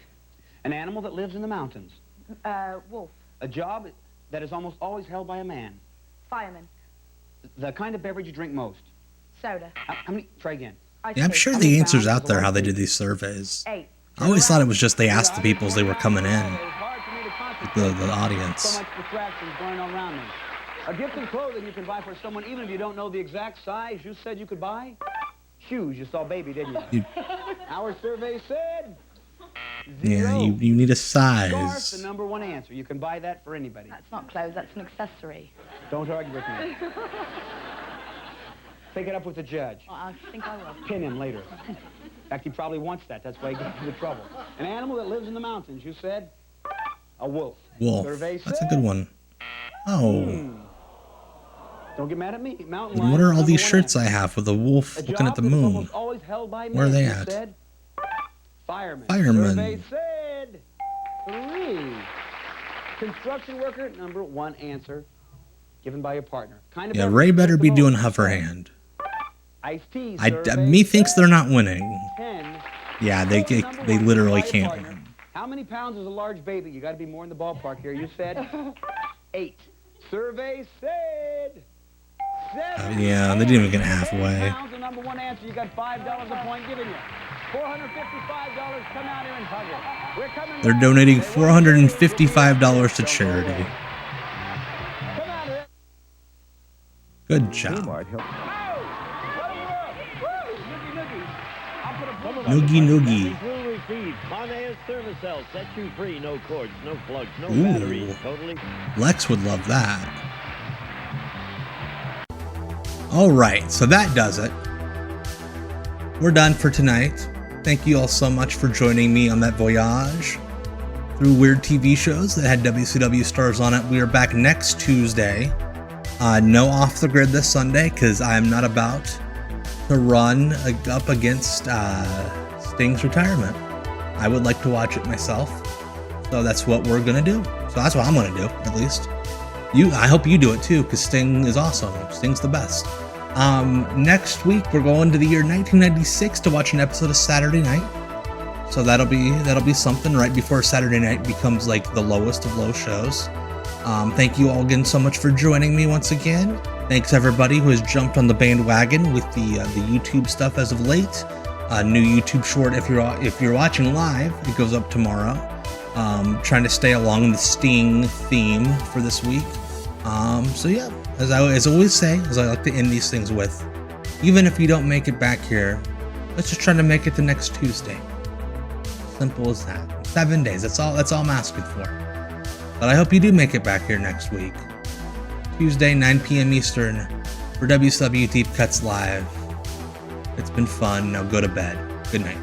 An animal that lives in the mountains. Wolf. A job that is almost always held by a man. Fireman. The kind of beverage you drink most. Soda. How many? Try again. Yeah, I'm sure the answer's out there how they did these surveys. 8. I always thought it was just they asked the people as they were coming in, the audience. So much distractions going on around me. A gift of clothing you can buy for someone, even if you don't know the exact size you said you could buy. Shoes. You saw baby, didn't you? Our survey said 0. Yeah, you need a Scarf, size. the number 1 answer. You can buy that for anybody. That's not clothes, that's an accessory. Don't argue with me. Take it up with the judge. Oh, I think I will. Pin him later. In fact, he probably wants that. That's why he gets into trouble. An animal that lives in the mountains, you said? A wolf. Wolf. Survey That's a said- good one. Oh. Don't get mad at me. Mountain And what are all these shirts I have with a wolf looking at the moon? Always held by Where are they men, you at? said? Fireman. Fireman. Survey said 3. Construction worker, number 1 answer given by your partner. Kind of Yeah, beverage Ray you better drink be the doing most. hover hand. Iced tea. Me thinks they're not winning. 10. Yeah, they literally can't Partner. win. How many pounds is a large baby? You got to be more in the ballpark here. You said 8. Survey said 7. Yeah, they didn't even get halfway. Pounds, the number 1 answer. You got $5 a point given you. $455. Come out here and hug it. We're coming. They're donating $455 to charity. Good job. Noogie noogie. receive. Carnea's Thermacell sets you free. No cords, no plugs, no Ooh. batteries. Totally. Lex would love that. All right, so that does it. We're done for tonight. Thank you all so much for joining me on that voyage through weird TV shows that had WCW stars on it. We are back next Tuesday. No Off the Grid this Sunday because I'm not about to run up against Sting's retirement. I would like to watch it myself, so that's what we're gonna do. So that's what I'm gonna do, at least. I hope you do it too, because Sting is awesome. Sting's the best. Next week we're going to the year 1996 to watch an episode of Saturday Night. So that'll be something right before Saturday Night becomes like the lowest of low shows. Thank you all again so much for joining me once again. Thanks everybody who has jumped on the bandwagon with the YouTube stuff as of late. New YouTube short if you're watching live, it goes up tomorrow. Trying to stay along the Sting theme for this week. So yeah, as I always say, as I like to end these things with, even if you don't make it back here, let's just try to make it the next Tuesday. Simple as that. 7 days. That's all I'm asking for. But I hope you do make it back here next week. Tuesday, 9 p.m. Eastern for WCW Deep Cuts Live. It's been fun. Now go to bed. Good night.